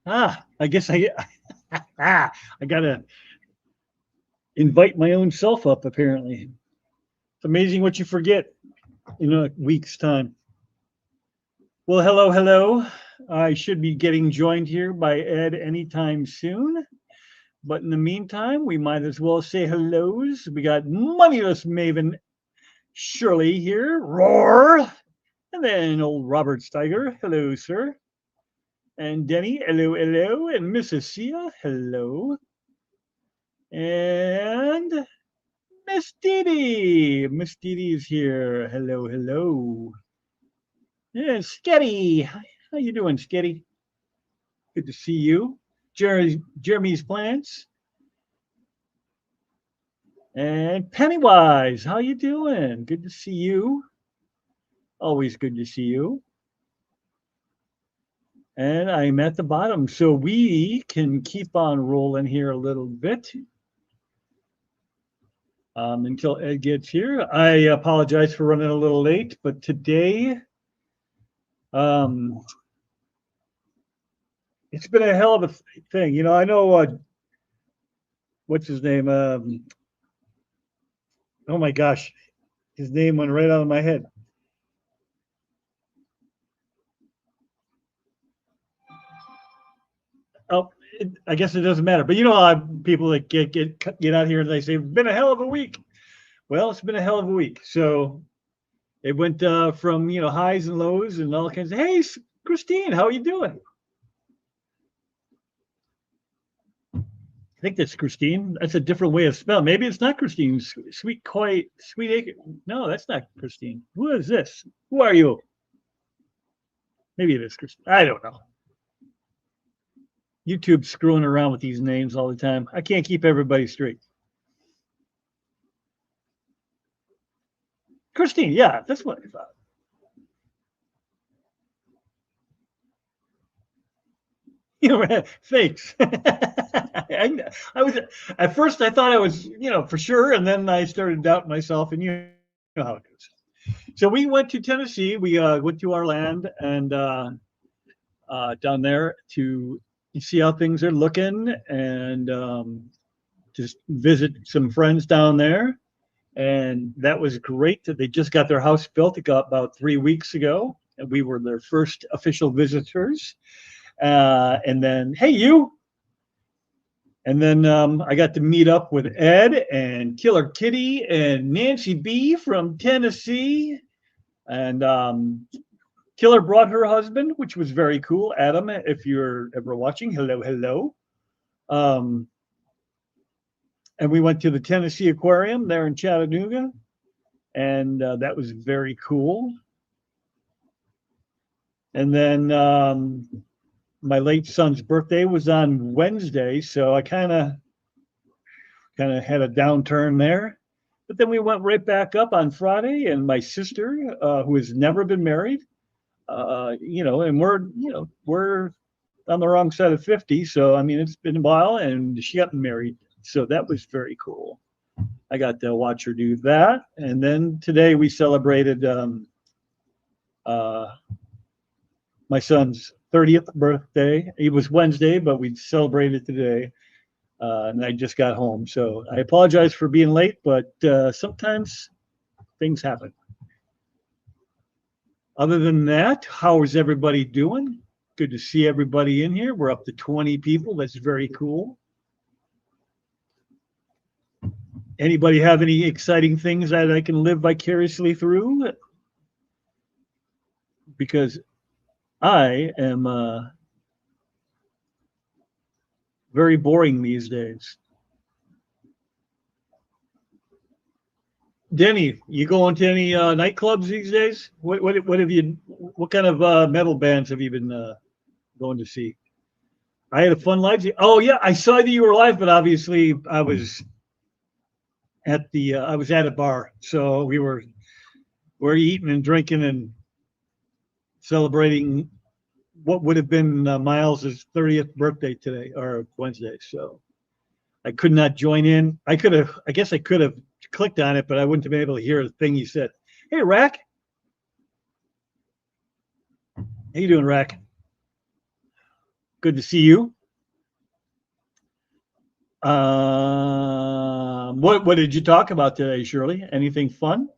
I guess I gotta invite my own self up. Apparently, it's amazing what you forget in a week's time. Well, hello, hello. I should be getting joined here by Ed anytime soon. But in the meantime, we might as well say hellos. We got Moneyless Maven Shirley here, roar. And then old Robert Steiger, hello, sir. And Denny, hello, hello. And Mrs. Sia, hello. And Miss Dee Miss Dee is here. Hello, hello. Yeah, Sketty. How you doing, Sketty? Good to see you. Jeremy's plants. And Pennywise, how you doing? Good to see you. Always good to see you. And I'm at the bottom, so we can keep on rolling here a little bit until Ed gets here. I apologize for running a little late, but today um, it's been a hell of a thing. You know, I know what's his name? Oh my gosh, his name went right out of my head. Oh, I guess it doesn't matter. But you know, people that get out here and they say it's been a hell of a week. Well, it's been a hell of a week. So it went from highs and lows and all kinds of. Hey, Christine, how are you doing? I think that's Christine. That's a different way of spelling. Maybe it's not Christine. Sweet Koi, Sweet Acre. No, that's not Christine. Who is this? Who are you? Maybe it is Christine. I don't know. YouTube's screwing around with these names all the time. I can't keep everybody straight. Christine, yeah, that's what I thought. You know, thanks. I was at first I thought I was, for sure, and then I started doubting myself, and you know how it goes. So we went to Tennessee. We went to our land and down there to see how things are looking, and just visit some friends down there. And that was great. They just got their house built. It got about 3 weeks ago, and we were their first official visitors. And then, hey, you. And then I got to meet up with Ed and Killer Kitty and Nancy B from Tennessee. And Killer brought her husband, which was very cool. Adam, if you're ever watching, hello, hello. And we went to the Tennessee Aquarium there in Chattanooga. And that was very cool. And then my late son's birthday was on Wednesday, so I kind of had a downturn there. But then we went right back up on Friday, and my sister, who has never been married, and we're on the wrong side of 50, so I mean it's been a while, and she got married, so that was very cool. I got to watch her do that, and then today we celebrated my son's 30th birthday. It was Wednesday, but we celebrated today. And I just got home. So I apologize for being late, but sometimes things happen. Other than that, how is everybody doing? Good to see everybody in here. We're up to 20 people. That's very cool. Anybody have any exciting things that I can live vicariously through? Because I am very boring these days. Denny, you going to any nightclubs these days? What have you? What kind of metal bands have you been going to see? I had a fun live. Oh yeah, I saw that you were live, but obviously I was at a bar, so we're eating and drinking and celebrating what would have been Miles's 30th birthday today or Wednesday. So I could not join in. I guess I could have clicked on it, but I wouldn't have been able to hear the thing he said. Hey, Rack. How you doing, Rack? Good to see you. What did you talk about today, Shirley? Anything fun?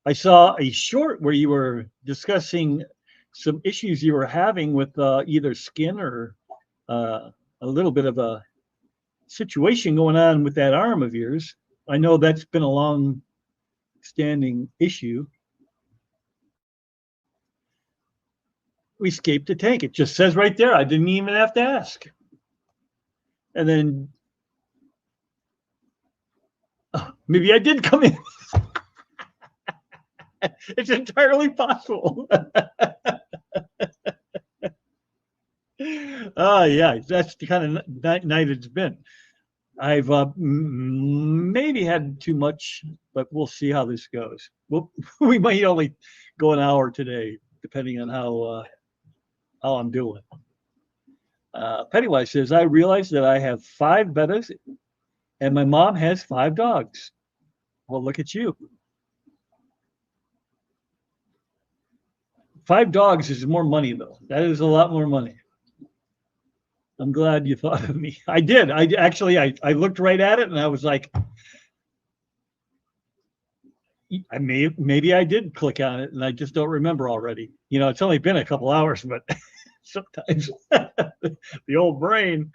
I saw a short where you were discussing some issues you were having with either skin or a little bit of a situation going on with that arm of yours. I know that's been a long-standing issue. We escaped the tank. It just says right there. I didn't even have to ask. And then maybe I did come in. It's entirely possible. Yeah, that's the kind of night it's been. I've maybe had too much, but we'll see how this goes. We might only go an hour today, depending on how I'm doing. Pennywise says, I realize that I have 5 Bettas and my mom has 5 dogs. Well, look at you. 5 dogs is more money, though. That is a lot more money. I'm glad you thought of me. I did. I looked right at it and I was like, maybe I did click on it and I just don't remember already. You know, it's only been a couple hours, but sometimes the old brain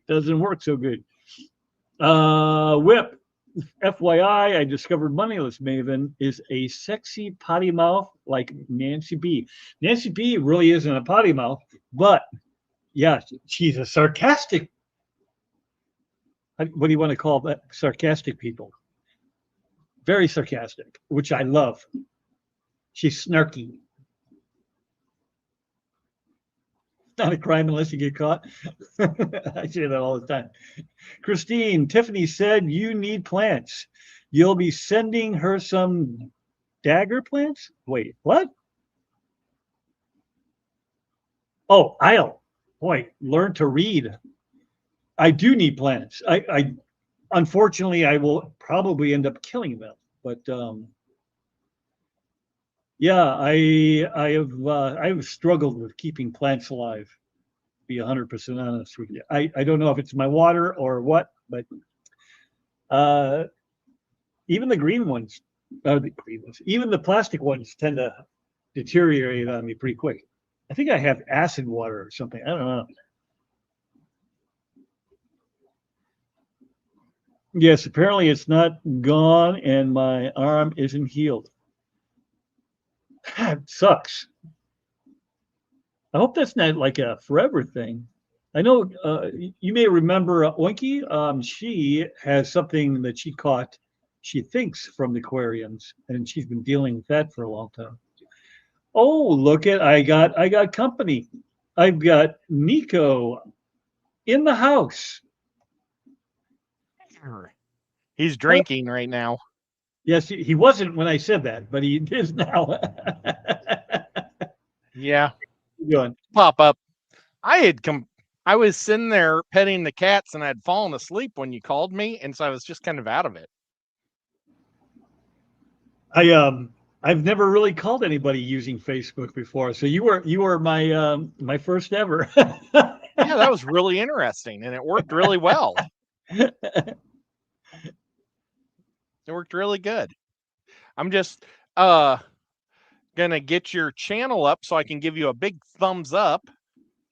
doesn't work so good. Whip, FYI, I discovered Moneyless Maven is a sexy potty mouth like Nancy B. Nancy B really isn't a potty mouth, but yeah, she's a sarcastic. What do you want to call that? Sarcastic people. Very sarcastic, which I love. She's snarky. Not a crime unless you get caught. I say that all the time. Christine, Tiffany said you need plants. You'll be sending her some dagger plants? Wait, what? Oh, I'll. Boy, learn to read. I do need plants. I unfortunately I will probably end up killing them, but yeah, I've struggled with keeping plants alive. To be 100% honest with you, I don't know if it's my water or what, but even the green ones, even the plastic ones tend to deteriorate on me pretty quick. I think I have acid water or something. I don't know. Yes, apparently it's not gone and my arm isn't healed. That sucks. I hope that's not like a forever thing. I know you may remember Oinky. She has something that she caught, she thinks, from the aquariums, and she's been dealing with that for a long time. Oh, look at I got company. I've got Nico in the house. He's drinking right now. Yes, he wasn't when I said that, but he is now. Yeah. Doing? Pop up. I was sitting there petting the cats and I'd fallen asleep when you called me, and so I was just kind of out of it. I've never really called anybody using Facebook before, so you were my my first ever. Yeah, that was really interesting, and it worked really well. It worked really good. I'm just gonna get your channel up so I can give you a big thumbs up.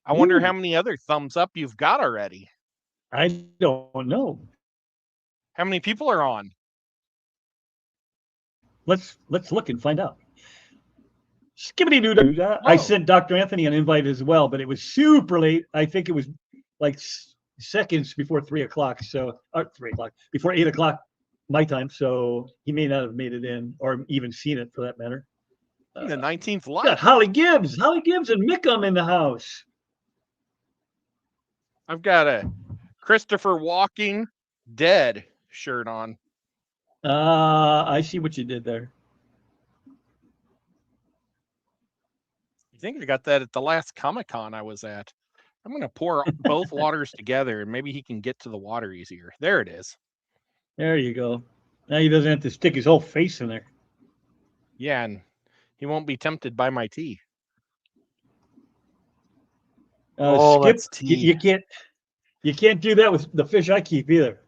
I wonder how many other thumbs up you've got already. I don't know. How many people are on? Let's look and find out. Skibbity doo. I sent Dr. Anthony an invite as well, but it was super late. I think it was like seconds before 3 o'clock. So, 3 o'clock, before 8 o'clock my time. So he may not have made it in or even seen it for that matter. The 19th live. Got Holly Gibbs and Mickham in the house. I've got a Christopher Walking Dead shirt on. I see what you did there. I think I got that at the last Comic-Con I was at. I'm going to pour both waters together and maybe he can get to the water easier. There it is. There you go. Now he doesn't have to stick his whole face in there. Yeah, and he won't be tempted by my tea. Oh, Skip, that's tea. you can't do that with the fish I keep either.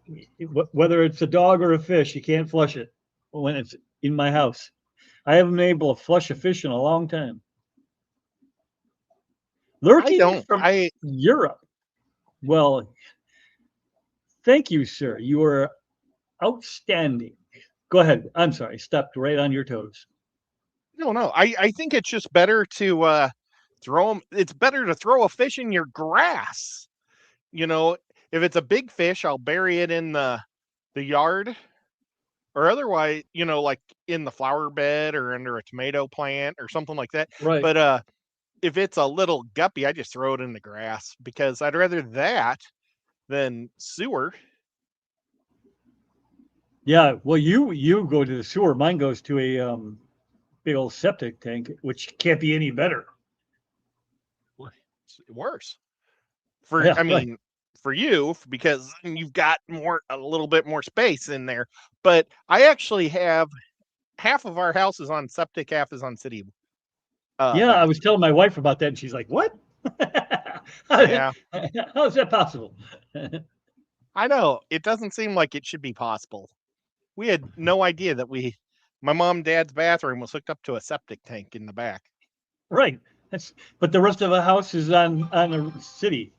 Whether it's a dog or a fish, you can't flush it when it's in my house. I haven't been able to flush a fish in a long time. I Lurking don't. from Europe. Well, thank you, sir. You are outstanding. Go ahead. I'm sorry. Stepped right on your toes. No. I think it's just better to throw them. It's better to throw a fish in your grass. You know, if it's a big fish, I'll bury it in the yard, or otherwise, like in the flower bed or under a tomato plant or something like that. Right. But if it's a little guppy, I just throw it in the grass because I'd rather that than sewer. Yeah. Well, you go to the sewer. Mine goes to a big old septic tank, which can't be any better. It's worse. Yeah. I Right. mean, for you because you've got a little bit more space in there. But I actually have half of our house is on septic, half is on city Yeah. I was bathroom. telling my wife about that, and she's like, "What? Yeah, How is that possible?" I know. It doesn't seem like it should be possible. We had no idea that my mom and dad's bathroom was hooked up to a septic tank in the back. Right. But the rest of the house is on a city.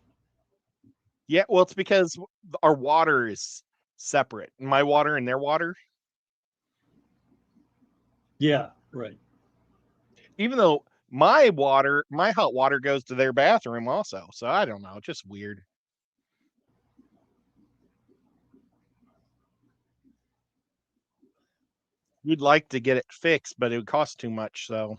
Yeah, well, it's because our water is separate. My water and their water, Yeah. Right. even though my hot water goes to their bathroom also. So I don't know, just weird. We'd like to get it fixed, but it would cost too much. So,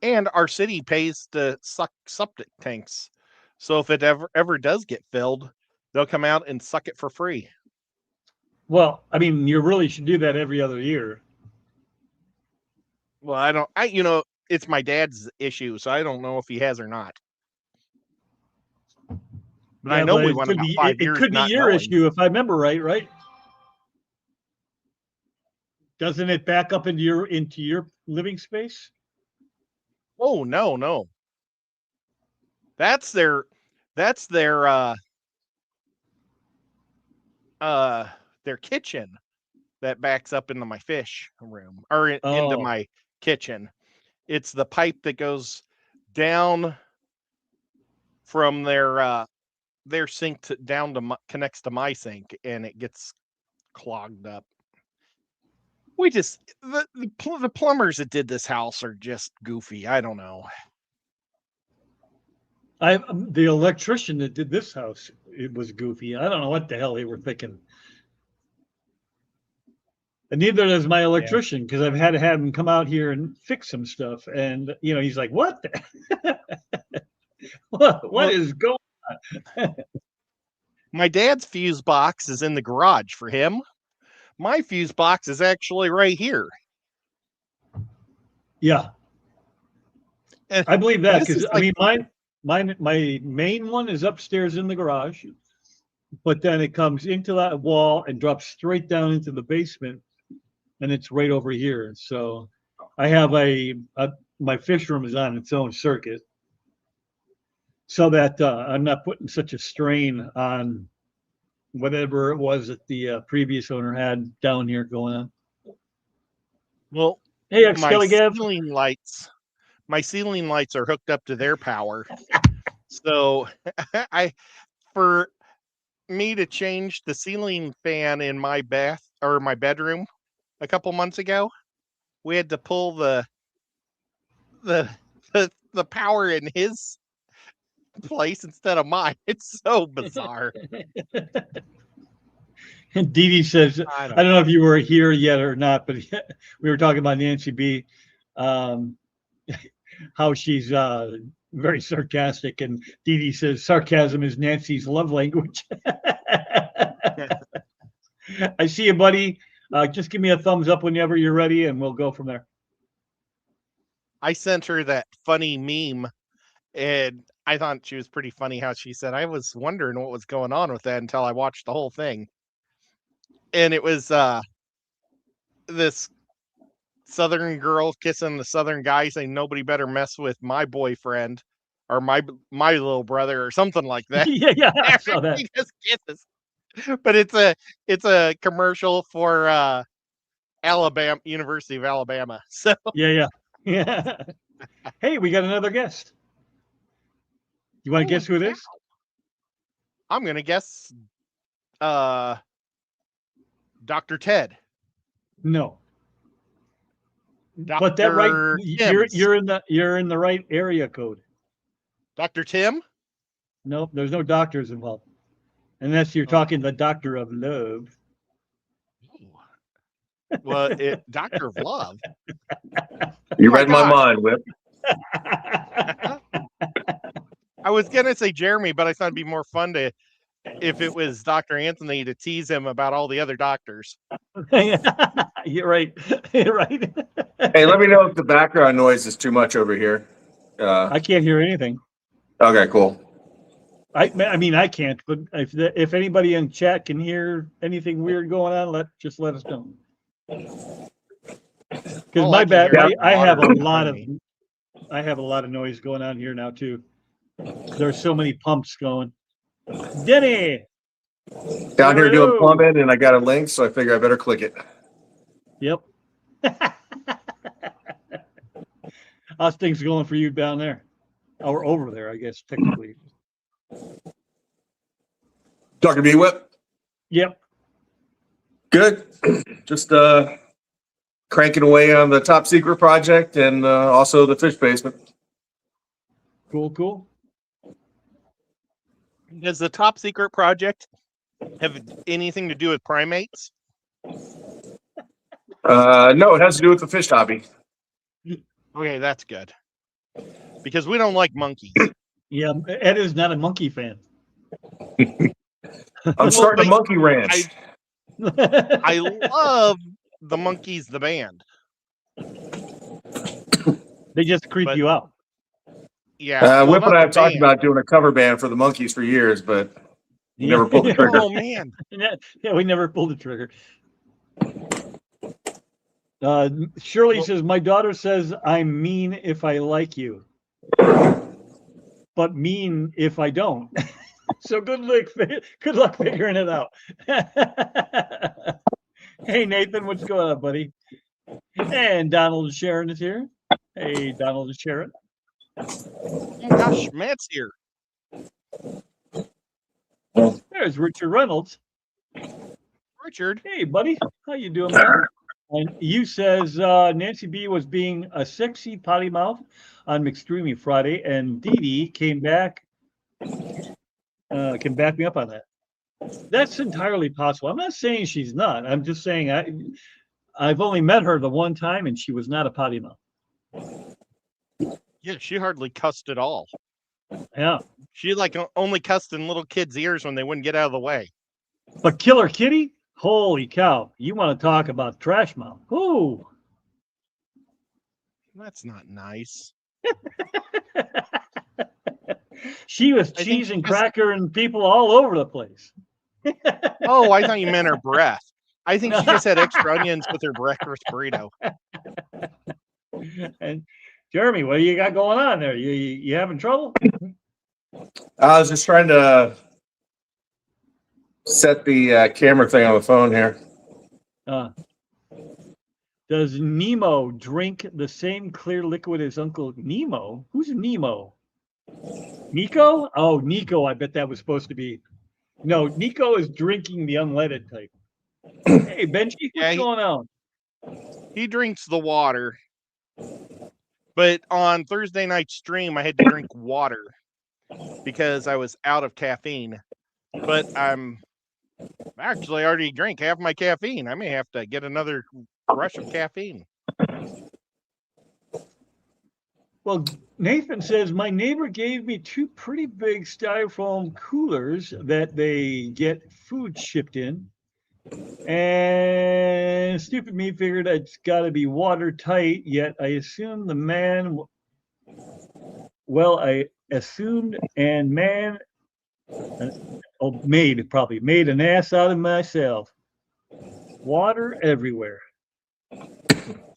and our city pays to suck septic tanks. So if it ever does get filled, they'll come out and suck it for free. Well, I mean, you really should do that every other year. Well, I don't. It's my dad's issue, so I don't know if he has or not. But I Yeah, know but we went about it 5 years could be not your knowing. issue if I remember right. Right? Doesn't it back up into your living space? Oh no. That's their that's uh their kitchen that backs up into my fish room or into Oh, my kitchen. It's the pipe that goes down from their sink down to connects to my sink, and it gets clogged up. We just the plumbers that did this house are just goofy. I don't know. the electrician that did this house, it was goofy. I don't know what the hell they were thinking. And neither does my Yeah. electrician because I've had to have him come out here and fix some stuff. And he's like, "What? What Well, is going?" my dad's fuse box is in the garage for him. My fuse box is actually right here. Yeah, And I believe that this because is I like, mean, my main one is upstairs in the garage, but then it comes into that wall and drops straight down into the basement, and it's right over here. So I have my fish room is on its own circuit, so that I'm not putting such a strain on whatever it was that the previous owner had down here going on. well, Hey, ex my Kelly Gav. ceiling lights, my ceiling lights are hooked up to their power. So I for me to change the ceiling fan in my my bedroom a couple months ago, we had to pull the the power in his place instead of mine. It's so bizarre. And Dee Dee says, I I don't don't know if you were here yet or not, but we were talking about Nancy B. Um, how she's very sarcastic, and Dee Dee says sarcasm is Nancy's love language. know. I see you, buddy. Just give me a thumbs up whenever you're ready, and we'll go from there. I sent her that funny meme, and I thought she was pretty funny how she said, I was wondering what was going on with that until I watched the whole thing. And it was this southern girl kissing the southern guy saying nobody better mess with my boyfriend. or my little brother or something like that. Yeah, I saw that. He just kisses. But it's a commercial for Alabama, University of Alabama. So Yeah. Hey, we got another guest. You want to guess who it is? I'm gonna guess Dr. Ted. No. But that right, you're in the right area code. Dr. Tim? Nope, there's no doctors involved. Unless you're talking the doctor of love. Well, Doctor of Love. You read my mind, Whip. I was gonna say Jeremy, but I thought it'd be more fun if it was Dr. Anthony to tease him about all the other doctors. You're right. You're right. Hey, let me know if the background noise is too much over here. I can't hear anything. Okay, cool. I mean, I can't, but if anybody in chat can hear anything weird going on, let us know. Because my bad, I have a lot of noise going on here now too. There's so many pumps going. Denny, Down here doing plumbing, and I got a link, so I figure I better click it. Yep. How's things going for you down there? Or over there, I guess, technically. Talking to me, Whip? Yep. Good. Just cranking away on the top secret project and also the fish basement. Cool. Does the top secret project have anything to do with primates? No, it has to do with the fish hobby. Okay, that's good. Because we don't like monkeys. Yeah, Ed is not a monkey fan. I'm starting a monkey ranch. I love the Monkees, the band. They just creep you out. Yeah. Whip and I have talked about doing a cover band for the Monkees for years, but never pulled the trigger. Oh man. Yeah, we never pulled the trigger. Shirley says, my daughter says I'm mean if I like you, but mean if I don't. So good luck figuring it out. Hey Nathan, what's going on, buddy? And Donald and Sharon is here. Hey Donald and Sharon. Oh gosh, Matt's here. There's Richard Reynolds. Richard. Hey buddy, how you doing, man? And you says Nancy B was being a sexy potty mouth on McStreamy Friday, and Dee Dee came back. Can back me up on that. That's entirely possible. I'm not saying she's not. I'm just saying I've only met her the one time, and she was not a potty mouth. Yeah, she hardly cussed at all. Yeah, she only cussed in little kids' ears when they wouldn't get out of the way. But Killer Kitty, holy cow! You want to talk about trash mouth? Ooh, that's not nice. She was cheese and cracker and people all over the place. Oh, I thought you meant her breath. I think she just had extra onions with her breakfast burrito. And Jeremy, what do you got going on there? You having trouble? I was just trying to set the camera thing on the phone here. Does Nemo drink the same clear liquid as Uncle Nemo? Who's Nemo? Nico? Oh, Nico. I bet that was supposed to be. No, Nico is drinking the unleaded type. Hey, Benji, what's going on? He drinks the water. But on Thursday night stream, I had to drink water because I was out of caffeine. But I'm actually already drank half my caffeine. I may have to get another rush of caffeine. Well, Nathan says, my neighbor gave me 2 pretty big styrofoam coolers that they get food shipped in. And stupid me figured it's got to be watertight, yet I assumed the man, made an ass out of myself. Water everywhere.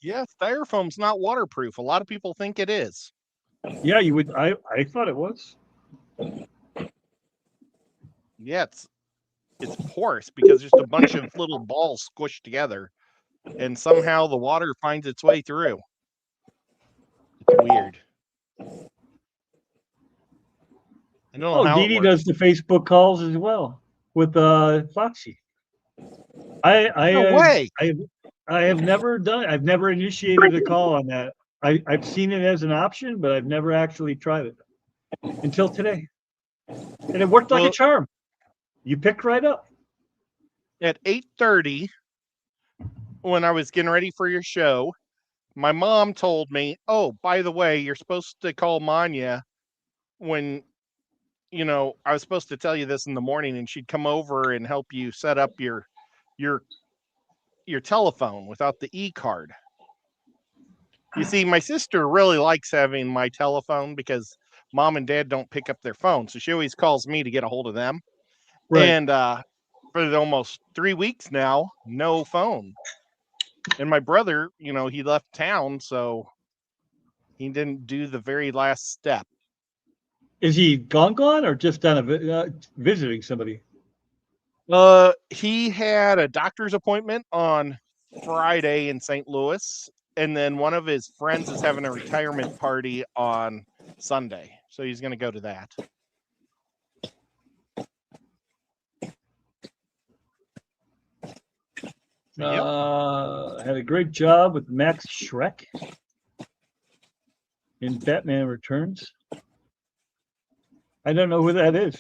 Yeah, styrofoam's not waterproof. A lot of people think it is. Yeah, you would. I thought it was. Yeah, it's porous because just a bunch of little balls squished together, and somehow the water finds its way through. It's weird. I don't know Oh, how Dee it Dee works. does the Facebook calls as well with Foxy. No way. I have never done. I've never initiated a call on that. I've seen it as an option, but I've never actually tried it until today, and it worked like a Well- charm. You picked right up. At 8:30, when I was getting ready for your show, my mom told me, "Oh, by the way, you're supposed to call Manya when, I was supposed to tell you this in the morning, and she'd come over and help you set up your telephone without the e-card." You see, my sister really likes having my telephone because mom and dad don't pick up their phone, so she always calls me to get a hold of them. Right. And for almost 3 weeks now, no phone. And my brother, he left town, so he didn't do the very last step. Is he gone, or just on visiting somebody? He had a doctor's appointment on Friday in St. Louis, and then one of his friends is having a retirement party on Sunday, so he's going to go to that. Yep. Had a great job with Max Schreck in Batman Returns. I don't know who that is.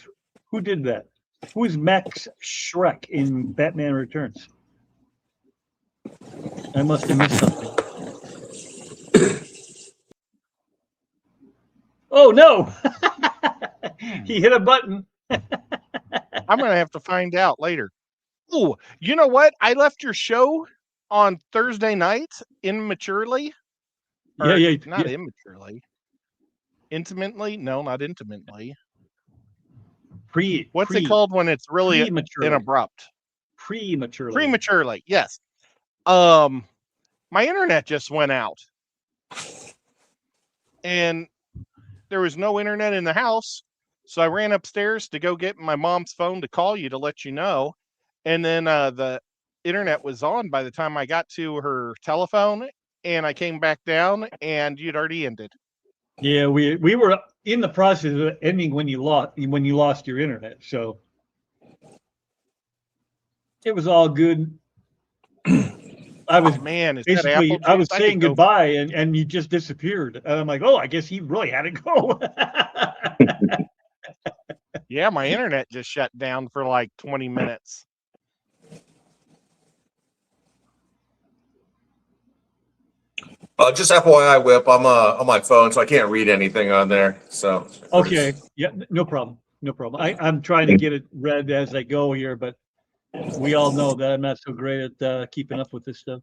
Who did that? Who is Max Schreck in Batman Returns? I must have missed something. Oh no! He hit a button. I'm going to have to find out later. Oh, you know what? I left your show on Thursday night immaturely. Yeah, Or yeah. Not yeah. immaturely. Intimately? No, not intimately. Pre. What's it called when it's really Prematurely. inabrupt? Prematurely. Prematurely, yes. My internet just went out. And there was no internet in the house. So I ran upstairs to go get my mom's phone to call you to let you know. And then the internet was on by the time I got to her telephone, and I came back down and you'd already ended. Yeah, we were in the process of ending when you lost your internet. So it was all good. I was Man, is that basically apple juice? I was could saying go- goodbye and you just disappeared. And I'm like, oh, I guess he really had to go. Yeah, my internet just shut down for like 20 minutes. Just FYI, Whip, I'm on my phone, so I can't read anything on there. So Okay, yeah, no problem, no problem. I'm trying to get it read as I go here, but we all know that I'm not so great at keeping up with this stuff.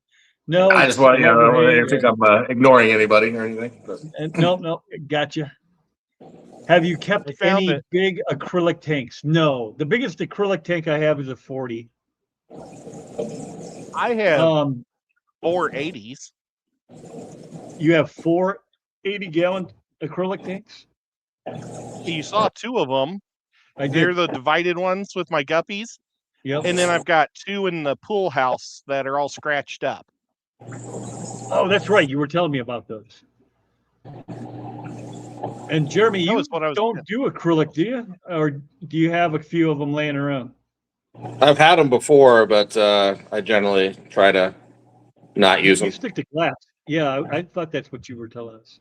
No, I just want I don't Leatherhead think I'm ignoring anybody or anything. But. no, gotcha. Have you kept I found any it. big acrylic tanks? No, the biggest acrylic tank I have is a 40. I have Um, 4 80s. you have 4 80-gallon acrylic tanks? You saw 2 of them. I They're did. the divided ones with my guppies. Yep. And then I've got 2 in the pool house that are all scratched up. Oh, that's right. You were telling me about those. And Jeremy, That you was what I was don't do acrylic, do you? Or do you have a few of them laying around? I've had them before, but I generally try to not use You them. stick to glass. Yeah, I thought that's what you were telling us.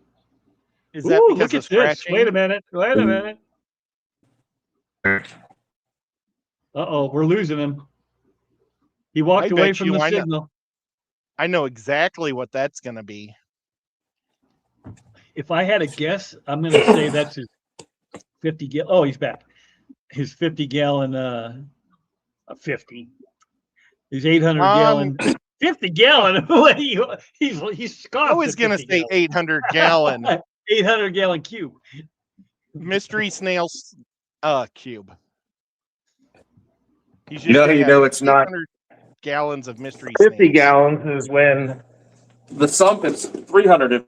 Is that Ooh, because look of at this. scratching? Wait a minute. Uh-oh, we're losing him. He walked I away bet from you the I know- signal. I know exactly what that's going to be. If I had a guess, I'm going to say that's his 50 gallon. Oh, he's back. His 50 gallon, 50. His 800 gallon, 50 gallon. He's scoffed. I was going to say 800 gallon 800 gallon cube. mystery snail cube. He's just You know, gonna you have know, it's not 800 gallons of mystery 50 snails. gallons is when the sump is 300.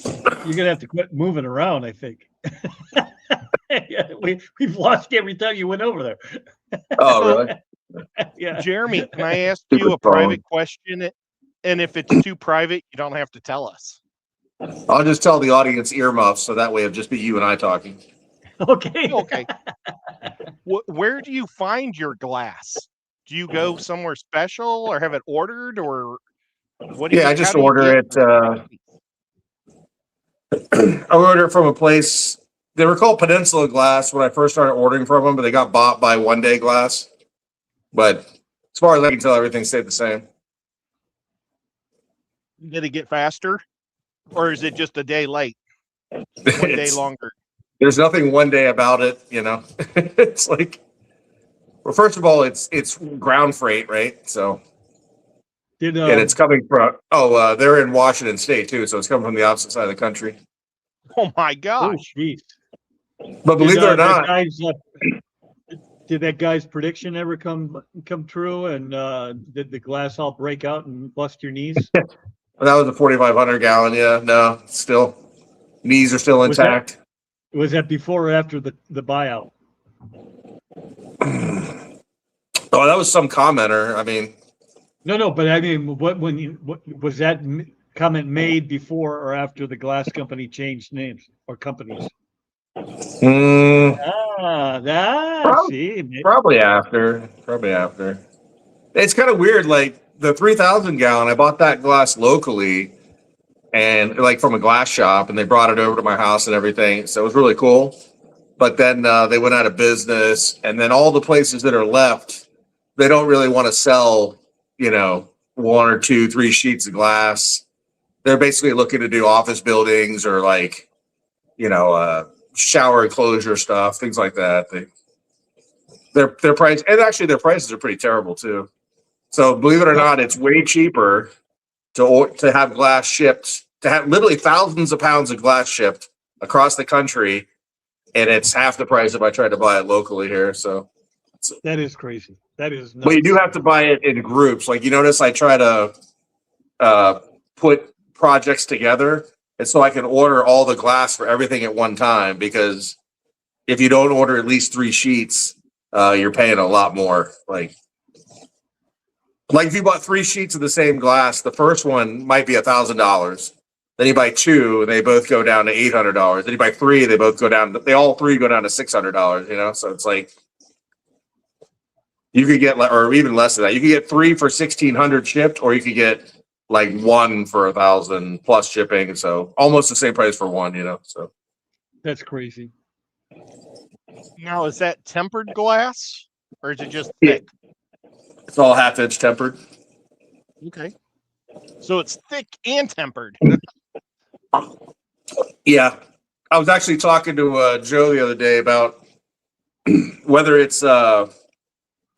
You're gonna have to quit moving around, I think. Yeah, we've lost you every time you went over there. Oh, really? Yeah. Jeremy, can I ask Stupid you a phone. private question? And if it's too private, you don't have to tell us. I'll just tell the audience earmuffs, so that way it'll just be you and I talking. Okay. Okay. Where do you find your glass? Do you go somewhere special or have it ordered, or what do Yeah, you, I just how do you order get it. I ordered it from a place. They were called Peninsula Glass when I first started ordering from them, but they got bought by One Day Glass. But as far as I can tell, everything stayed the same. Did it get faster, or is it just a day late, 1 day It's- longer? There's nothing one day about it, you know. It's like, well, first of all, it's ground freight, right? So, Did and it's coming from they're in Washington State too, so it's coming from the opposite side of the country. Oh my oh gosh! jeez. But believe it or not, Did that guy's prediction ever come true? And did the glass all break out and bust your knees? that was a 4,500 gallon. Yeah, no, still knees are still Was that- intact. Was that before or after the buyout? Oh, that was some commenter. I mean, No, but I mean, what was that comment made before or after the glass company changed names or companies? mm, See, maybe. probably after. It's kind of weird. Like the 3,000 gallon, I bought that glass locally, and like from a glass shop, and they brought it over to my house and everything. So it was really cool. But then they went out of business, and then all the places that are left, they don't really want to sell, you know, 1 or 2, 3 sheets of glass. They're basically looking to do office buildings or like, you know, shower enclosure stuff, things like that. Their price, and actually their prices are pretty terrible too. So believe it or not, it's way cheaper to have glass shipped, to have literally thousands of pounds of glass shipped across the country, and it's half the price if I tried to buy it locally here. So That is crazy. That is nuts. but you do have to buy it in groups. Like, you notice I try to put projects together, and so I can order all the glass for everything at one time, because if you don't order at least 3 sheets, you're paying a lot more. Like if you bought 3 sheets of the same glass, the first one might be $1,000. Then you buy 2, and they both go down to $800. Then you buy 3, they both go down. They all 3 go down to $600. You know, so it's like you could get, or even less than that. You could get 3 for $1,600 shipped, or you could get like 1 for $1,000 plus shipping. So almost the same price for 1. You know, so That's crazy. Now, is that tempered glass, or is it just Yeah. thick? it's all half-inch tempered. Okay. So it's thick and tempered. Yeah, I was actually talking to Joe the other day about whether it's the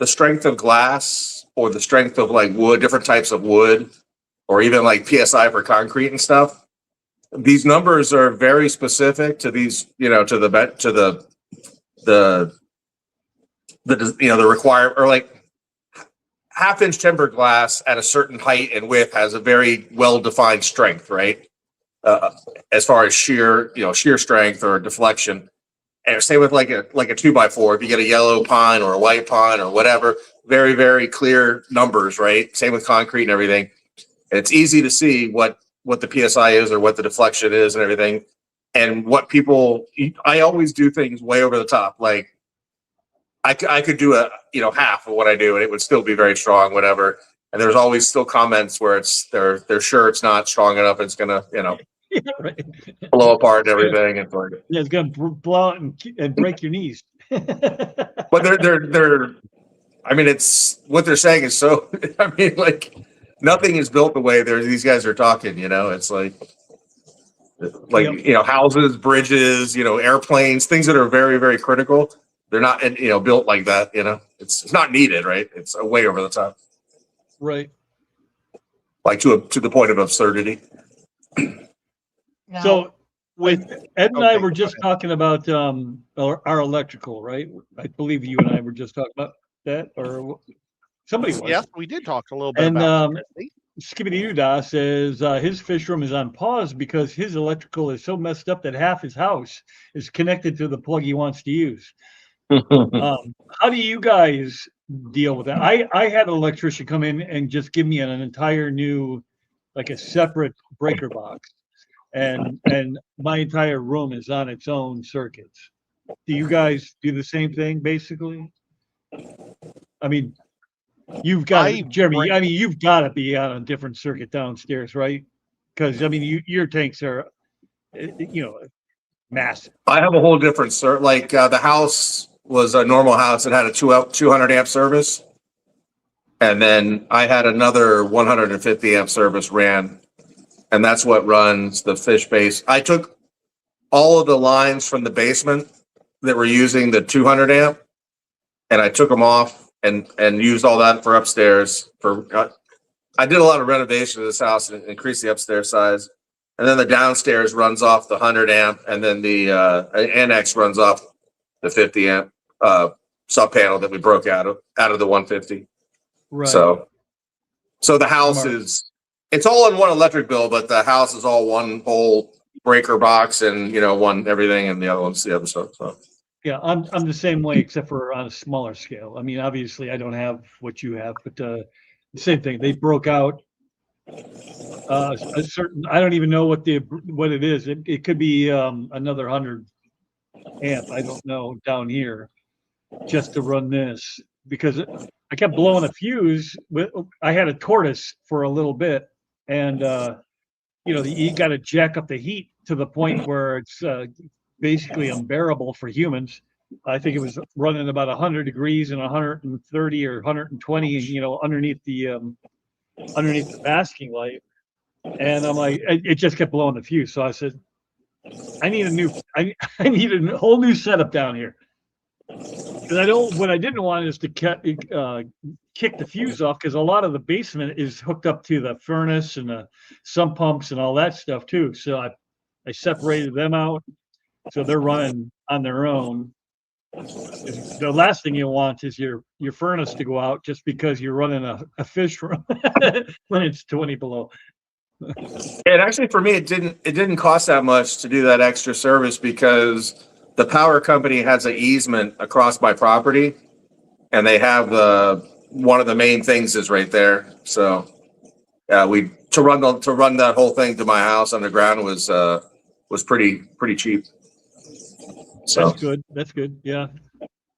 strength of glass or the strength of like wood, different types of wood, or even like PSI for concrete and stuff. These numbers are very specific to these, you know, to the you know, the require, or like half-inch tempered glass at a certain height and width has a very well-defined strength, right? As far as shear strength or deflection. And same with like a 2x4. If you get a yellow pine or a white pine or whatever, very, very clear numbers, right? Same with concrete and everything. And it's easy to see what the PSI is or what the deflection is and everything. And what I always do things way over the top. Like I could do half of what I do and it would still be very strong, whatever. And there's always still comments where they're sure it's not strong enough. It's gonna, Yeah, right. blow apart and everything. It's like, Yeah, it's gonna blow out and break your knees. but they're I mean, it's what they're saying is so, I mean, like nothing is built the way these guys are talking, it's like, Yep. Houses, bridges, airplanes, things that are very, very critical. They're not, built like that, it's not needed, right? It's way over the top, Right. like to the point of absurdity. So with Ed and I Okay, were go just talking about our electrical, right? I believe you and I were just talking about that, or somebody was. yes, we did talk a little bit And about that, Christy. Skibbity Doo says his fish room is on pause because his electrical is so messed up that half his house is connected to the plug he wants to use. How do you guys deal with that? I had an electrician come in and just give me an entire new, like a separate breaker box, and my entire room is on its own circuits. Do you guys do the same thing, basically? I mean, you've got Jeremy. I mean, you've got to be on a different circuit downstairs, right? Because I mean, your tanks are, massive. I have a whole different like the house was a normal house. It had a 200 amp service. And then I had another 150 amp service ran. And that's what runs the fish base. I took all of the lines from the basement that were using the 200 amp and I took them off and used all that for upstairs. I did a lot of renovation of this house and increased the upstairs size. And then the downstairs runs off the 100 amp, and then the annex runs off the 50 amp sub panel that we broke out of the 150. Right. So the house it's all in one electric bill, but the house is all one whole breaker box and one everything, and the other one's the other stuff. So yeah, I'm the same way, except for on a smaller scale. I mean, obviously, I don't have what you have, but the same thing. They broke out a certain. I don't even know what it is. It could be another 100 amp. I don't know down here, just to run this because I kept blowing a fuse. I had a tortoise for a little bit, and you got to jack up the heat to the point where it's basically unbearable for humans. I think it was running about 100 degrees and 130 or 120, underneath the basking light. And I'm like, it just kept blowing the fuse. So I said, I need a whole new setup down here. Because what I didn't want is to kick the fuse off, because a lot of the basement is hooked up to the furnace and the sump pumps and all that stuff too. So I separated them out. So they're running on their own. The last thing you want is your furnace to go out just because you're running a fish room when it's 20 below. And actually, for me, it didn't cost that much to do that extra service because the power company has an easement across my property, and they have one of the main things is right there. So to run that whole thing to my house underground was pretty cheap. So That's good. Yeah.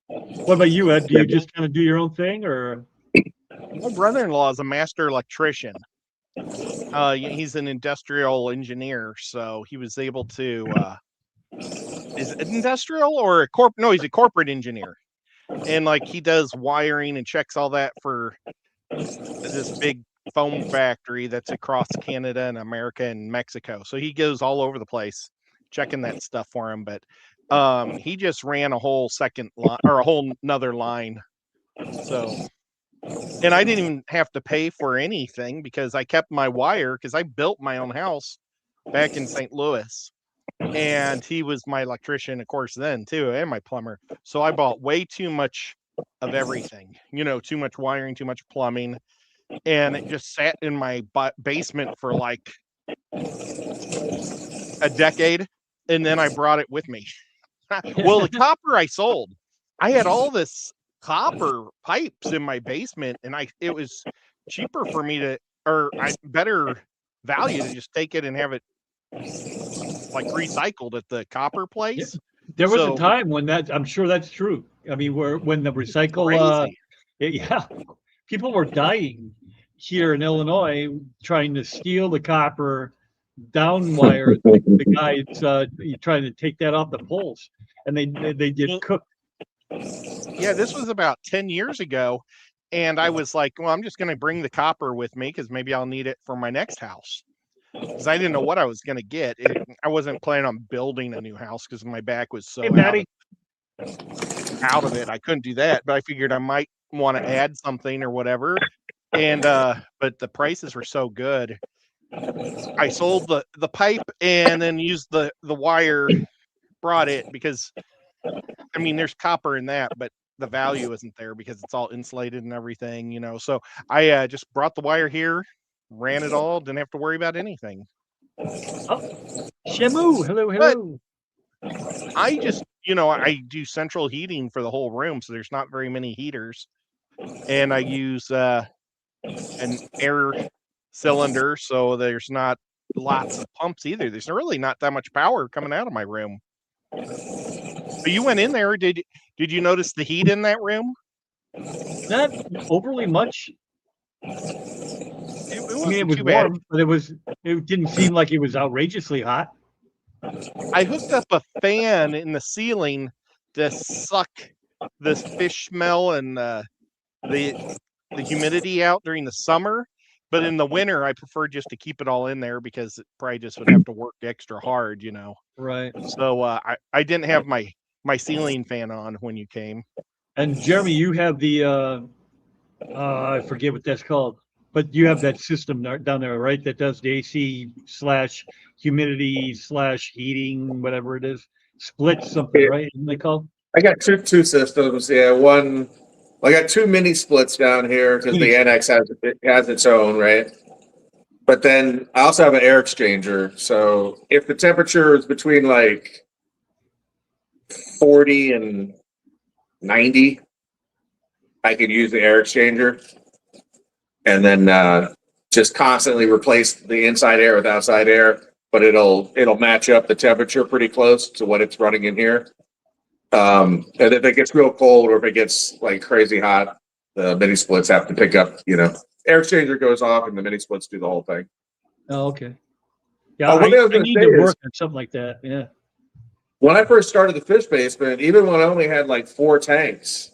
What about you, Ed? Do you just kind of do your own thing, or? My brother-in-law is a master electrician. He's an industrial engineer, so he was able to. Is it industrial or a corp? No, he's a corporate engineer, and he does wiring and checks all that for this big foam factory that's across Canada and America and Mexico. So he goes all over the place checking that stuff for him, but. He just ran a whole second line or a whole nother line. So, and I didn't even have to pay for anything because I kept my wire because I built my own house back in St. Louis, and he was my electrician, of course, then too, and my plumber. So I bought way too much of everything, too much wiring, too much plumbing, and it just sat in my basement for like a decade, and then I brought it with me. Well, the copper I sold. I had all this copper pipes in my basement, and it was cheaper for me better value to just take it and have it recycled at the copper place. There was a time when I'm sure that's true. I mean, when the recycle, people were dying here in Illinois trying to steal the copper down wire. The guys trying to take that off the poles, and they get cooked. Yeah, this was about 10 years ago, and I was like, well, I'm just going to bring the copper with me because maybe I'll need it for my next house, because I didn't know what I was going to get. I wasn't planning on building a new house because my back was so out of it. I couldn't do that, but I figured I might want to add something or whatever, and but the prices were so good. I sold the pipe and then used the wire, brought it because, I mean, there's copper in that, but the value isn't there because it's all insulated and everything, So I just brought the wire here, ran it all, didn't have to worry about anything. Shamu, hello, hello. I just, I do central heating for the whole room, so there's not very many heaters. And I use an air cylinder, so there's not lots of pumps either. There's really not that much power coming out of my room. So you went in there, did you notice the heat in that room? Not overly much. It I wasn't mean, it was too bad. warm, but it didn't seem like it was outrageously hot. I hooked up a fan in the ceiling to suck the fish smell and the humidity out during the summer. But in the winter, I prefer just to keep it all in there because it probably just would have to work extra hard, Right. So I didn't have my ceiling fan on when you came. And Jeremy, you have the I forget what that's called, but you have that system down there, right? That does the AC/humidity/heating, whatever it is, split something, Yeah. right? Isn't they called? I got two systems. Yeah, one. I got two mini splits down here because the NX has its own, right? But then I also have an air exchanger. So if the temperature is between like 40 and 90, I could use the air exchanger and then just constantly replace the inside air with outside air, but it'll match up the temperature pretty close to what it's running in here. And if it gets real cold or if it gets like crazy hot, the mini splits have to pick up, air exchanger goes off and the mini splits do the whole thing. Oh, okay. Yeah, One thing I was I gonna need say to is- work on something like that. Yeah. When I first started the fish basement, even when I only had like 4 tanks,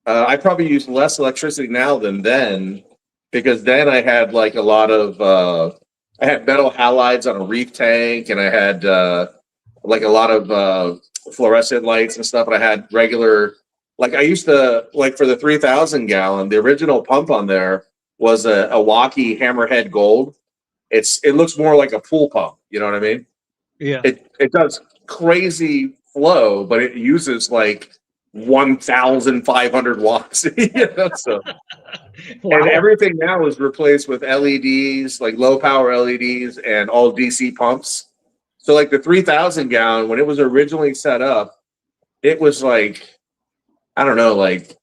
I probably use less electricity now than then, because then I had like a lot of I had metal halides on a reef tank, and I had like a lot of fluorescent lights and stuff. And I had regular, like I used to, like for the 3,000 gallon, the original pump on there was a Waukee Hammerhead Gold. It looks more like a pool pump. You know what I mean? Yeah. It does crazy flow, but it uses like 1,500 watts. So Wow. and everything now is replaced with LEDs, like low power LEDs and all DC pumps. So like the 3,000 gallon, when it was originally set up, it was like, I don't know, like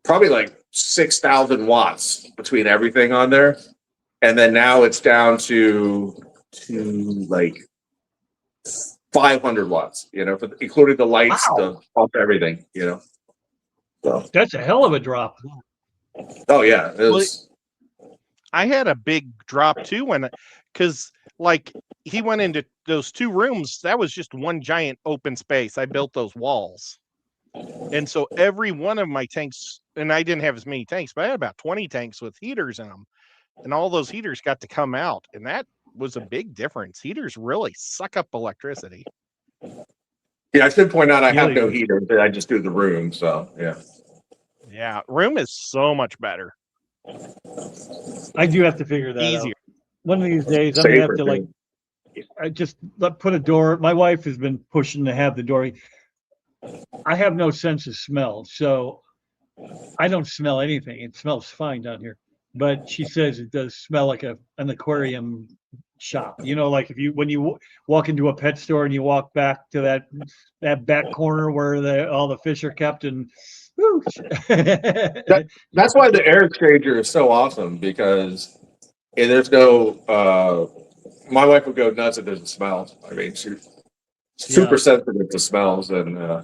probably like 6,000 watts between everything on there. And then now it's down to like 500 watts, including the lights, Wow. the pump, everything, So, That's a hell of a drop. oh yeah, it was. I had a big drop too because like he went into those 2 rooms. That was just one giant open space. I built those walls. And so every one of my tanks, and I didn't have as many tanks, but I had about 20 tanks with heaters in them. And all those heaters got to come out. And that was a big difference. Heaters really suck up electricity. Yeah, I should point out I have Really? no heater. I just do the room. So yeah. Yeah, room is so much better. I do have to figure that Easier. out. One of these days, I'm gonna have Safer, to like, I just put a door. My wife has been pushing to have the door. I have no sense of smell, so I don't smell anything. It smells fine down here, but she says it does smell like an aquarium shop. Like when you walk into a pet store and you walk back to that back corner where all the fish are kept, and whoo. That's why the air exchanger is so awesome, because there's no. My wife would go nuts if there's a smell. I mean, she's super sensitive to smells, and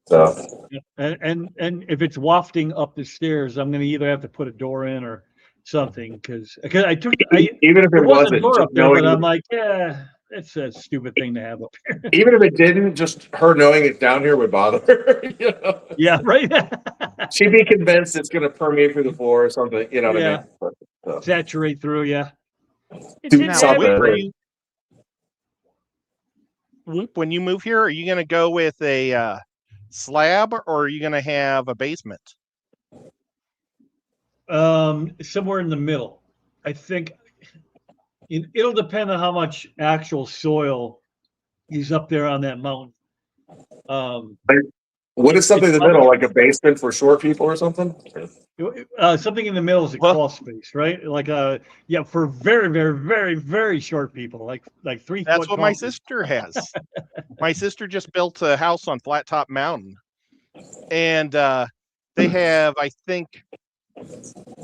so. And if it's wafting up the stairs, I'm gonna either have to put a door in or something, because I took Even if there it was a wasn't, door just up there, but knowing, I'm like, yeah, it's a stupid thing to have up here. even if it didn't, just her knowing it's down here would bother her. Yeah, right. She'd be convinced it's going to permeate through the floor or something. You know what I mean? So. Saturate through, yeah. It Do didn't Now, something. happen. Whoop, when you move here, are you going to go with a slab or are you going to have a basement? Somewhere in the middle. I think it'll depend on how much actual soil is up there on that mountain. What is something in It's the middle, like a basement for short people or something? something in the middle is a Well- crawl space, right? Like yeah, for very, very, very, very short people, like 3 foot. That's what my tall. sister has. My sister just built a house on Flat Top Mountain, and they have, I think,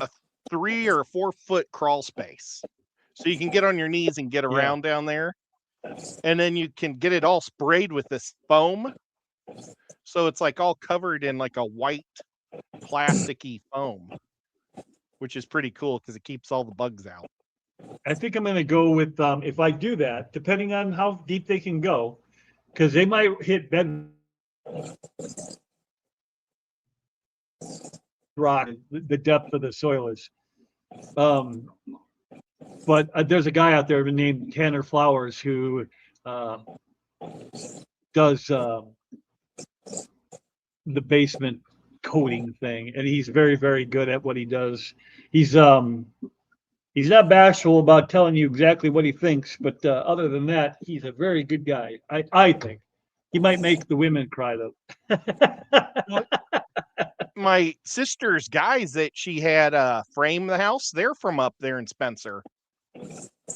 a 3 or 4 foot crawl space, so you can get on your knees and get around down there, and then you can get it all sprayed with this foam, so it's like all covered in like a white plasticky foam, which is pretty cool because it keeps all the bugs out. I think I'm going to go with if I do that, depending on how deep they can go, because they might hit bedrock. The depth of the soil is. But there's a guy out there named Tanner Flowers who does the basement coating thing, and he's very, very good at what he does. He's not bashful about telling you exactly what he thinks, but other than that, he's a very good guy. I think he might make the women cry though. My sister's guys that she had frame the house, they're from up there in Spencer.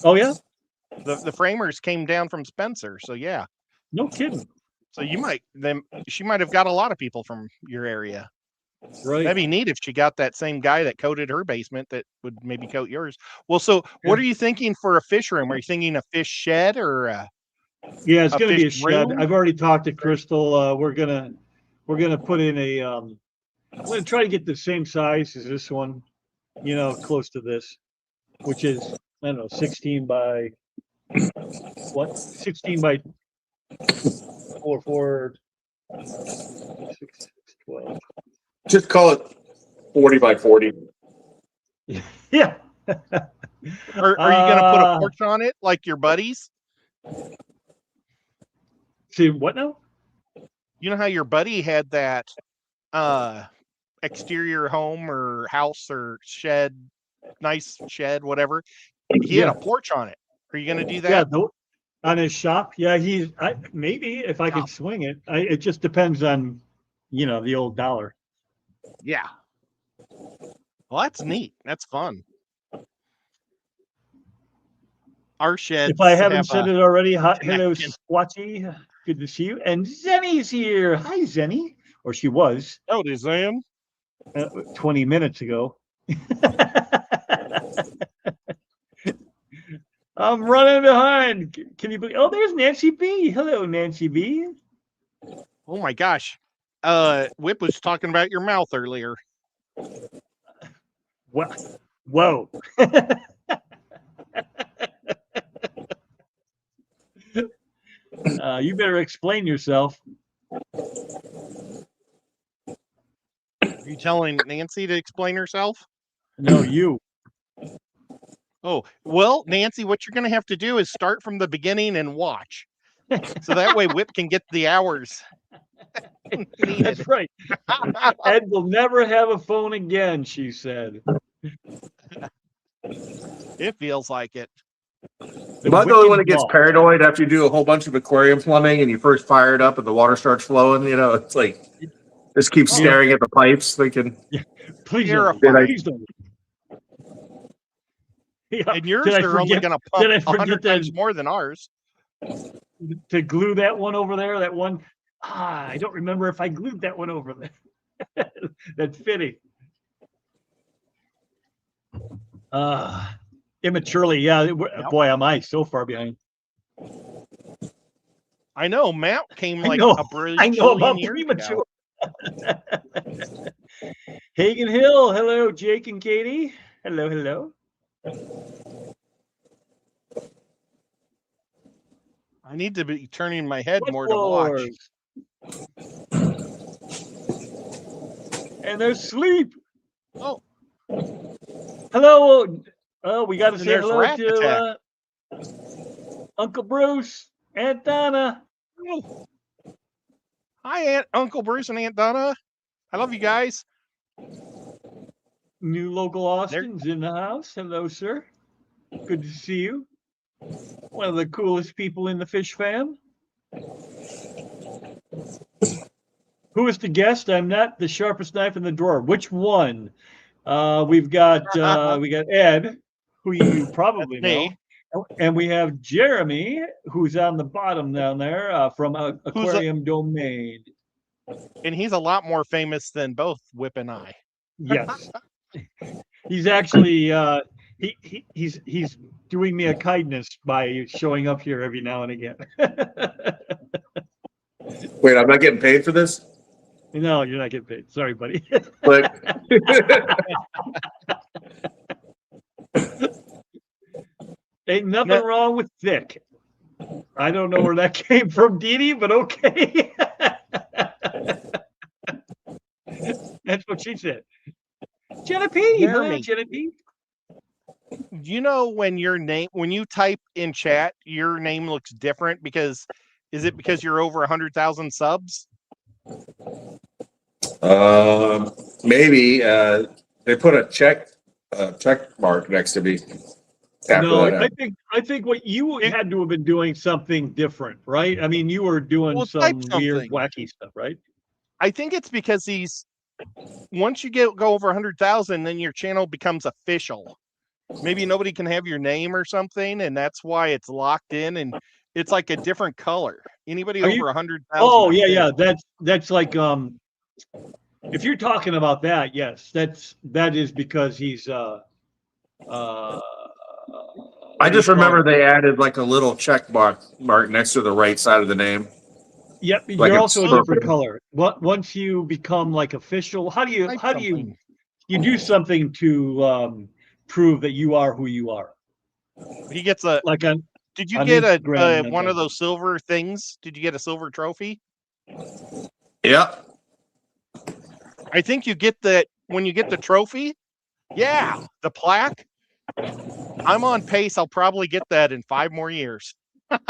Oh yeah, The framers came down from Spencer, so yeah. no kidding. So she might have got a lot of people from your area. Right. That'd be neat if she got that same guy that coated her basement that would maybe coat yours. Well, so what are you thinking for a fish room? Are you thinking a fish shed or Yeah, it's a going to be a fish shed. room? I've already talked to Crystal. We're gonna put in a. I'm gonna try to get the same size as this one, close to this, which is I don't know, 16 by what? 16 by 4, 6, 12. Just call it 40 by 40. Yeah. Are you going to put a Uh, porch on it like your buddies? See what now? You know how your buddy had that exterior home or house or shed, nice shed, whatever. He had a porch on it. Are you going to do Yeah, that? on his shop. Yeah, maybe if I could swing it. It just depends on, the old dollar. Yeah. Well, that's neat. That's fun. Our sheds. If I haven't have said a it already, hello, connection. Squatchy. Good to see you. And Zenny's here. Hi, Zenny. Or she was Oh, Sam. 20 minutes ago. I'm running behind. Can you believe? Oh, there's Nancy B. Hello, Nancy B. Oh my gosh. Whip was talking about your mouth earlier. Whoa. You better explain yourself. Are you telling Nancy to explain herself? No, you. Oh, well, Nancy, what you're going to have to do is start from the beginning and watch. So that way Whip can get the hours needed. That's right. Ed will never have a phone again, she said. It feels like it. Am I the only one that wicked gets ball. paranoid after you do a whole bunch of aquarium plumbing and you first fire it up and the water starts flowing? It's like just keep staring at the pipes thinking. Please Terrifying. don't. Please don't. Yeah. And yours Did I are only forget- going to did I pump 100 forget that- times more than ours. to glue that one over there, that one. I don't remember if I glued that one over there. That's fitting. Immaturely, yeah. Boy, am I so far behind. I know. Matt came I like know. a brilliant I know about years premature. ago. Hagen Hill, hello, Jake and Katie. Hello. I need to be turning my head What more to watch. wars? And there's sleep. Oh, Hello. Oh, we got to And say there's hello Rat to Uncle Bruce, Aunt Donna. oh. Hi, Uncle Bruce and Aunt Donna. I love you guys. New local Austin's in the house. Hello, sir. Good to see you. One of the coolest people in the fish fam. Who is the guest? I'm not the sharpest knife in the drawer. Which one? We got Ed, who you probably know, me. and we have Jeremy, who's on the bottom down there from Aquarium Domain. And he's a lot more famous than both Whip and I. Yes, he's actually he's doing me a kindness by showing up here every now and again. Wait, I'm not getting paid for this? No, you're not getting paid. Sorry, buddy. But Ain't nothing wrong with Vic. I don't know where that came from, Dee Dee, but okay. That's what she said. Jenna P. Jeremy. Hi, Jenna P. You know when you type in chat, your name looks different is it because you're over 100,000 subs? maybe they put a check mark next to me. After No, that. I think what you had to have been doing something different, right? I mean, you were doing Well, type some weird, something. wacky stuff, right? I think it's because once you go over 100,000, then your channel becomes official. Maybe nobody can have your name or something, and that's why it's locked in, and it's like a different color. Anybody Are over you- 100,000? Oh yeah. That's like if you're talking about that, yes, that is because he's I just remember they added like a little check mark next to the right side of the name. Yep, like you're a also a purple. different color. Once you become like official, how do you do something to prove that you are who you are? He gets a. Like on Did you on get Instagram and one of that. those silver things? Did you get a silver trophy? Yep. I think you get that when you get the trophy. Yeah, the plaque. I'm on pace. I'll probably get that in 5 more years. I'm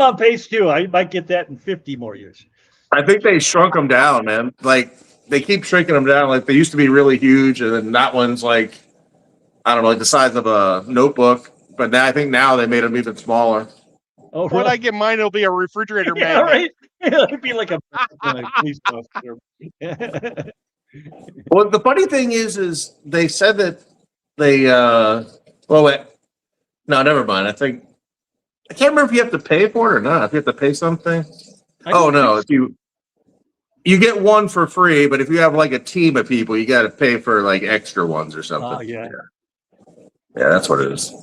on pace too. I might get that in 50 more years. I think they shrunk them down, man. Like they keep shrinking them down. Like they used to be really huge, and then that one's like, I don't know, like the size of a notebook. But now I think now they made them even smaller. Oh, When really? I get mine, it'll be a refrigerator Yeah, magnet. right. It'd be like a police officer. Well, the funny thing is they said that they no, never mind. I can't remember if you have to pay for it or not. If you have to pay something. I Oh don't no, think if you get one for free, but if you have like a team of people, you got to pay for like extra ones or something. Oh, yeah. Yeah, that's what it is.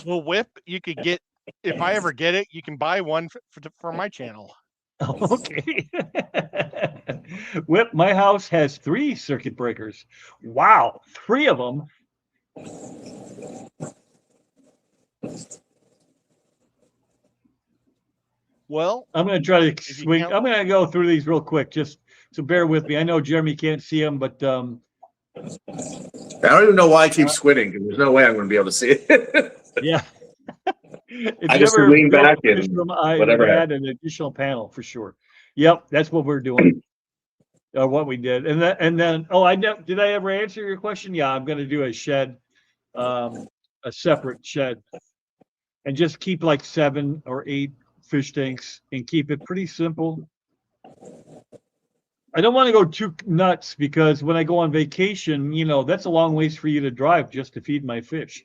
Well, Whip, you could get if I ever get it, you can buy one for my channel. Oh, okay. Whip, my house has 3 circuit breakers. Wow, 3 of them. Well, I'm going to try to you swing. count- I'm going to go through these real quick, just so bear with me. I know Jeremy can't see them, but I don't even know why I keep squinting because there's no way I'm going to be able to see it. yeah. If I you just ever lean built back a and fish room, I whatever would add an additional panel for sure. Yep, that's what we're doing. Or what we did, and then did I ever answer your question? Yeah, I'm going to do a shed, a separate shed, and just keep like 7 or 8 fish tanks and keep it pretty simple. I don't want to go too nuts because when I go on vacation, that's a long ways for you to drive just to feed my fish.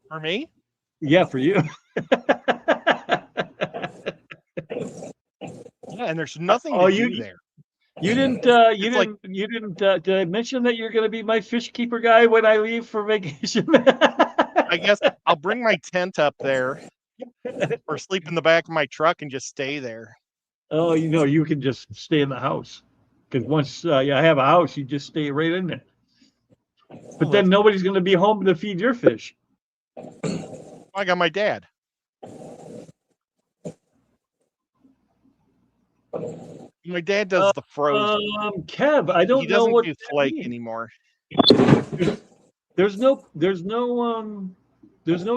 for me, Yeah, for you. yeah, and there's nothing Oh, to you- do there. You didn't. Did I mention that you're going to be my fish keeper guy when I leave for vacation? I guess I'll bring my tent up there or sleep in the back of my truck and just stay there. Oh, you can just stay in the house because once I have a house, you just stay right in there. But then nobody's going to be home to feed your fish. I got my dad. My dad does the frozen. Kev, I He don't know doesn't what do that flake means. anymore. There's no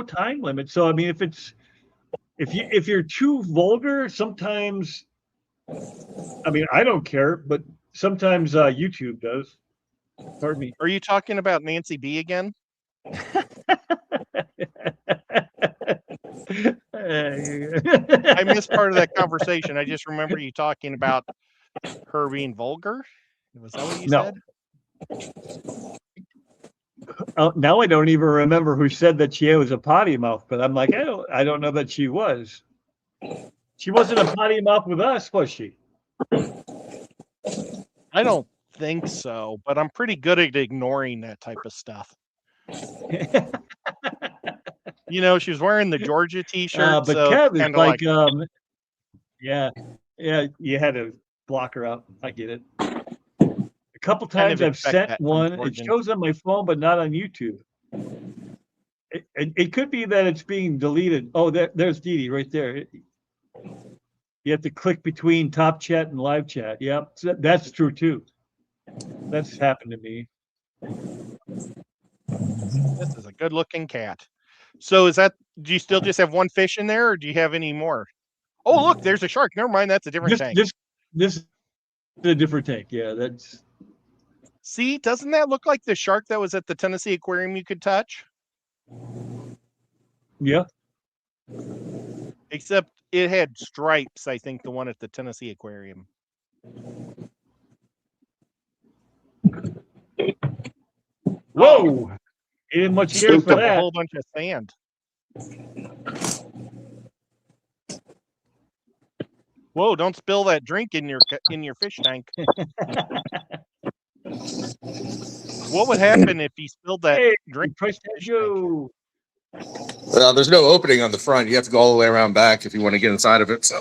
time limit. So I mean, if you're too vulgar, sometimes, I mean, I don't care, but sometimes YouTube does. Pardon me. Are you talking about Nancy B again? I missed part of that conversation. I just remember you talking about her being vulgar. Was that what you No. said? Now I don't even remember who said that she was a potty mouth, but I'm like, I don't know that she was. She wasn't a potty mouth with us, was she? I don't think so, but I'm pretty good at ignoring that type of stuff. You know, she was wearing the Georgia T-shirt, But so Kev is kind of like, like yeah, you had to block her out. I get it. A couple Kind of times I've expect sent that from one. It Georgians. shows on my phone, but not on YouTube. It could be that it's being deleted. Oh, there's Dee Dee right there. You have to click between top chat and live chat. Yep, so that's true too. That's happened to me. this is a good-looking cat. So do you still just have one fish in there, or do you have any more? Oh, look, there's a shark. Never mind, that's a different tank. This is a different tank. Yeah, that's. See, doesn't that look like the shark that was at the Tennessee Aquarium you could touch? Yeah. Except it had stripes, I think, the one at the Tennessee Aquarium. Whoa! He didn't much care Scooped for up a that. whole bunch of sand. Whoa, don't spill that drink in your fish tank. What would happen if he spilled that Hey, drink? price tag Joe. Well, there's no opening on the front. You have to go all the way around back if you want to get inside of it. So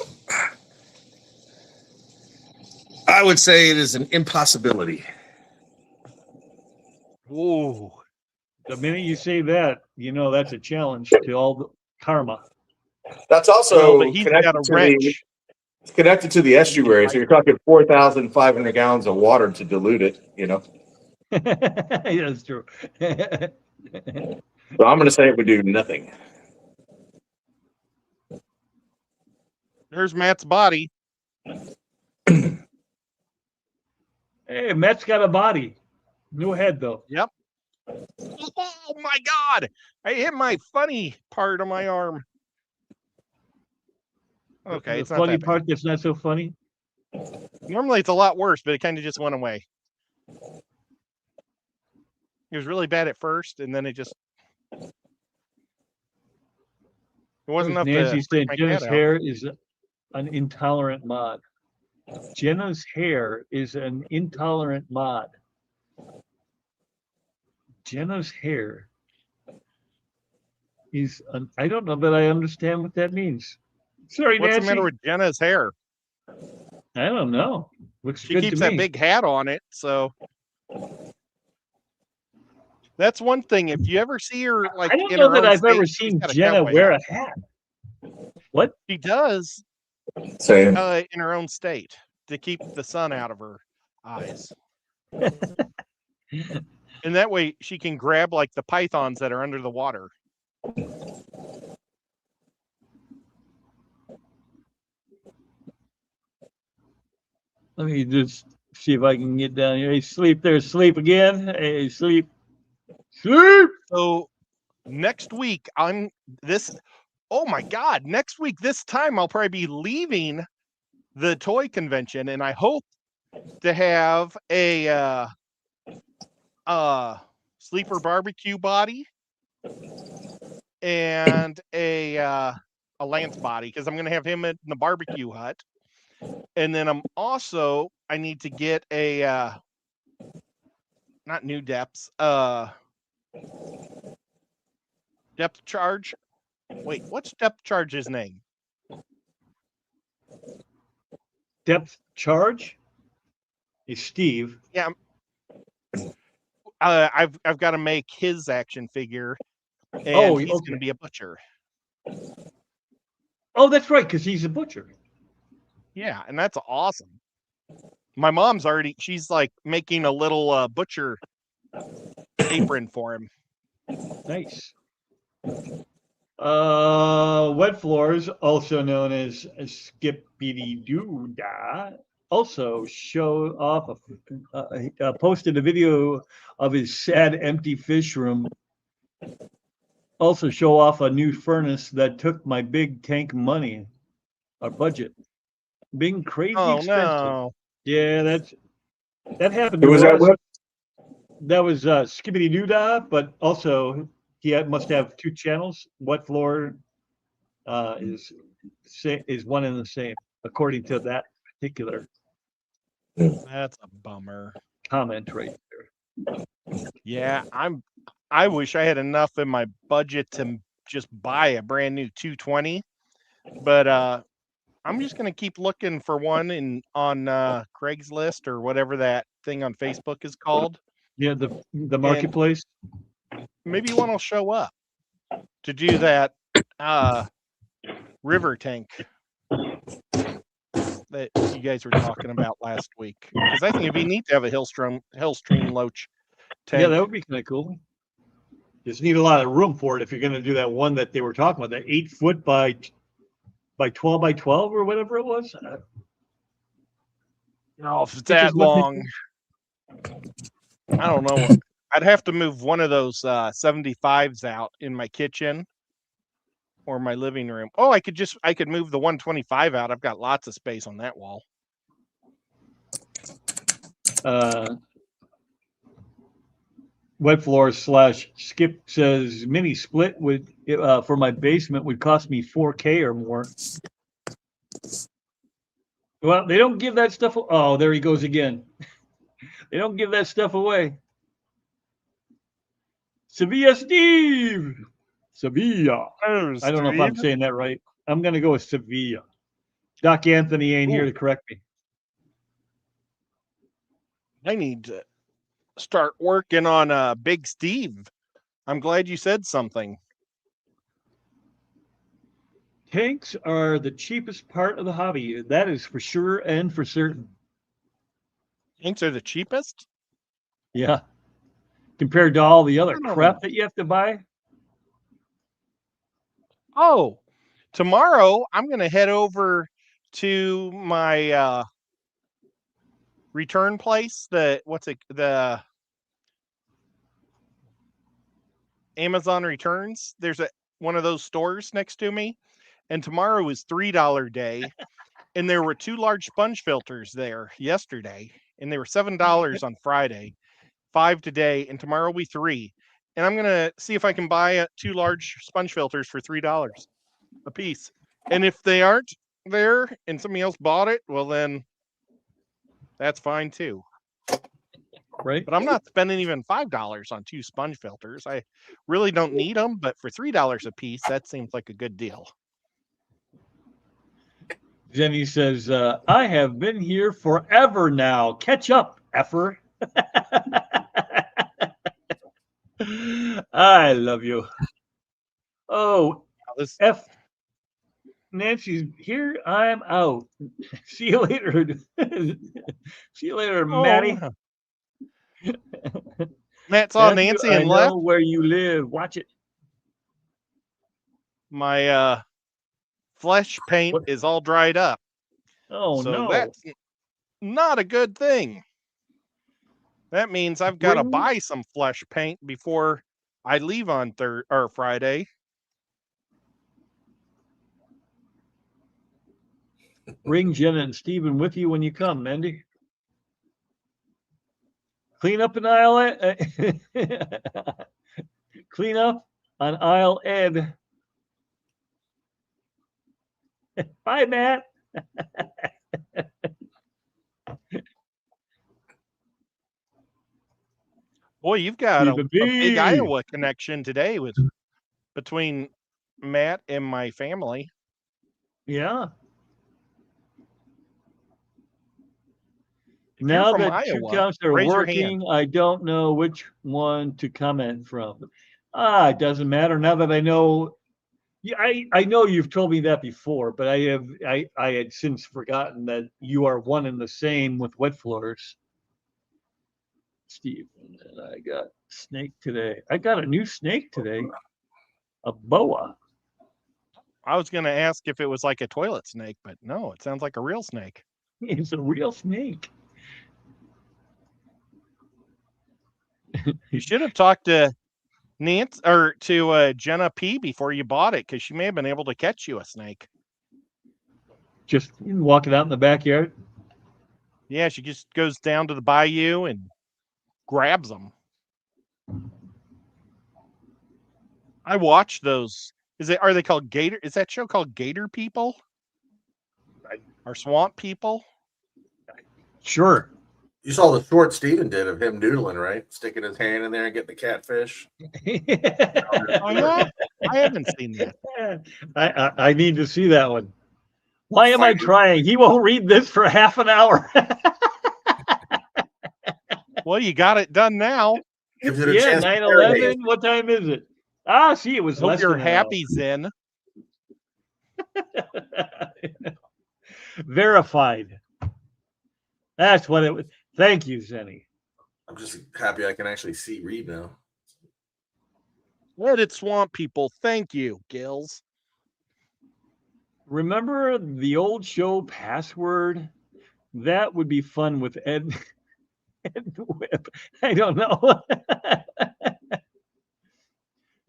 I would say it is an impossibility. Whoa. The minute you say that, you know that's a challenge to all the karma. That's Well, also but he's got a wrench. it's connected to the estuary. So you're talking 4,500 gallons of water to dilute it, you know. Yeah, that's true. So I'm going to say it would do nothing. There's Matt's body. Hey, Matt's got a body. No head though. Yep. Oh my God! I hit my funny part of my arm. Okay, The it's not funny that bad. part that's not so funny. Normally it's a lot worse, but it kind of just went away. It was really bad at first, and then it wasn't enough Nancy to saying freak my Jenna's cat out. hair is an intolerant mod. Jenna's hair is an intolerant mod. Jenna's hair is an, I don't know that I understand what that means. Sorry, What's Nancy. the matter with Jenna's hair? I don't know. Looks She good keeps to that me. big hat on it, so that's one thing. If you ever see her like I don't in know her that own I've ever state, she's seen got a Jenna cowboy wear hat. a hat. What? She does Same. in her own state to keep the sun out of her eyes. And that way she can grab like the pythons that are under the water. Let me just see if I can get down here. Hey, sleep there. Sleep again. Hey, sleep. Sleep. So next week on this, oh my God, next week this time I'll probably be leaving the toy convention, and I hope to have a sleeper barbecue body and a Lance body, because I'm going to have him in the barbecue hut. And then I need to get a not new depths, depth charge. Wait, what's depth charge's name? Depth charge. Is Steve. Yeah. I've got to make his action figure, and he's okay. going to be a butcher. Oh, that's right, because he's a butcher. Yeah, and that's awesome. My mom's she's like making a little butcher apron for him. Nice. Wet Floors, also known as Skippity Doo Dah, also show off posted a video of his sad empty fish room. also show off a new furnace that took my big tank money, our budget. Being crazy Oh expensive. no. Yeah, that happened Who to was that us. with? That was Skibbity Doodah, but also must have two channels. Wet Floor is one and the same, according to that particular That's a bummer. comment right there. Yeah, I wish I had enough in my budget to just buy a brand new 220, but I'm just gonna keep looking for one on Craigslist or whatever that thing on Facebook is called. Yeah, the marketplace. Maybe one will show up to do that river tank that you guys were talking about last week. Because I think it'd be neat to have a Hellstream Loach tank. Yeah, that would be kind of cool. Just need a lot of room for it if you're going to do that one that they were talking about, that 8 foot by 12 by 12 or whatever it was. No, if it's that long, I don't know. I'd have to move one of those 75s out in my kitchen or my living room. Oh, I could move the 125 out. I've got lots of space on that wall. Wet Floor / Skip says mini split would for my basement would cost me $4,000 or more. Well, they don't give that stuff. Oh, there he goes again. They don't give that stuff away. Sevilla Steve. Sevilla. Oh, I don't know if I'm saying that right. I'm going to go with Sevilla. Doc Anthony ain't here to correct me. I need to start working on Big Steve. I'm glad you said something. Tanks are the cheapest part of the hobby. That is for sure and for certain. Tanks are the cheapest? Yeah. Compared to all the other crap that you have to buy. Oh, tomorrow I'm going to head over to my return place. The Amazon Returns. There's one of those stores next to me, and tomorrow is $3 day, and there were 2 large sponge filters there yesterday, and they were $7 on Friday, 5 today, and tomorrow will be 3. And I'm gonna see if I can buy 2 large sponge filters for $3 a piece. And if they aren't there and somebody else bought it, well then that's fine too. Right. But I'm not spending even $5 on 2 sponge filters. I really don't need them, but for $3 a piece, that seems like a good deal. Jenny says, I have been here forever now. Catch up, effer. I love you. Oh, F. Nancy's here. I'm out. See you later. See you later, Maddie. Matt saw Nancy and left. I know where you live. Watch it. My flesh paint is all dried up. Oh, so no. That's not a good thing. That means I've got to buy some flesh paint before I leave on Friday. Bring Jenna and Steven with you when you come, Mandy. Clean up an aisle. Clean up on aisle Ed. Bye, Matt. Boy, you've got a big Iowa connection today between Matt and my family. Yeah. If now from that Iowa, 2 counts are working, I don't know which one to comment from. It doesn't matter. Now that I know, I know you've told me that before, but I had since forgotten that you are one and the same with Wet Floors. Steve, and I got snake today. I got a new snake today, a boa. I was going to ask if it was like a toilet snake, but no, it sounds like a real snake. It's a real snake. You should have talked to Nance or to Jenna P before you bought it, because she may have been able to catch you a snake. Just walking out in the backyard. Yeah, she just goes down to the bayou and grabs them. I watch those. Are they called Gator? Is that show called Gator People? Or Swamp People? Sure. You saw the short Steven did of him noodling, right? Sticking his hand in there and getting the catfish. Oh yeah, I haven't seen that. I need to see that one. Why am I trying? He won't read this for half an hour. Well, you got it done now. Gives it a Yeah, chance to 9/11. What time is it? Ah, see, it was Hope less you're than an hour. happy, Zen. Verified. That's what it was. Thank you, Zenny. I'm just happy I can actually read now. Reddit Swamp People. Thank you, Gills. Remember the old show Password? That would be fun with Ed Whip. I don't know.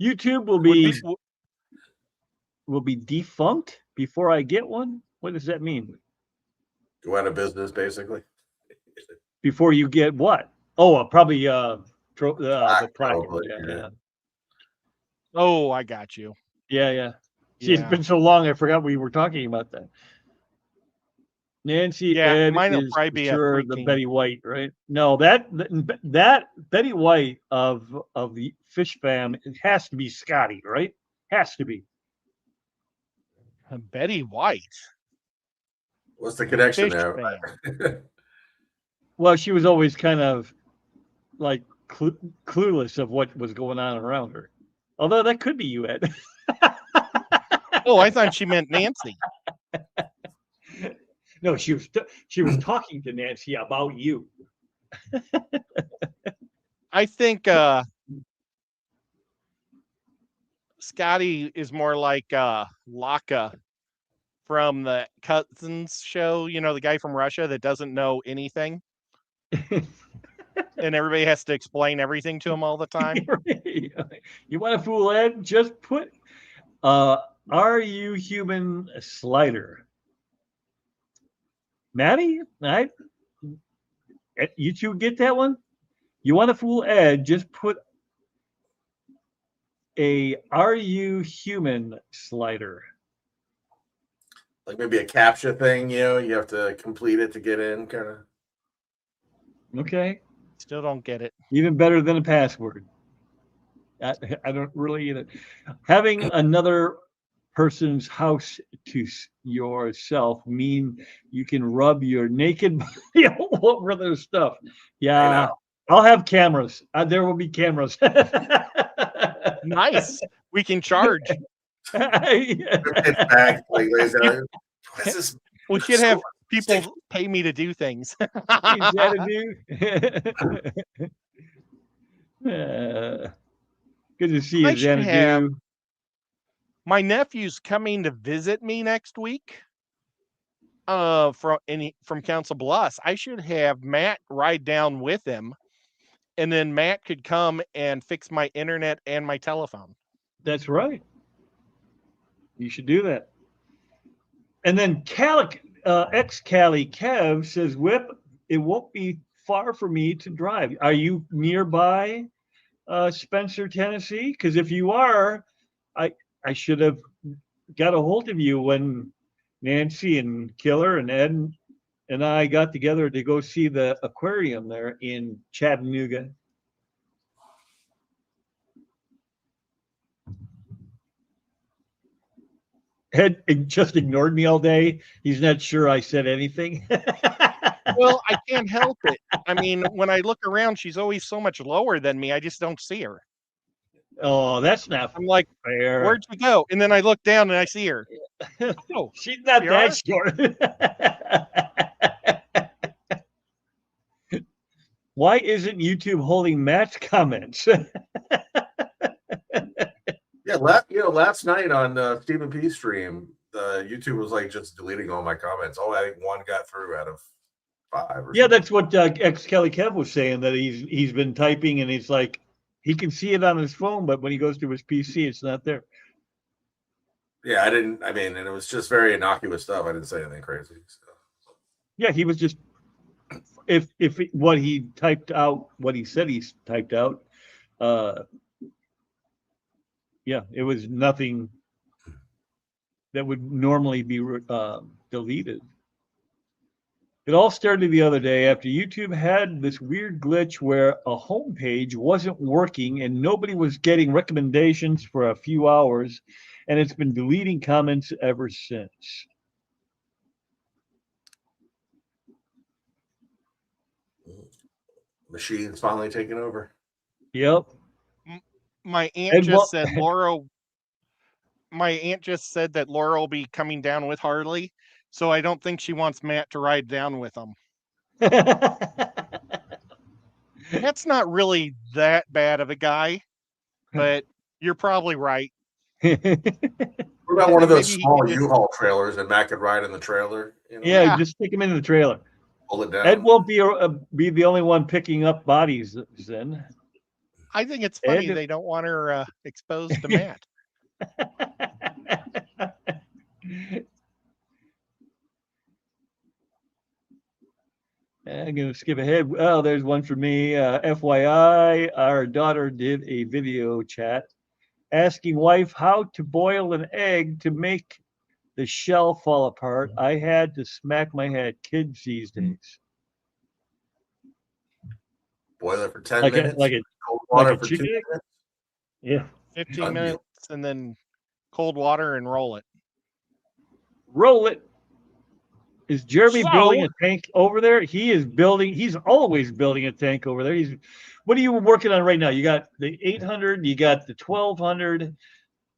YouTube will be defunct before I get one. What does that mean? Go out of business, basically. Before you get what? Oh, probably the product. Probably, Yeah. Oh, I got you. Yeah. See, it's Yeah. been so long, I forgot we were talking about that. Nancy, Yeah, Ed mine will is probably be sure a the freaking... Betty White, right? No, that Betty White of the Fish Fam, it has to be Scotty, right? Has to be. Betty White. What's the connection Fish there? Fam. Well, she was always kind of like clueless of what was going on around her. Although that could be you, Ed. Oh, I thought she meant Nancy. No, she was talking to Nancy about you. I think Scotty is more like Laka from the Cousins show. You know, the guy from Russia that doesn't know anything. And everybody has to explain everything to him all the time. You want to fool Ed? Just put "Are you human?" slider. Maddie, you two get that one? You want to fool Ed? Just put a "Are you human?" slider. Like maybe a CAPTCHA thing, you have to complete it to get in, kind of. Okay. Still don't get it. Even better than a password. I don't really either. Having another person's house to yourself mean you can rub your naked body all over their stuff. Yeah, I'll have cameras. There will be cameras. Nice. We can charge. We should have people pay me to do things. Good to see you, Xanadu. My nephew's coming to visit me next week. From Council Bluffs. I should have Matt ride down with him, and then Matt could come and fix my internet and my telephone. That's right. You should do that. And then ex-Cali Kev says, Whip, it won't be far for me to drive. Are you nearby Spencer, Tennessee? Because if you are, I should have got a hold of you when Nancy and Killer and Ed and I got together to go see the aquarium there in Chattanooga. Ed just ignored me all day. He's not sure I said anything. Well, I can't help it. I mean, when I look around, she's always so much lower than me. I just don't see her. Oh, that's not I'm like, fair. Where'd you go? And then I look down and I see her. Oh, she's not that short. Why isn't YouTube holding Matt's comments? Yeah, last night on Stephen P stream, the YouTube was like just deleting all my comments. Oh, I think one got through out of 5. Yeah, that's what ex Kelly Kev was saying, that he's been typing and he's like, he can see it on his phone, but when he goes to his PC, it's not there. Yeah, I didn't. I mean, and it was just very innocuous stuff. I didn't say anything crazy. So. Yeah, he was just if what he typed out, what he said he typed out, yeah, it was nothing that would normally be deleted. It all started the other day after YouTube had this weird glitch where a homepage wasn't working and nobody was getting recommendations for a few hours, and it's been deleting comments ever since. Machine's finally taking over. Yep. My aunt And just said Laura. My aunt just said that Laura will be coming down with Harley, so I don't think she wants Matt to ride down with him. That's not really that bad of a guy, but you're probably right. What about one of those Maybe he small could just- U-Haul trailers and Matt could ride in the trailer? You know, Yeah, Yeah. just stick him in the trailer. pull it down. Ed won't be the only one picking up bodies then. I think it's funny Ed- they don't want her exposed to Matt. I'm going to skip ahead. Well, there's one for me. FYI, our daughter did a video chat asking wife how to boil an egg to make the shell fall apart. I had to smack my head. Kids these days. Boil it for 10 Like minutes. a cold water like a for 2 chicken egg? minutes. Yeah. 15 Done deal. minutes and then cold water and roll it. Roll it. Is Jeremy So- building a tank over there? He is building. He's always building a tank over there. What are you working on right now? You got the 800, you got the 1200,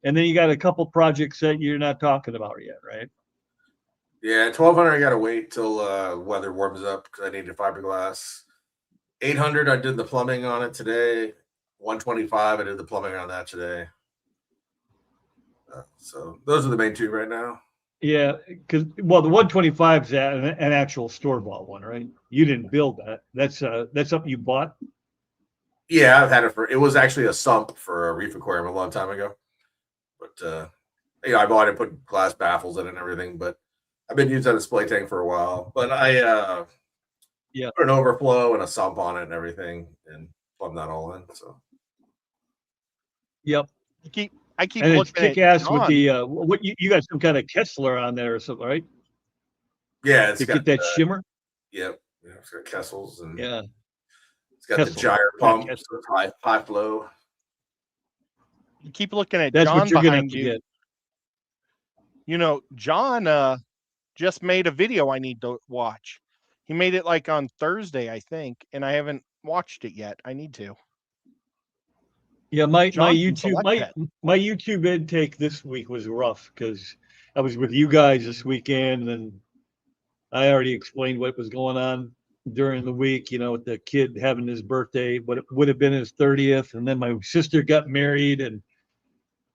and then you got a couple projects that you're not talking about yet, right? Yeah, 1200. I gotta wait till weather warms up because I need a fiberglass. 800. I did the plumbing on it today. 125. I did the plumbing on that today. So those are the main two right now. Yeah, because the 125 is an actual store bought one, right? You didn't build that. That's something you bought. Yeah, I've had it for. It was actually a sump for a reef aquarium a long time ago, but I bought it, put glass baffles in it and everything. But I've been using that display tank for a while. But I put an overflow and a sump on it and everything, and plumb that all in. So Yep. I keep And it's looking at kick ass with John. the what you got some kind of Kessler on there or something, right? yeah, it's To got get that shimmer. Yep, yeah, it's got Kessels and Yeah. it's got Kessel. the gyre Yeah, pump, Kessel. so it's high flow. You keep looking at That's John what you're gonna have behind to you. get. You know, John just made a video I need to watch. He made it like on Thursday, I think, and I haven't watched it yet. I need to. Yeah, my John from YouTube Select my Pet. my YouTube intake this week was rough because I was with you guys this weekend, and I already explained what was going on during the week. You know, with the kid having his birthday, but it would have been his 30th, and then my sister got married, and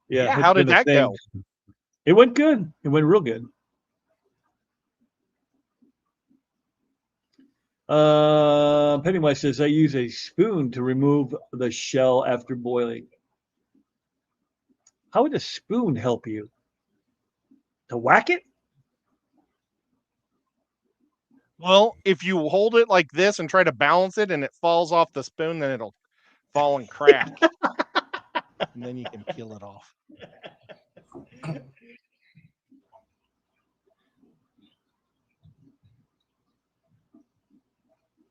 Yeah, it's how did been a that thing. go? It went good. It went real good. Pennywise says I use a spoon to remove the shell after boiling. How would a spoon help you? To whack it? Well, if you hold it like this and try to balance it and it falls off the spoon, then it'll fall and crack. And then you can peel it off.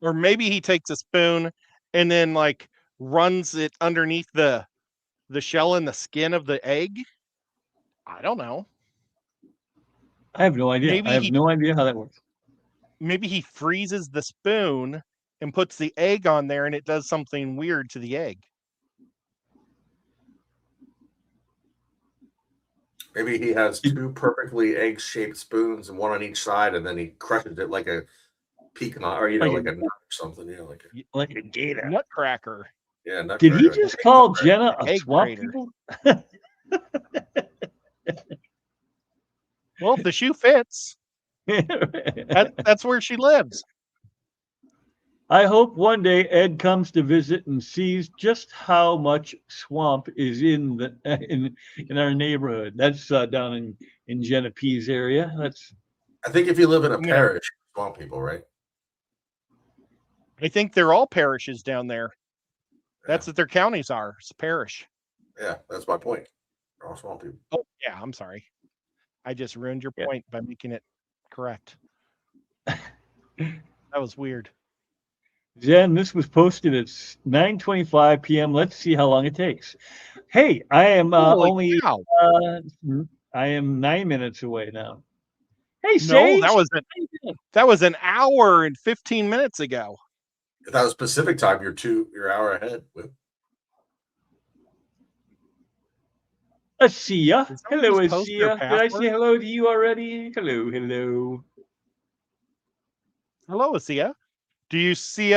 Or maybe he takes a spoon and then like runs it underneath the shell and the skin of the egg. I don't know. I have no idea. Maybe I have he- no idea how that works. Maybe he freezes the spoon and puts the egg on there and it does something weird to the egg. Maybe he has two perfectly egg-shaped spoons and one on each side, and then he crushes it like a pecan or like a nut or something. Like Like a gator. Nutcracker. nut Did he cracker. just call Jenna a Egg swamp grater. people? Well, if the shoe fits, that's where she lives. I hope one day Ed comes to visit and sees just how much swamp is in the in our neighborhood. That's down in Genepee's area. That's I think if you live in a I'm gonna- parish, swamp people, right? I think they're all parishes down there. That's what their counties are. It's a parish. Yeah, that's my point. They're all swamp people. Oh, yeah. I'm sorry. I just ruined your Yeah. point by making it correct. That was weird. Jen. This was posted at 9:25 p.m. Let's see how long it takes. Hey, I am Holy only cow. I am 9 minutes away now. Hey, No, Sage. that was an hour and 15 minutes ago. If that was Pacific time, you're hour ahead. With Asia. Did someone Hello, just post their Asia. Did I say password? hello to you already? Hello, hello. Hello, Asia. Do you see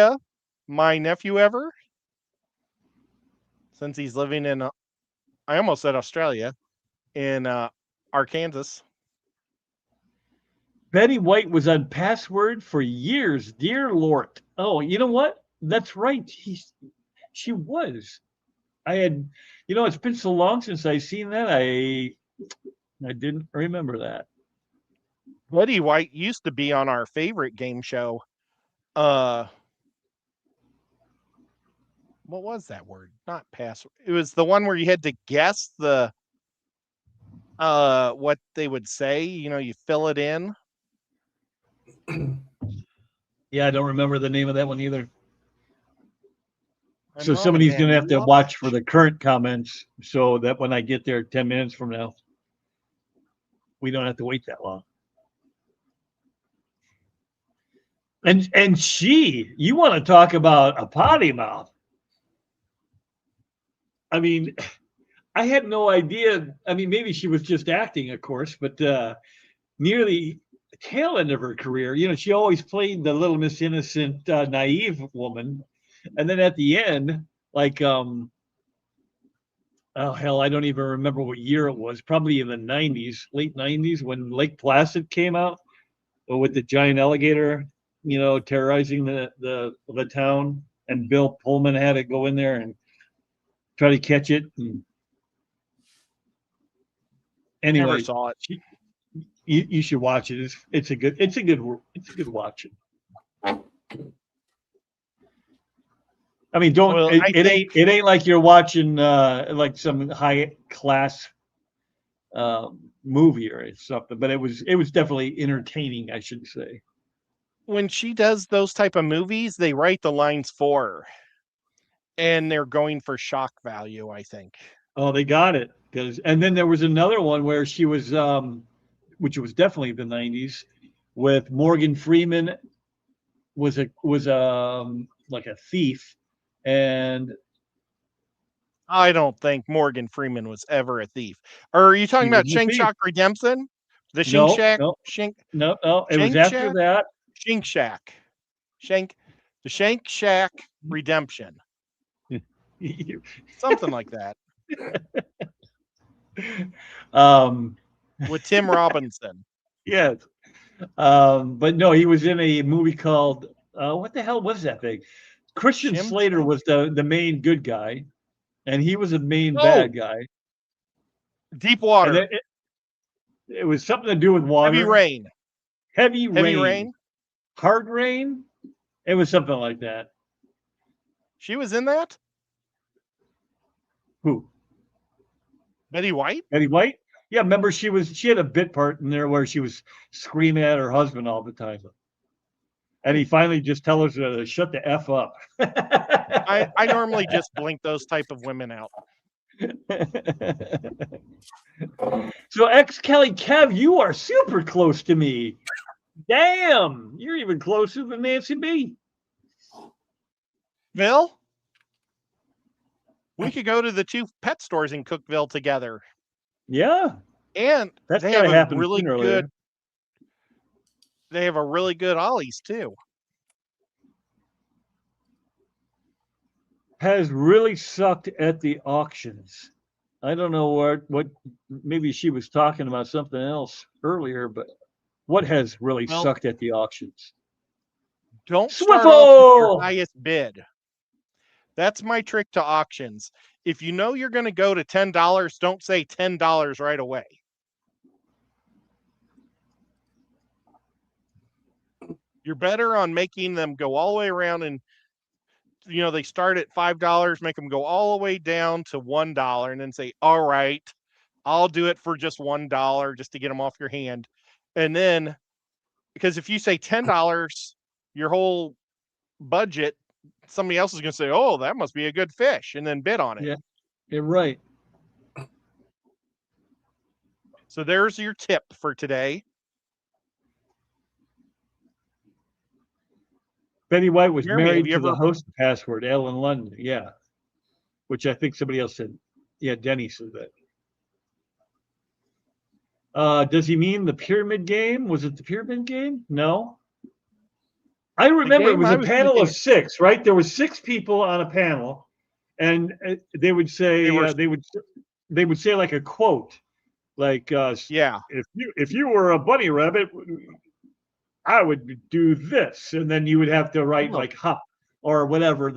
my nephew ever? Since he's living in, I almost said Australia, in Arkansas. Betty White was on Password for years. Dear Lord. Oh, you know what? That's right. She was. I had, it's been so long since I seen that. I didn't remember that. Betty White used to be on our favorite game show. What was that word? Not password. It was the one where you had to guess the what they would say. You fill it in. Yeah, I don't remember the name of that one either. I'm So wrong somebody's again. going to have to Love watch it. for the current comments so that when I get there 10 minutes from now, we don't have to wait that long. And you want to talk about a potty mouth? I mean, I had no idea. I mean, maybe she was just acting, of course, but near the tail end of her career, she always played the little Miss Innocent, naive woman, and then at the end, like, oh hell, I don't even remember what year it was. Probably in the '90s, late '90s, when Lake Placid came out, with the giant alligator, terrorizing the town, and Bill Pullman had to go in there and try to catch it. And anyway, Never saw it. you should watch it. It's a good watch. I mean, don't Well, it ain't like you're watching like some high class movie or something, but it was definitely entertaining, I should say. When she does those type of movies, they write the lines for her, and they're going for shock value, I think. Oh, they got it. And then there was another one where she was, which was definitely the '90s, with Morgan Freeman was like a thief, and I don't think Morgan Freeman was ever a thief. Or are you talking He about was a Shank thief. Shack Redemption? The No, Shink Shack? no. Shink no, it was Shank after Shack? that. Shink Shack. The Shank Shack Redemption. Something like that. With Tim Robinson. Yes. But no, he was in a movie called what the hell was that thing? Christian Jim Slater Shack? was the main good guy, and he was a main Oh! bad guy. Deep And Water. it was something to do with water. Heavy Rain. Heavy Heavy rain. Rain. Hard rain. It was something like that. She was in that? Who? Betty White? Betty White? Yeah, remember she had a bit part in there where she was screaming at her husband all the time. And he finally just tells her to shut the F up. I normally just blink those type of women out. So X Kelly Kev, you are super close to me. Damn, you're even closer than Nancy B. Bill? We could go to the 2 pet stores in Cookeville together. Yeah, And that's they gotta have a happen really sooner or good later. they have a really good Ollie's too. Has really sucked at the auctions. I don't know what maybe she was talking about something else earlier, but what has really Well- sucked at the auctions? Don't start off with your Swiffle! highest bid. That's my trick to auctions. If you know you're going to go to $10, don't say $10 right away. You're better on making them go all the way around, and they start at $5, make them go all the way down to $1, and then say, all right, I'll do it for just $1 just to get them off your hand. And then, because if you say $10, your whole budget, somebody else is going to say, oh, that must be a good fish, and then bid on it. Yeah, you're right. So there's your tip for today. Betty White was Jeremy, married have you to the ever- host of Password, Ellen London. Yeah. Which I think somebody else said. Yeah, Denny said that. Does he mean the pyramid game? Was it the pyramid game? No. I remember it game was I a was panel thinking- of 6, right? There were 6 people on a panel, and they would say they would say like a quote, like Yeah. if you were a bunny rabbit, I would do this, and then you would have to write like hop or whatever.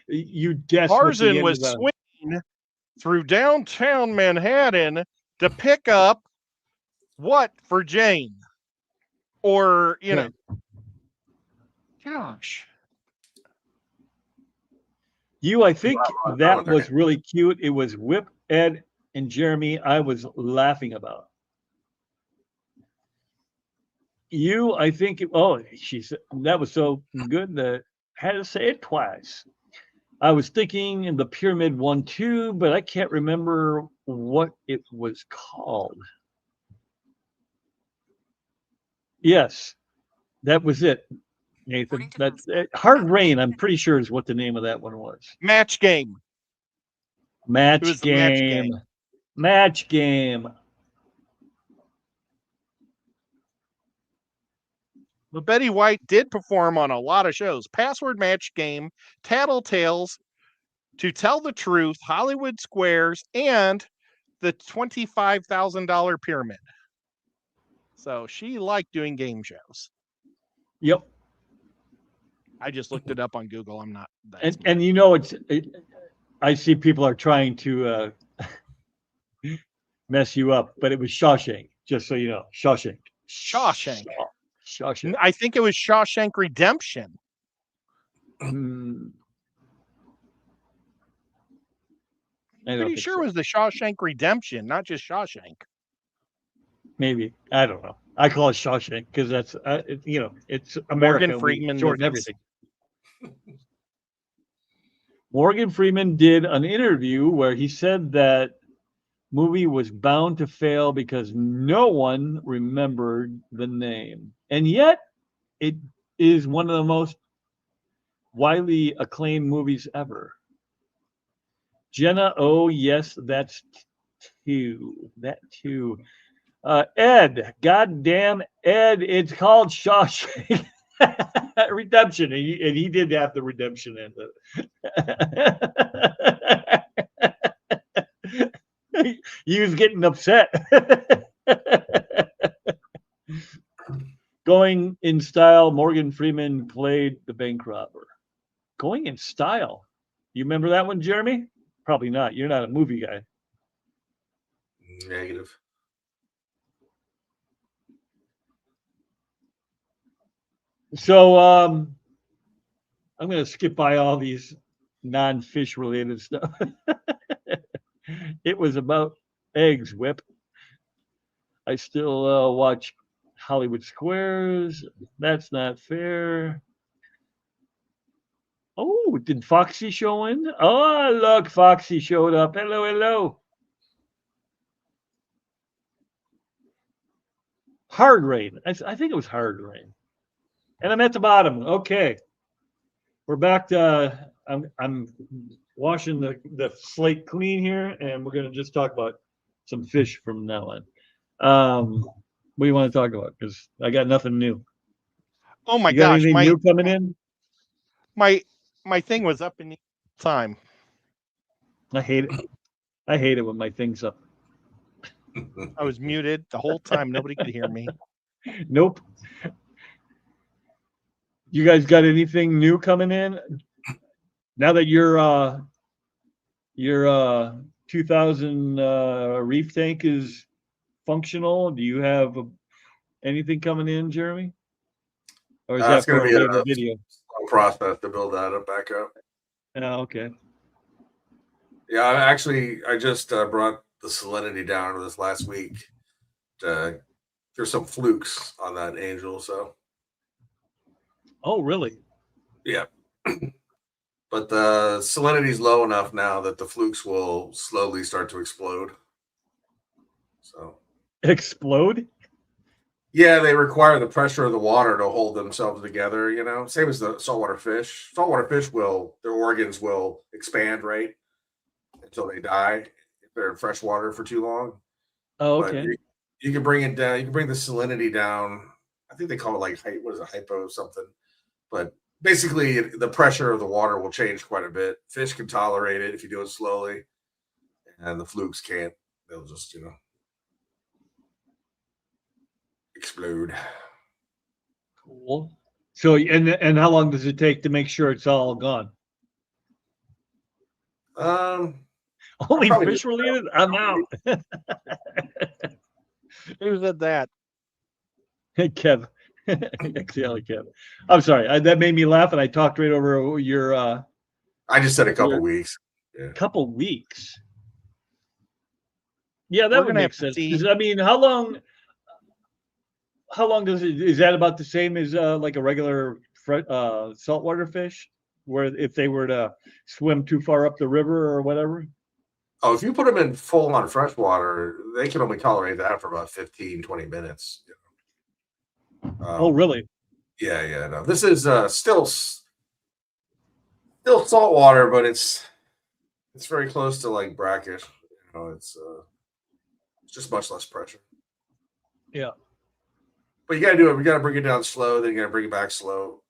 You guess what the Tarzan end was of the- swinging through downtown Manhattan to pick up what for Jane? Or, Right. gosh. I think Wow, that wow, was really cute. It was Whip, Ed, and Jeremy. I was laughing about. I think. She said that was so good that I had to say it twice. I was thinking in the pyramid one too, but I can't remember what it was called. Yes, that was it, Nathan. That's Hard Rain. I'm pretty sure is what the name of that one was. Match game. Match was the match game. game. Match game. But Betty White did perform on a lot of shows. Password Match Game, Tattletales, To Tell the Truth, Hollywood Squares, and the $25,000 Pyramid. So she liked doing game shows. Yep. I just looked it up on Google. I'm not that smart. And I see people are trying to mess you up, but it was Shawshank, just so you know. Shawshank. Shawshank. Shawshank. I think it was Shawshank Redemption. Mm. I don't Pretty think sure so. it was the Shawshank Redemption, not just Shawshank. Maybe. I don't know. I call it Shawshank because that's it's America. Morgan Freeman shorten movies. everything. Morgan Freeman did an interview where he said that movie was bound to fail because no one remembered the name, and yet it is one of the most widely acclaimed movies ever. Jenna, oh yes, that's two. That too. Ed, goddamn Ed, it's called Shawshank Redemption, and he did have the redemption end of it. He was getting upset. Going in Style, Morgan Freeman played the bank robber. Going in Style. You remember that one, Jeremy? Probably not. You're not a movie guy. Negative. So I'm going to skip by all these non-fish related stuff. It was about eggs, Whip. I still watch Hollywood Squares. That's not fair. Oh, did Foxy show in? Oh, look, Foxy showed up. Hello, hello. Hard Rain. I think it was Hard Rain. And I'm at the bottom. Okay. We're back to, I'm washing the slate clean here, and we're going to just talk about some fish from now on. What do you want to talk about? Because I got nothing new. Oh my You got gosh, anything new coming in? my thing was up in the time. I hate it. I hate it when my thing's up. I was muted the whole time. Nobody could hear me. Nope. You guys got anything new coming in? Now that your 2000 reef tank is functional, do you have anything coming in, Jeremy? Or is that It's going for to a be later a video? slow process to build that up back up. Oh, okay. Yeah, I just brought the salinity down this last week. There's some flukes on that Angel, so Oh, really? yeah. But the salinity is low enough now that the flukes will slowly start to explode. So Explode? yeah, they require the pressure of the water to hold themselves together. Same as the saltwater fish. Saltwater fish their organs will expand, right, until they die if they're in fresh water for too long. Oh, But okay. you can bring it down. You can bring the salinity down. I think they call it like what is it, hypo something. But basically, the pressure of the water will change quite a bit. Fish can tolerate it if you do it slowly, and the flukes can't. They'll just explode. Cool. So, and how long does it take to make sure it's all gone? Only probably fish just- related? I'm out. Who said that? Kev. Exactly, Kev. I'm sorry. That made me laugh, and I talked right over your I just said a couple Weird. weeks. couple weeks. Yeah, that We're would gonna make have to sense. see. 'Cause, I mean, how long does it? Is that about the same as like a regular saltwater fish, where if they were to swim too far up the river or whatever? Oh, if you put them in full on fresh water, they can only tolerate that for about 15, 20 minutes. Oh, really? Yeah. No, this is still salt water, but it's very close to like brackish. It's just much less pressure. Yeah. But you gotta do it. We gotta bring it down slow. Then you gotta bring it back slow.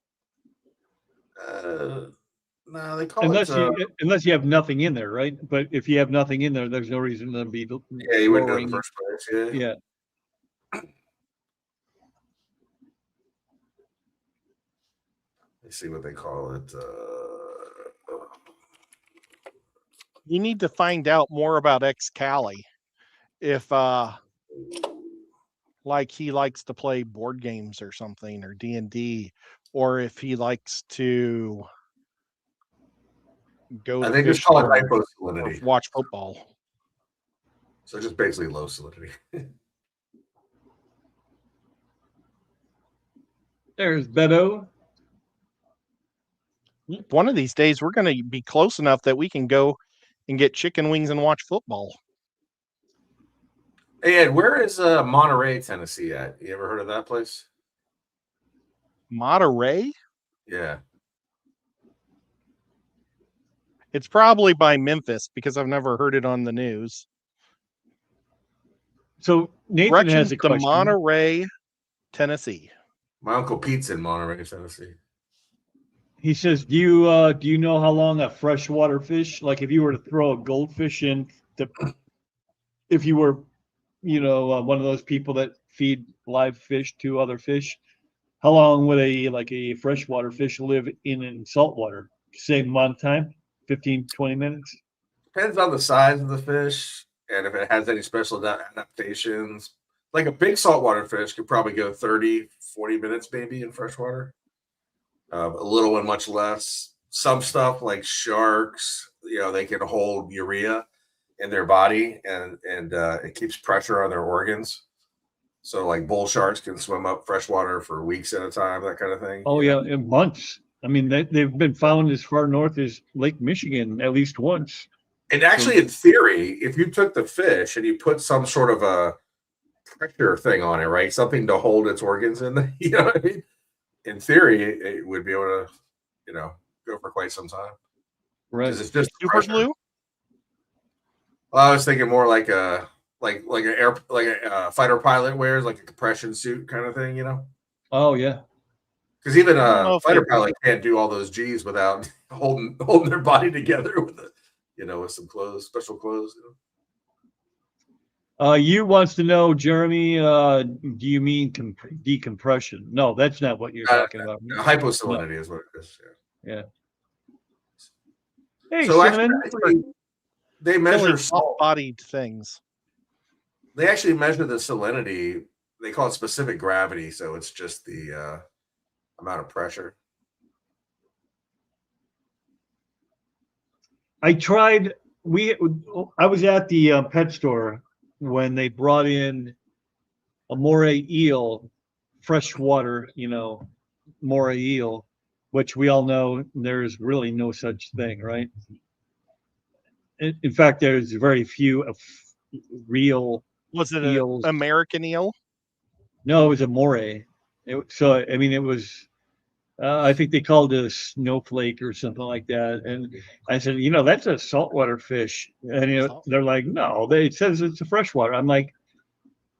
No, they call Unless it. unless you have nothing in there, right? But if you have nothing in there, there's no reason to be Yeah, you wouldn't do it in lowering the first place. Yeah. Yeah. Let's see what they call it. You need to find out more about Excali. If like he likes to play board games or something, or D&D, or if he likes to go I to think it's fish called or hyposalinity. watch football. So just basically low salinity. There's Beto. One of these days, we're going to be close enough that we can go and get chicken wings and watch football. Hey Ed, where is Monterey, Tennessee at? You ever heard of that place? Monterey? Yeah. It's probably by Memphis because I've never heard it on the news. So Nathan Directions has a to question. Monterey, Tennessee. My Uncle Pete's in Monterey, Tennessee. He says, "Do you know how long a freshwater fish, like if you were to throw a goldfish in, if you were, one of those people that feed live fish to other fish, how long would a freshwater fish live in saltwater? Same amount of time, 15, 20 minutes? Depends on the size of the fish and if it has any special adaptations. Like a big saltwater fish could probably go 30, 40 minutes maybe in freshwater. A little one much less. Some stuff like sharks, they can hold urea in their body and it keeps pressure on their organs. So like bull sharks can swim up freshwater for weeks at a time, that kind of thing. Oh yeah, in months. I mean, they've been found as far north as Lake Michigan at least once. And actually, in theory, if you took the fish and you put some sort of a pressure thing on it, right, something to hold its organs in, you know what I mean? In theory, it would be able to, go for quite some time. Right. Because it's just Super pressure. glue? Well, I was thinking more like a fighter pilot wears, like a compression suit kind of thing, Oh yeah. Because even I don't know a if fighter they- pilot can't do all those G's without holding their body together with with some clothes, special clothes. You wants to know, Jeremy, do you mean decompression? No, that's not what you're talking about. Hyposalinity is what it is. Yeah. Hey, So Cinnamon. actually, they measure Killing salt. soft-bodied things. They actually measure the salinity. They call it specific gravity, so it's just the amount of pressure. I tried. I was at the pet store when they brought in a moray eel, freshwater, moray eel, which we all know there's really no such thing, right? In fact, there's very few real Was it eels. an American eel? No, it was a moray. So I mean, it was. I think they called it a snowflake or something like that. And I said, that's a saltwater fish. And they're like, no, it says it's a freshwater. I'm like,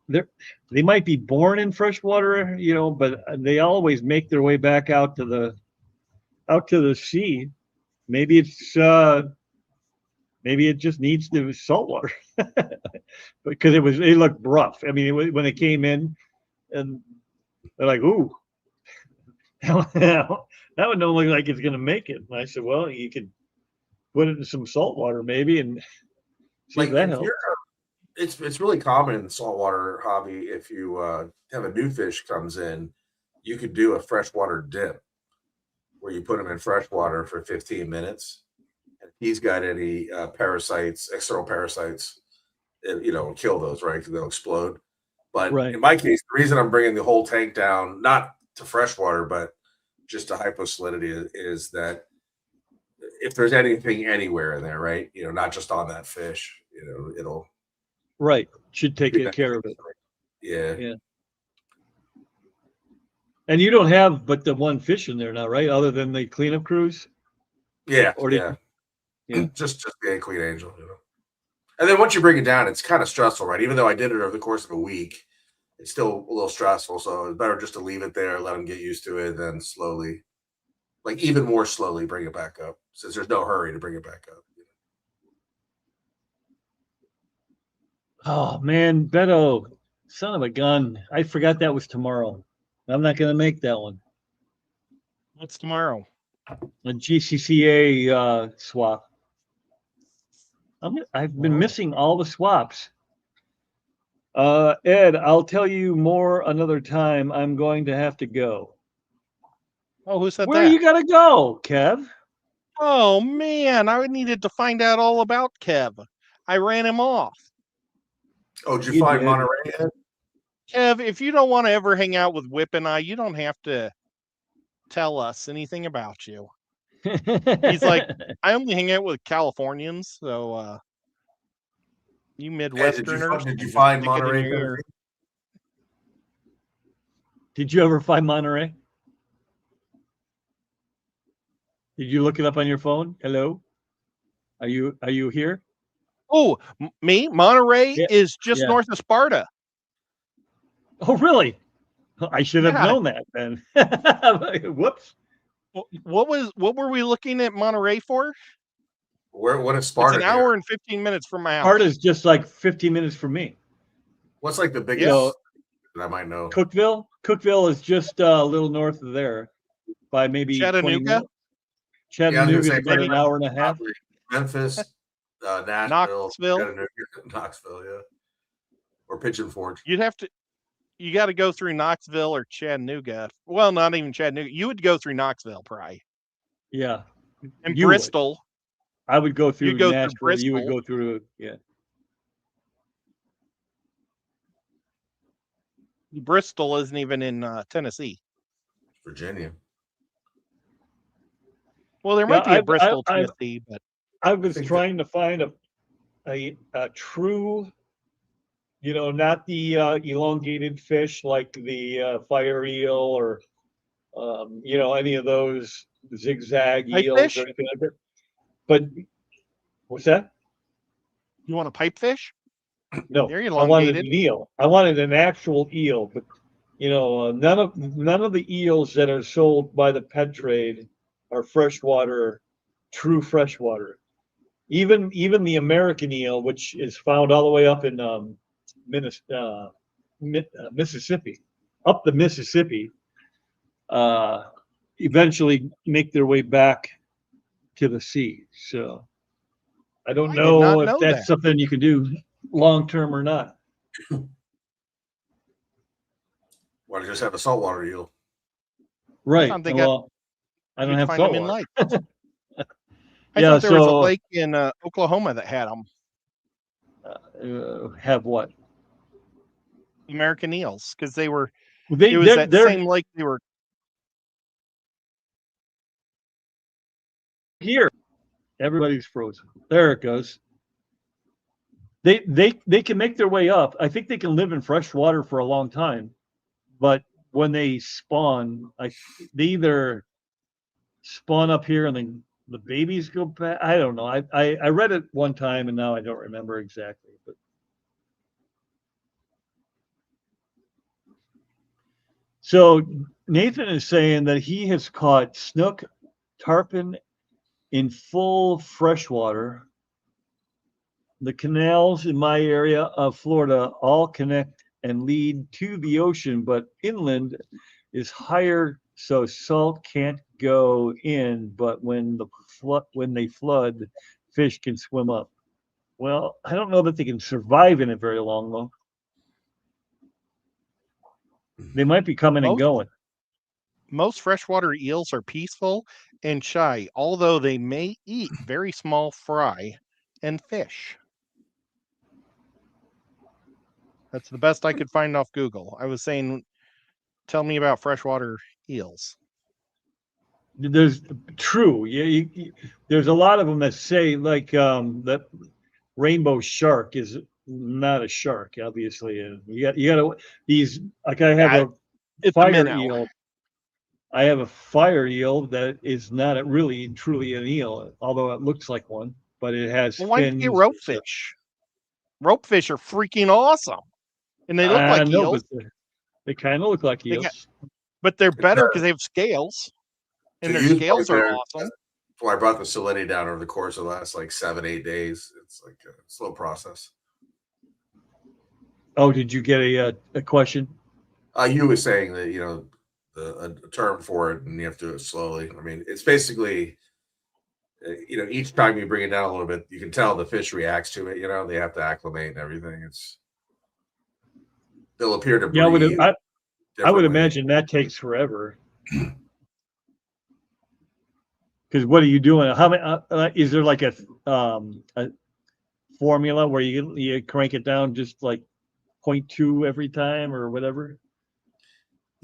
they might be born in freshwater, but they always make their way back out to the sea. Maybe it just needs the saltwater because it looked rough. I mean, when it came in, and they're like, ooh. That one don't look like it's going to make it. And I said, well, you could put it in some salt water maybe and see if that helps. It's really common in the saltwater hobby. If you have a new fish comes in, you could do a freshwater dip where you put them in fresh water for 15 minutes. And if he's got any parasites, external parasites, kill those, right? Because they'll explode. But in my case, the reason I'm bringing the whole tank down, not to freshwater, but just to hyposalinity, is that if there's anything anywhere in there, right? Not just on that fish, it'll should take care of it. Yeah. And you don't have but the one fish in there now, right? Other than the cleanup crews. Yeah. Just the Queen Angel, And then once you bring it down, it's kind of stressful, right? Even though I did it over the course of a week, it's still a little stressful. So it's better just to leave it there, let them get used to it, then slowly, even more slowly, bring it back up, since there's no hurry to bring it back up. Oh man, Beto, son of a gun! I forgot that was tomorrow. I'm not going to make that one. What's tomorrow? A GCCA swap. I've been missing all the swaps. Ed, I'll tell you more another time. I'm going to have to go. Oh, who said Where that? you gotta go, Kev? Oh man, I needed to find out all about Kev. I ran him off. Oh, did you find Monterey, Ed? Kev, if you don't want to ever hang out with Whip and I, you don't have to tell us anything about you. He's like, I only hang out with Californians, so you Midwesterners. Did you find Monterey? Did you ever find Monterey? Did you look it up on your phone? Hello? Are you here? Oh, me? Monterey is just north of Sparta. Oh, really? I should have known that then. Whoops. What were we looking at Monterey for? What is Sparta? It's an hour and 15 minutes from my house. Sparta's just like 15 minutes from me. What's the biggest that I might know? Cookeville? Cookeville is just a little north of there by maybe Chattanooga. Chattanooga's about an hour and a half. Memphis, Nashville, Knoxville, yeah, or Pigeon Forge. You got to go through Knoxville or Chattanooga. Well, not even Chattanooga. You would go through Knoxville, probably. Yeah. And Bristol. I would go through Nashville. Bristol. You would go through, Bristol isn't even in Tennessee. Virginia. Well, there might be a Bristol, Tennessee, but I was trying to find a true, not the elongated fish like the fire eel or, any of those zigzag eels or anything like that. But what's that? You want a pipefish? No, they're I wanted elongated. an eel. I wanted an actual eel, but none of the eels that are sold by the pet trade are freshwater, true freshwater. Even the American eel, which is found all the way up in Mississippi, up the Mississippi, eventually make their way back to the sea. So I don't I did not know if know that's that. something you can do long term or not. Why don't you just have a saltwater eel? Right. thought they Well, I don't You'd have find them in saltwater. lakes. I Yeah, thought there was a so lake in Oklahoma that had them. have what? American eels, because they were. They It was that they're same lake they were. here. Everybody's frozen. There it goes. They can make their way up. I think they can live in fresh water for a long time, but when they spawn, they either spawn up here and then the babies go back. I don't know. I read it one time and now I don't remember exactly. But so Nathan is saying that he has caught snook, tarpon in full freshwater. The canals in my area of Florida all connect and lead to the ocean, but inland is higher, so salt can't go in. But when they flood, fish can swim up. Well, I don't know that they can survive in it very long, though. They might be coming and Most going. most freshwater eels are peaceful and shy, although they may eat very small fry and fish. That's the best I could find off Google. I was saying, tell me about freshwater eels. There's true. There's a lot of them that say like that rainbow shark is not a shark, obviously. You got these like I have Yeah, a it's a fire minnow. eel. I have a fire eel that is not really truly an eel, although it looks like one, but it has Well, why don't you get fins. rope fish? Rope fish are freaking awesome, and they look I like know, eels. but they kind of look like They got, eels. but they're better because they have scales, and To their use scales right are there, awesome. So I brought the salinity down over the course of the last like 7-8 days. It's like a slow process. Oh, did you get a question? You were saying that a term for it, and you have to do it slowly. I mean, it's basically each time you bring it down a little bit, you can tell the fish reacts to it. They have to acclimate and everything. They'll appear to Yeah, breathe. I would imagine that takes forever. Because what are you doing? How many? Is there like a formula where you crank it down just like 0.2 every time or whatever?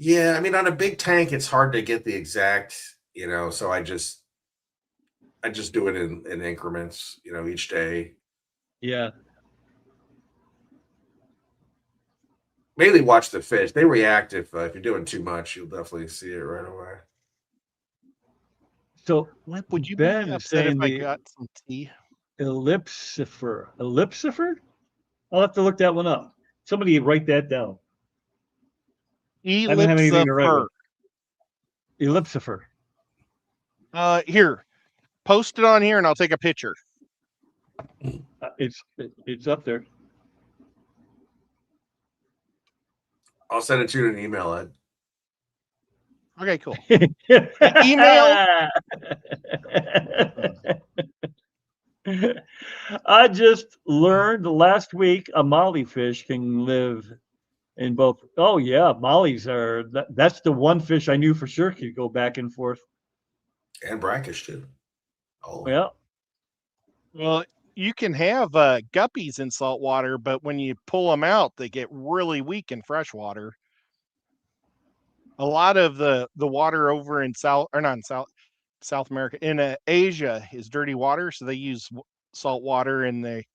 Yeah, I mean, on a big tank, it's hard to get the exact. So I just do it in increments. Each day. Yeah. Mainly watch the fish. They react if you're doing too much. You'll definitely see it right away. So Would you Ben be is upset if saying I the got some tea? ellipsifer. Ellipsifer? I'll have to look that one up. Somebody write that down. I don't have anything to write Ellipsifer. with. Ellipsifer. Here, post it on here, and I'll take a picture. It's up there. I'll send it to you in an email, Ed. Okay, cool. Email. I just learned last week a molly fish can live in both. Oh yeah, mollies are. That's the one fish I knew for sure could go back and forth. And brackish too. Oh Yeah. Well, you can have guppies in salt water, but when you pull them out, they get really weak in freshwater. A lot of the water over in South America, in Asia is dirty water, so they use salt water, and they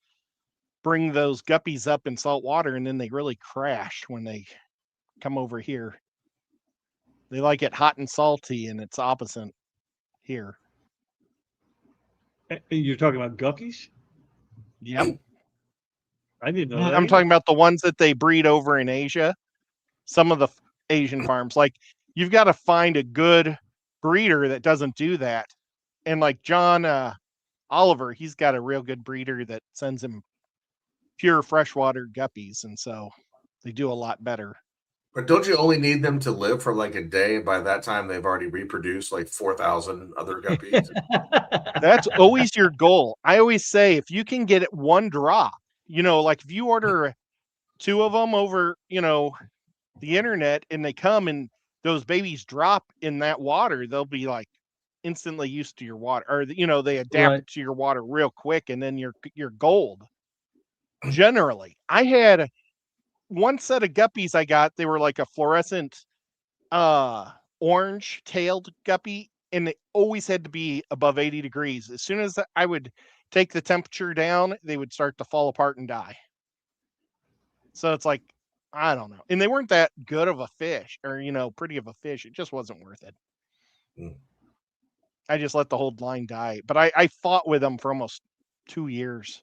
bring those guppies up in salt water, and then they really crash when they come over here. They like it hot and salty, and it's opposite here. You're talking about guppies? Yep. I didn't know that. I'm talking about the ones that they breed over in Asia. Some of the Asian farms, like you've got to find a good breeder that doesn't do that. And like John Oliver, he's got a real good breeder that sends him pure freshwater guppies, and so they do a lot better. But don't you only need them to live for like a day, and by that time they've already reproduced like 4,000 other guppies? That's always your goal. I always say if you can get it one drop, like if you order 2 of them over, the internet, and they come and those babies drop in that water, they'll be like instantly used to your water, or they adapt Right. to your water real quick, and then you're gold. Generally, I had one set of guppies I got. They were like a fluorescent orange tailed guppy, and they always had to be above 80 degrees. As soon as I would take the temperature down, they would start to fall apart and die. So it's like, I don't know. And they weren't that good of a fish, or pretty of a fish. It just wasn't worth it. Mm. I just let the whole line die. But I fought with them for almost 2 years.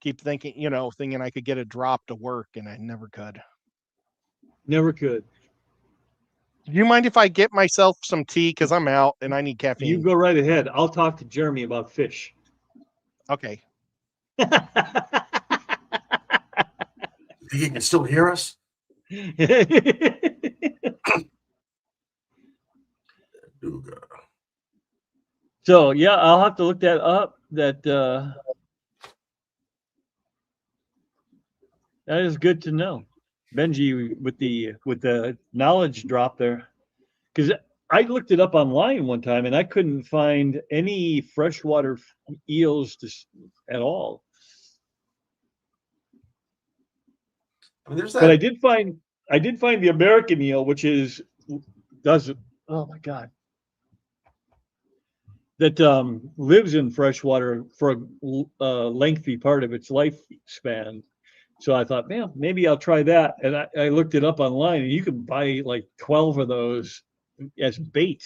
Keep thinking I could get a drop to work, and I never could. Never could. Do you mind if I get myself some tea? Because I'm out and I need caffeine. You go right ahead. I'll talk to Jeremy about fish. Okay. You can still hear us? So yeah, I'll have to look that up. That is good to know, Benji, with the knowledge drop there, because I looked it up online one time and I couldn't find any freshwater eels at all. I mean, there's that. But I did find the American eel, which does oh my god, that lives in freshwater for a lengthy part of its lifespan. So I thought, man, maybe I'll try that. And I looked it up online, and you can buy like 12 of those as bait.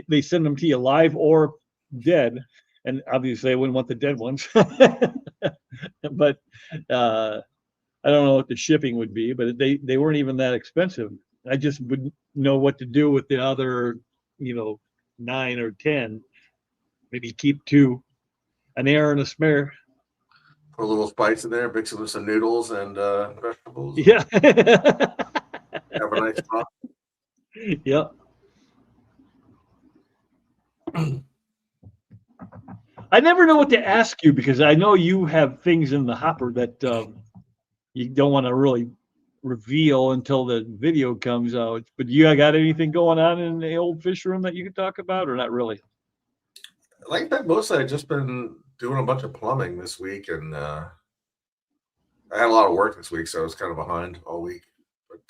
They send them to you live or dead, and obviously I wouldn't want the dead ones. But I don't know what the shipping would be, but they weren't even that expensive. I just wouldn't know what to do with the other, 9 or 10. Maybe keep 2, an air and a spare. Put a little spice in there, mix it with some noodles and vegetables. Yeah. Have a nice spot. Yep. I never know what to ask you, because I know you have things in the hopper that you don't want to really reveal until the video comes out. But you got anything going on in the old fish room that you can talk about, or not really? Like that, mostly I've just been doing a bunch of plumbing this week, and I had a lot of work this week, so I was kind of behind all week. But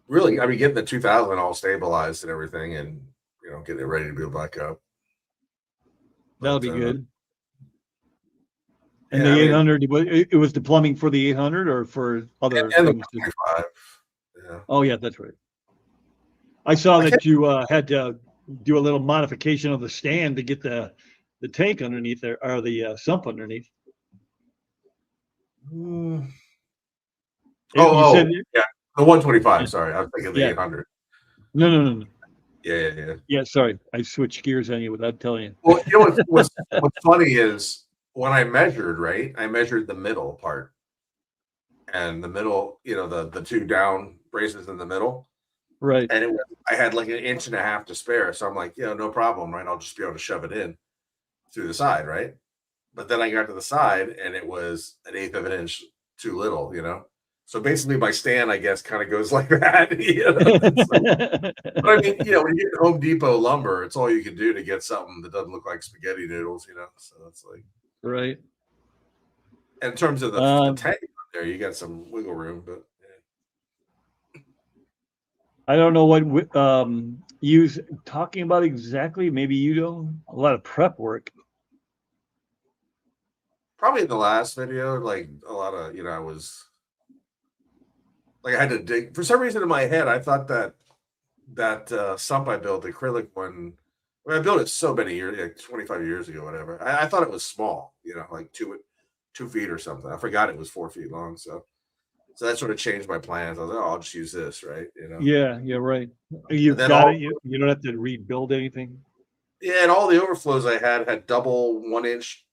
really, I mean, getting the 2000 all stabilized and everything, and getting it ready to build back up. That'll be good. And yeah, the 800, it was the plumbing for the 800 or for other and the things? 25. Yeah. Oh, yeah, that's right. I saw that you had to do a little modification of the stand to get the tank underneath there, or the sump underneath. Mm. You said, Yeah, the 125. Sorry, I was thinking the Yeah. 800. No. Yeah. Yeah, sorry. I switched gears on you without telling you. Well, what's funny is when I measured, right? I measured the middle part, and the middle, the 2 down braces in the middle, Right. and I had like 1.5 inches to spare, so I'm like, no problem, right? I'll just be able to shove it in through the side, right? But then I got to the side, and it was 1/8 of an inch too little, So basically, my stand, I guess, kind of goes like that. But I mean, when you get Home Depot lumber, it's all you can do to get something that doesn't look like spaghetti noodles, So it's like, Right. in terms of the tank there, you got some wiggle room, but yeah. I don't know what you talking about exactly. Maybe you don't. A lot of prep work. Probably in the last video, like a lot of, I was like, I had to dig for some reason in my head. I thought that sump I built, the acrylic one, I built it so many years, like 25 years ago, whatever. I thought it was small, like 2 feet or something. I forgot it was 4 feet long. So that sort of changed my plans. I was like, I'll just use this, right? Yeah, right. You've got it. You don't have to rebuild anything. Yeah, and all the overflows I had double 1 inch,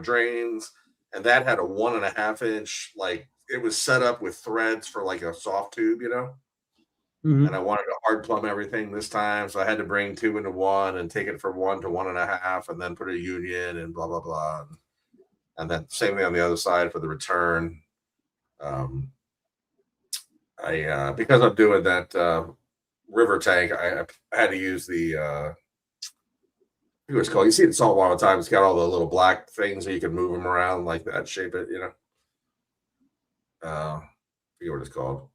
drains, and that had a 1.5 inch, like it was set up with threads for like a soft tube, Mhm. and I wanted to hard plumb everything this time, so I had to bring 2 into 1 and take it from 1 to 1.5, and then put a union and blah blah blah, and then same thing on the other side for the return. I because I'm doing that river tank, I had to use the I forget what it's called. You see it in saltwater all the time. It's got all the little black things that you can move them around like that, shape it, I forget what it's called.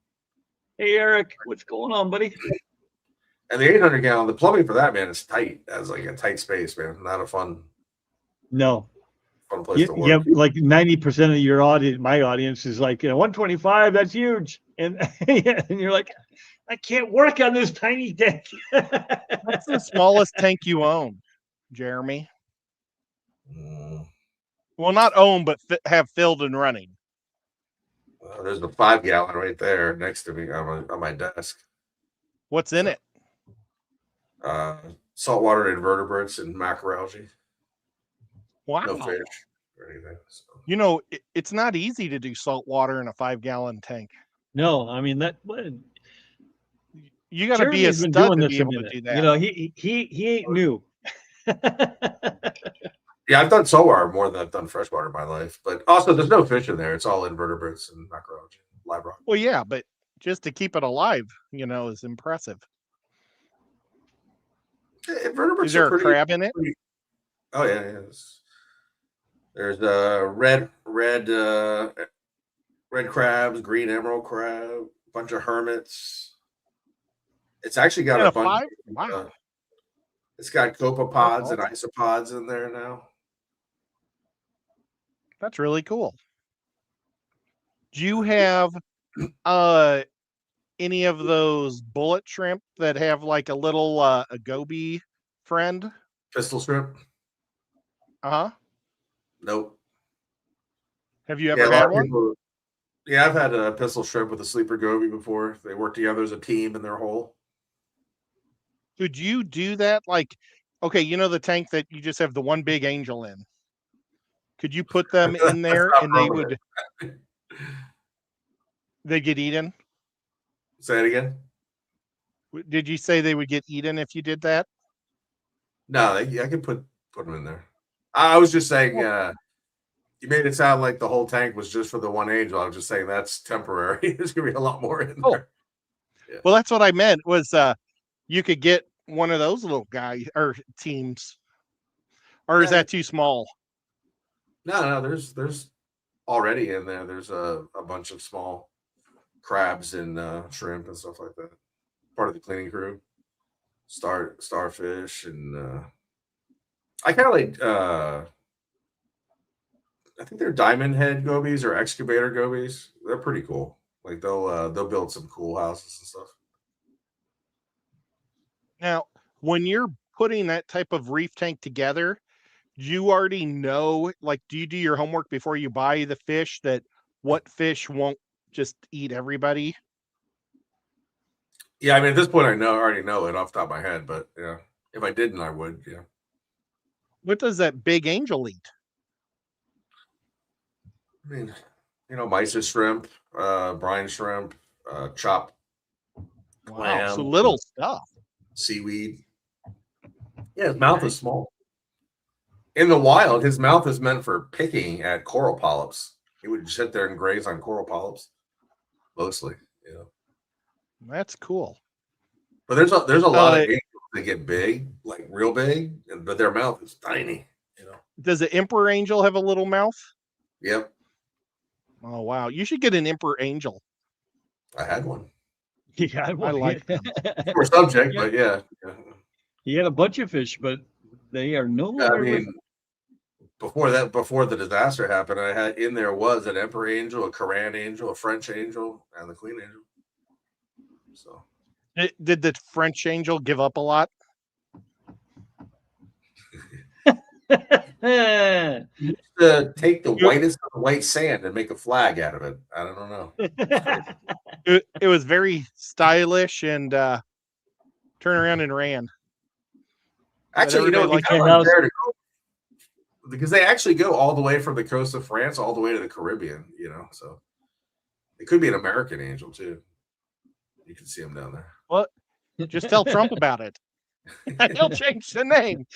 Hey, Eric, what's going on, buddy? And the 800 gallon, the plumbing for that, man, is tight. That's like a tight space, man. Not a fun No. place to Yeah, work. like 90% of your audience, my audience is like, 125, that's huge. And, and you're like, I can't work on this tiny tank. What's the smallest tank you own, Jeremy? Well, not own, but have filled and running. Well, there's the 5 gallon right there next to me on my desk. What's in it? Saltwater invertebrates and macroalgae. Wow. No fish or anything. So. It's not easy to do salt water in a 5-gallon tank. No, I mean You got to be a Jeremy's been stud doing to this be a able to minute. do that. He ain't new. Yeah, I've done saltwater more than I've done freshwater in my life. But also, there's no fish in there. It's all invertebrates and macroalgae, live rock. Well, yeah, but just to keep it alive, is impressive. Invertebrates Is there are a crab in it? Oh yeah. There's red crabs, green emerald crab, bunch of hermits. It's actually got And a a bunch. 5? Wow. It's got copepods and awesome. isopods in there now. That's really cool. Do you have any of those bullet shrimp that have like a little a goby friend? Pistol shrimp? Uh-huh. Nope. Have you Yeah, ever a lot had of one? people. Yeah, I've had a pistol shrimp with a sleeper goby before. They work together as a team in their hole. Could you do that? Like, okay, the tank that you just have the one big angel in. Could you put them in there and they get eaten? Say it again. Did you say they would get eaten if you did that? No, I can put them in there. I was just saying, you made it sound like the whole tank was just for the one angel. I was just saying that's temporary. There's gonna be a lot more in there. Yeah. Well, that's what I meant was you could get one of those little guys or teams, or is that too small? No, there's already in there. There's a bunch of small crabs and shrimp and stuff like that. Part of the cleaning crew. Starfish and I kind of like I think they're diamond head gobies or excavator gobies. They're pretty cool. Like they'll build some cool houses and stuff. Now, when you're putting that type of reef tank together, you already know, like, do you do your homework before you buy the fish that what fish won't just eat everybody? Yeah, I mean, at this point, I already know it off the top of my head, but yeah, if I didn't, I would. Yeah. What does that big angel eat? I mean, mysis shrimp, brine shrimp, chopped clam, so little stuff. Seaweed. Yeah, his mouth is small. In the wild, his mouth is meant for picking at coral polyps. He would sit there and graze on coral polyps, mostly. That's cool. But there's a lot of angels that get big, like real big, but their mouth is tiny. Does the emperor angel have a little mouth? Yep. Oh wow! You should get an emperor angel. I had one. Yeah, I like them. Poor subject, but yeah. He had a bunch of fish, but they are no longer. I mean, before the disaster happened, I had in there was an emperor angel, a Koran angel, a French angel, and the queen angel. So, did the French angel give up a lot? to take the whitest of the white sand and make a flag out of it. I don't know. It was very stylish and turned around and ran. Actually, because they actually go all the way from the coast of France all the way to the Caribbean, so it could be an American angel too. You can see them down there. Well, just tell Trump about it. He'll change the name.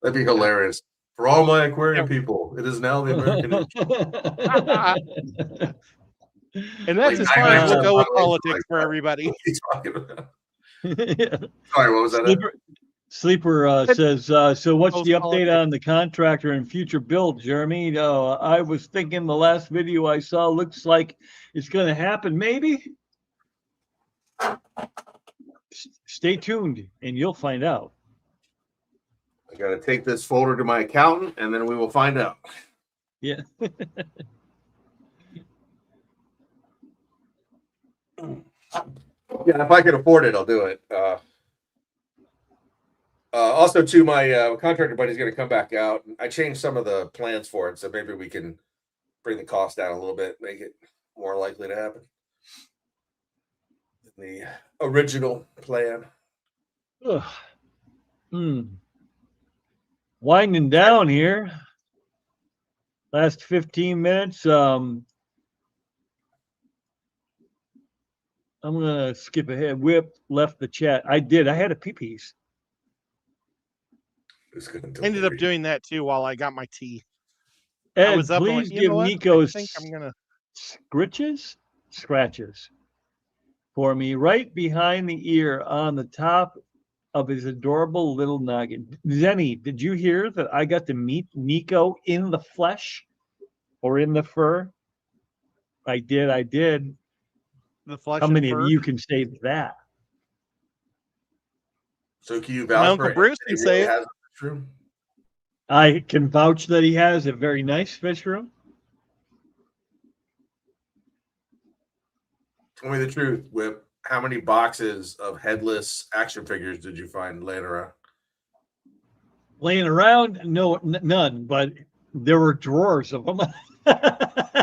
That'd be hilarious. For all my aquarium people, it is now the American angel. And that's as far as we'll go with politics for everybody. What are you talking about? Sorry, what was that? Sleeper says, so what's the update Politics. on the contractor and future build, Jeremy? I was thinking the last video I saw looks like it's going to happen, maybe? Stay tuned and you'll find out. I got to take this folder to my accountant and then we will find out. Yeah. Yeah, if I can afford it, I'll do it. Also, too, my contractor buddy's going to come back out. I changed some of the plans for it, so maybe we can bring the cost down a little bit, make it more likely to happen. The original plan. Ugh. Winding down here. Last 15 minutes. I'm gonna skip ahead. Whip left the chat. I did. I had a pee-pees. Ended up doing that too while I got my tea. I Ed, was up and please went, you give know what? Nico I think I'm gonna scratches for me right behind the ear on the top of his adorable little noggin. Zenny, did you hear that I got to meet Nico in the flesh or in the fur? I did. the flesh. How and many fur. of you can say that? So can you My vouch Uncle for Bruce it? can say it. Has a room? I can vouch that he has a very nice fish room. Tell me the truth, Whip. How many boxes of headless action figures did you find laying around? Laying around, no, none, but there were drawers of them.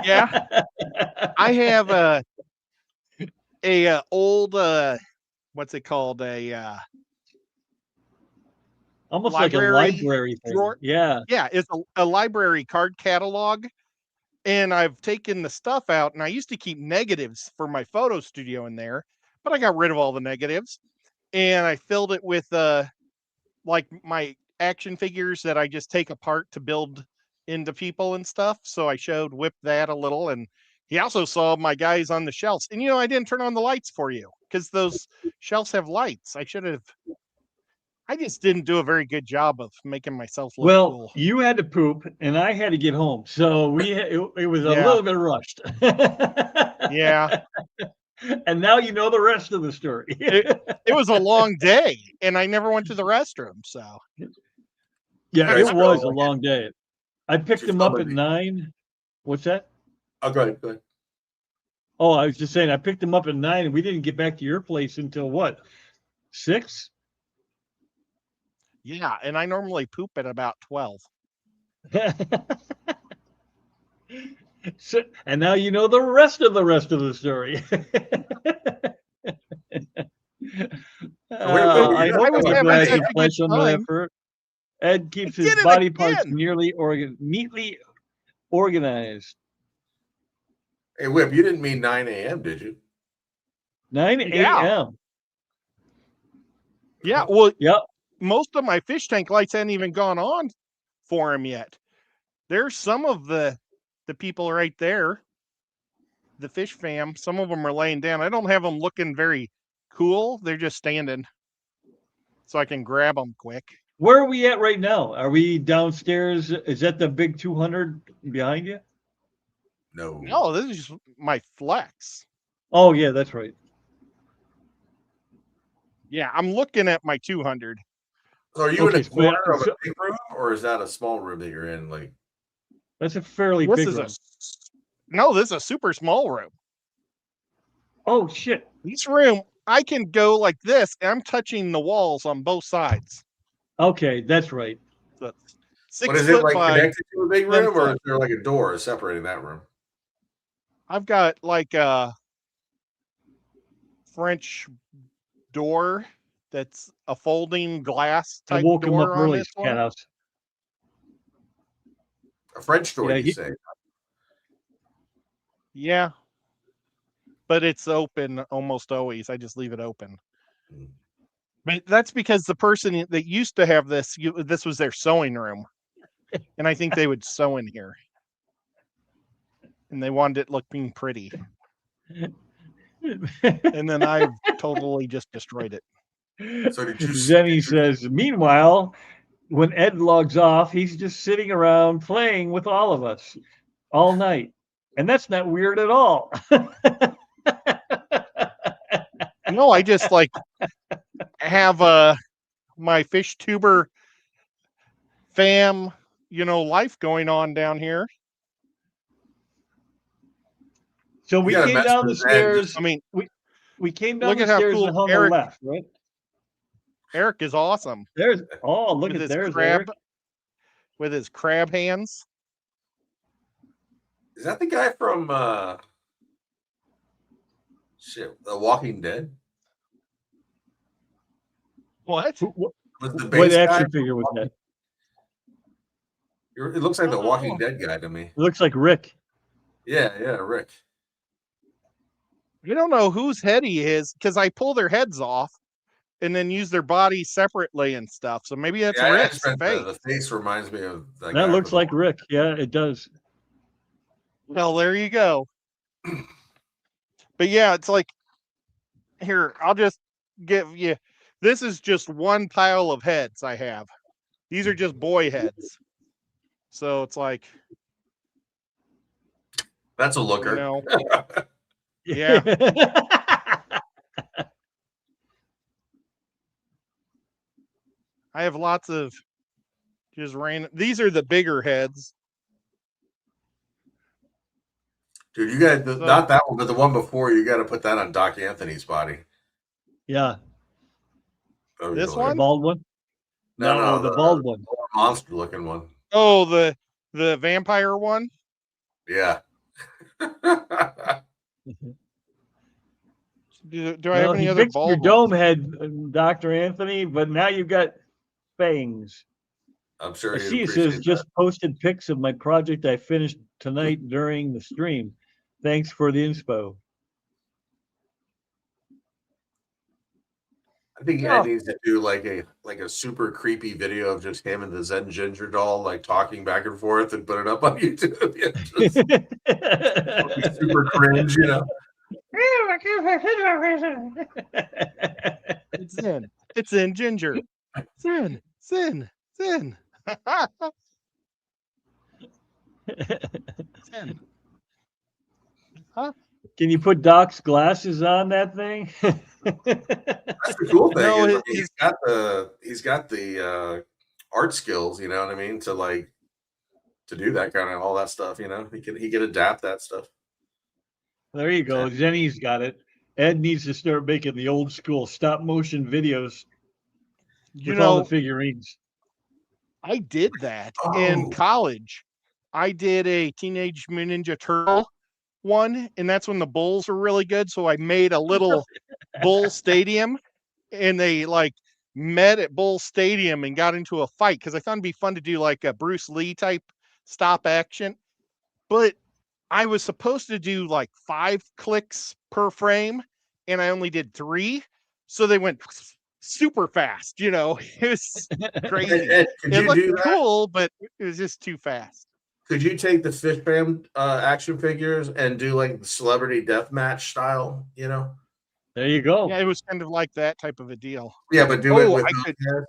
Yeah. I have a old what's it called, almost like a library library thing. drawer? Yeah. Yeah, it's a library card catalog, and I've taken the stuff out, and I used to keep negatives for my photo studio in there, but I got rid of all the negatives, and I filled it with like my action figures that I just take apart to build into people and stuff. So I showed Whip that a little, and he also saw my guys on the shelves. And I didn't turn on the lights for you because those shelves have lights. I just didn't do a very good job of making myself look Well, cool. you had to poop, and I had to get home, so it was a Yeah. little bit rushed. Yeah. And now you know the rest of the story. It was a long day, and I never went to the restroom. So Yeah, Nice, it was a bro. long day. I picked Just him up tell at me. 9. What's that? Oh, go ahead. Go ahead. Oh, I was just saying, I picked him up at 9, and we didn't get back to your place until what? 6? yeah, and I normally poop at about 12. So, and now you know the rest of the story. I hope I was you having guys such have a good flesh under that time. fur. Ed keeps I his did it body parts again. neatly organized. Hey, Whip, you didn't mean 9 a.m., did you? 9 Yeah. a.m. Yeah, well, Yep. most of my fish tank lights hadn't even gone on for him yet. There's some of the people right there, the fish fam. Some of them are laying down. I don't have them looking very cool. They're just standing, so I can grab them quick. Where are we at right now? Are we downstairs? Is that the big 200 behind you? No. No, this is just my flex. Oh, yeah, that's right. Yeah, I'm looking at my 200. So are you in Okay, a so- corner of so- a big room, or is that a small room that you're in? Like, That's a fairly This big is room. no, this is a super small room. Oh, shit. This room, I can go like this, and I'm touching the walls on both sides. Okay, that's right. So 6 but is foot it like by. connected to a big 10 room, or foot. is there like a door separating that room? I've got like a French door that's a folding glass I type woke him up door on early, this one. Cat House. A French door, Yeah, you he- say? Yeah. But it's open almost always. I just leave it open. Mm. But that's because the person that used to have this, this was their sewing room. And I think they would sew in here. And they wanted it looking pretty. And then I've totally just destroyed it. So did you? Zenny says, meanwhile, when Ed logs off, he's just sitting around playing with all of us all night. And that's not weird at all. No, I just like have my fish tuber fam, life going on down here. So we You gotta came mess down the with Ed. stairs. I mean, We came down Look the at how stairs cool and on Eric- the left, right? Eric is awesome. Look with at his there's crab, Eric. with his crab hands. Is that the guy from The Walking Dead? What? What Was the what base guy? action figure was that? It looks like the Walking Oh. Dead guy to me. It looks like Rick. Yeah, Rick. You don't know whose head he is because I pull their heads off and then use their bodies separately and stuff. So maybe that's Yeah, I Rick's just read face. the face reminds me of that. That guy looks from- like Rick. Yeah, it does. Well, there you go. But yeah, it's like, here, I'll just give you, this is just one pile of heads I have. These are just boy heads. So it's like, That's a looker. Yeah. I have lots of just random, these are the bigger heads. Dude, you got So- not that one, but the one before. You got to put that on Doc Anthony's body. Yeah. That'd be This The one? bald one? No, the bald one. monster looking one. Oh, the vampire one. Yeah. Do I have any He other fixed your bald dome ones? head, Dr. Anthony, but now you've got fangs. I'm sure. I he'd see it appreciate says just posted pics of my project I finished tonight during the stream. Thanks for the inspo. I think Yeah. Ed needs to do like a super creepy video of just him and the Zen Ginger doll like talking back and forth and put it up on YouTube. Yeah, just super cringe, you know. It's Zen. It's Zen Ginger. Zen. Zen. Zen. Zen. Can you put Doc's glasses on that thing? That's the cool thing. No, is, I it- mean, he's got the art skills, you know what I mean, to do that kind of all that stuff. You know, he can adapt that stuff. There you go. Zenny's got it. Ed needs to start making the old school stop motion videos You with all know, the figurines. I did that Oh. in college. I did a Teenage Mutant Ninja Turtle one, and that's when the Bulls were really good. So I made a little Bull Stadium, and they like met at Bull Stadium and got into a fight because I thought it'd be fun to do like a Bruce Lee type stop action. But I was supposed to do like 5 clicks per frame, and I only did 3. So they went super fast, you know. It was crazy. Ed, could It you looked do that? cool, but it was just too fast. Could you take the Fish Fam action figures and do like the celebrity death match style? You know. There you go. Yeah, it was kind of like that type of a deal. Yeah, but do it Oh, with I those could- guys.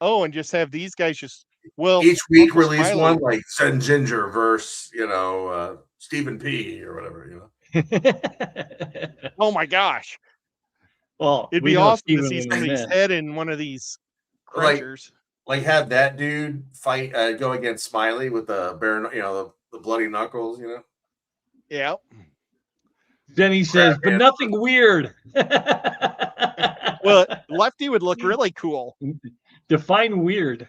Oh, and just have these guys just Each week Uncle release Smiley- one like Zen Ginger versus Stephen P or whatever, you know. Oh my gosh. Well, It'd we be know awesome to Steven see would somebody's win. head in one of these Like- crunchers. Like have that dude fight go against Smiley with the bare, the bloody knuckles, you know. Yeah. Zenny says, but Crap, nothing weird. Well, Lefty would look really cool. Define weird.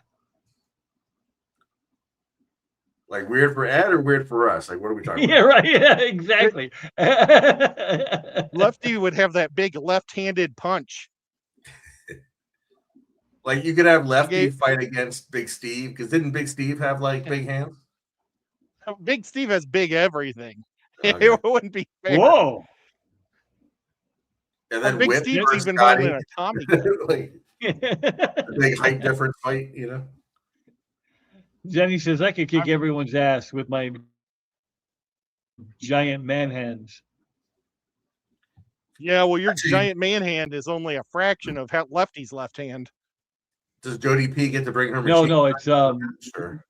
Like weird for Ed or weird for us? Like what are we talking Yeah, right. Yeah, exactly. Lefty would have that big left-handed punch. Like you could have Lefty gave- fight against Big Steve because didn't Big Steve have like big hands? Big Steve has big everything. Okay. It wouldn't be fair. Whoa. And then Big Whip Steve's versus even involved Scotty. in a Tommy gun. Like a big height difference fight, you know. Jenny says I could kick everyone's ass with my giant man hands. Yeah, well, your Actually- giant man hand is only a fraction of Lefty's left hand. Does Jody P get to bring her No, machine? no, it's Sure.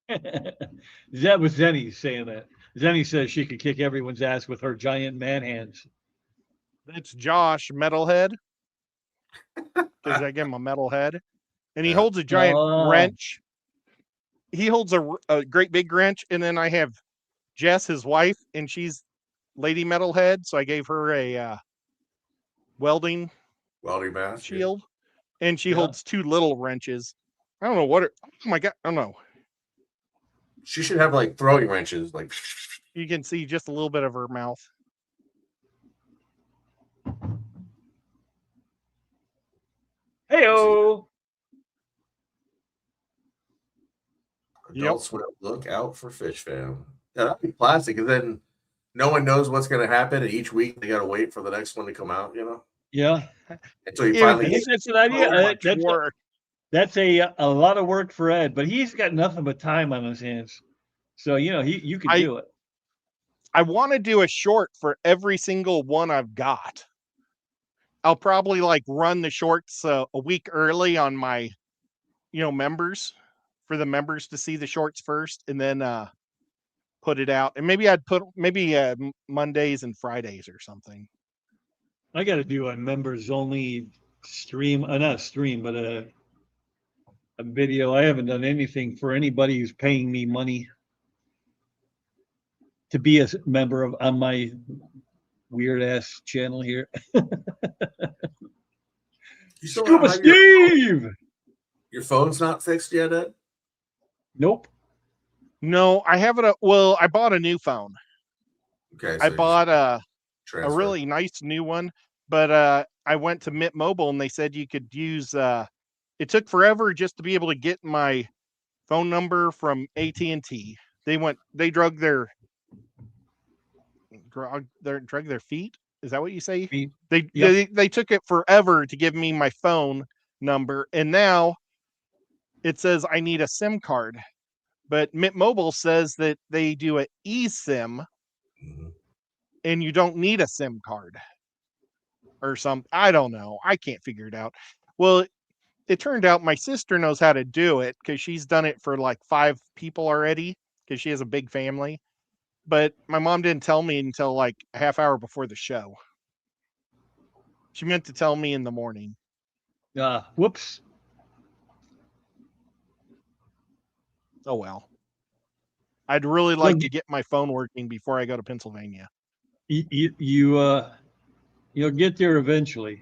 that was Zenny saying that. Zenny says she could kick everyone's ass with her giant man hands. That's Josh Metalhead. Because I give him a metal head. And he Yeah. holds a giant Oh. wrench. He holds a great big wrench. And then I have Jess, his wife, and she's Lady Metalhead. So I gave her a welding Welding mask. yeah. shield. And she Yeah. holds two little wrenches. I don't know what. Oh my God. I don't know. She should have like throwing wrenches. Like You can see just a little bit of her mouth. Heyo. Adult Swim, look out for Fish Fam. Yeah, that'd be classic. And then no one knows what's going to happen, and each week they got to wait for the next one to come out. You know, Yeah, until you Yeah, I finally think get. that's an idea. So much That's work. that's a lot of work for Ed, but he's got nothing but time on his hands. So you can do it. I want to do a short for every single one I've got. I'll probably like run the shorts a week early on my, members, for the members to see the shorts first, and then put it out. And maybe I'd put Mondays and Fridays or something. I got to do a members only stream, not a stream, but a video. I haven't done anything for anybody who's paying me money to be a member of on my weird ass channel here. You still Scuba have your, Steve. your phone's not fixed yet, Ed? Nope. No, I have it. Well, I bought a new phone. Okay. I so bought a transfer. really nice new one, but I went to Mint Mobile and they said you could use. It took forever just to be able to get my phone number from AT&T. They drug their feet. Is that what you say? Feet. They Yep. they took it forever to give me my phone number, and now it says I need a SIM card. But Mint Mobile says that they do an eSIM, Mhm. and you don't need a SIM card or something. I don't know. I can't figure it out. Well, it turned out my sister knows how to do it because she's done it for like 5 people already because she has a big family. But my mom didn't tell me until like a half hour before the show. She meant to tell me in the morning. Whoops. Oh well. I'd really like to get my phone working before I go to Pennsylvania. You'll get there eventually.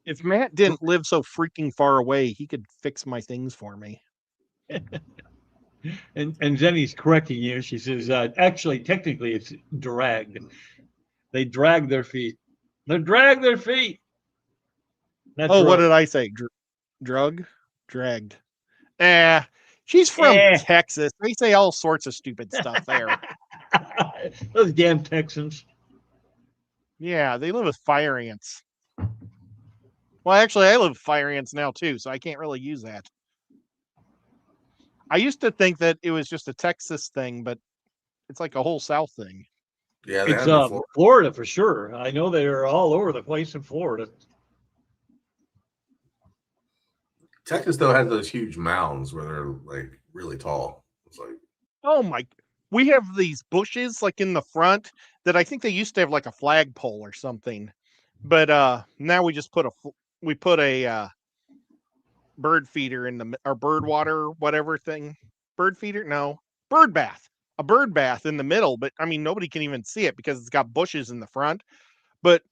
If Matt didn't live so freaking far away, he could fix my things for me. And Zenny's correcting you. She says, actually, technically, it's dragged. They drag their feet. They drag their feet. That's Oh, what right. did I say? Dragged. She's from Texas. They say all sorts of stupid stuff there. Those damn Texans. Yeah, they live with fire ants. Well, actually, I live with fire ants now too, so I can't really use that. I used to think that it was just a Texas thing, but it's like a whole South thing. Yeah, they It's have before. Florida for sure. I know they're all over the place in Florida. Texas though has those huge mounds where they're like really tall. It's like Oh my! We have these bushes like in the front that I think they used to have like a flagpole or something, but now we just put a bird feeder in or bird water whatever thing. Bird feeder? No, bird bath. A bird bath in the middle, but I mean nobody can even see it because it's got bushes in the front. But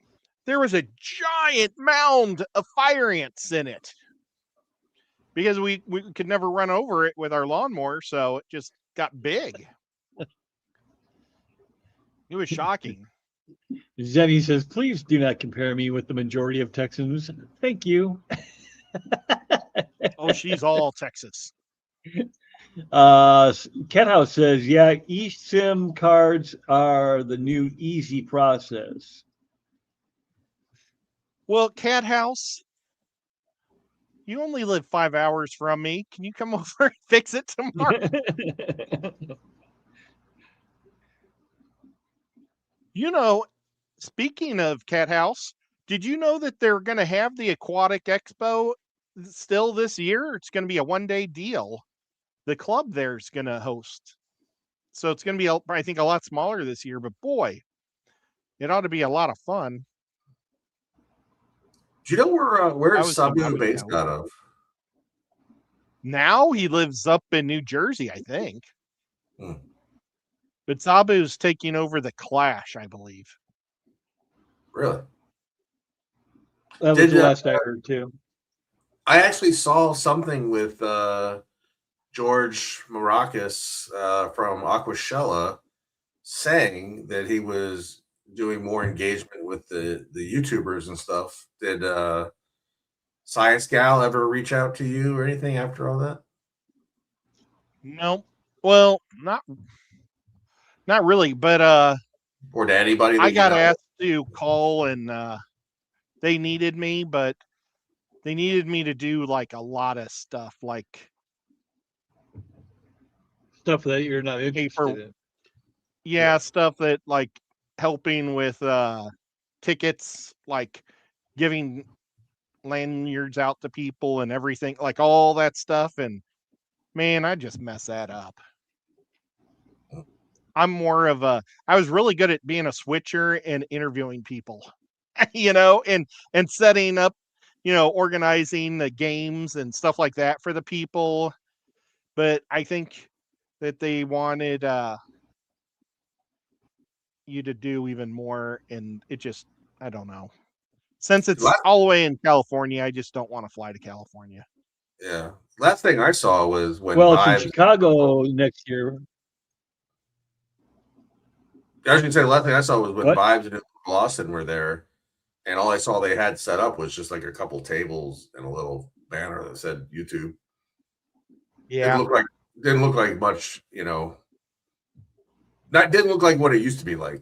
there was a giant mound of fire ants in it because we could never run over it with our lawnmower, so it just got big. It was shocking. Zenny says, please do not compare me with the majority of Texans. Thank you. Oh, she's all Texas. Cat House says, yeah, eSIM cards are the new easy process. Well, Cat House, you only live 5 hours from me. Can you come over and fix it tomorrow? You know, speaking of Cat House, did you know that they're going to have the Aquatic Expo still this year? It's going to be a 1-day deal. The club there's going to host. So it's going to be, I think, a lot smaller this year, but boy, it ought to be a lot of fun. Do you know where I is was thinking I Sabu would based go. out of? Now he lives up in New Jersey, I think. Hmm. But Sabu's taking over the Clash, I believe. Really? That was Did, the last I heard too. I actually saw something with George Maracas from Aquashella saying that he was doing more engagement with the YouTubers and stuff. Did Science Gal ever reach out to you or anything after all that? No. Well, not really, but Or to anybody that I you got know? asked to call and they needed me, but they needed me to do like a lot of stuff, like Stuff that you're not interested in. yeah, stuff that like helping with tickets, like giving lanyards out to people and everything, like all that stuff. And man, I just mess that up. I'm more of I was really good at being a switcher and interviewing people, and setting up, organizing the games and stuff like that for the people. But I think that they wanted you to do even more, and it just, I don't know. Since it's Last, all the way in California, I just don't want to fly to California. yeah. Last thing I saw was when Well, it's in Vibes. Chicago next year. I was gonna say the last thing I saw was when What? Vibes and Lawson were there, and all I saw they had set up was just like a couple tables and a little banner that said YouTube. Yeah. Didn't look like much, didn't look like what it used to be like,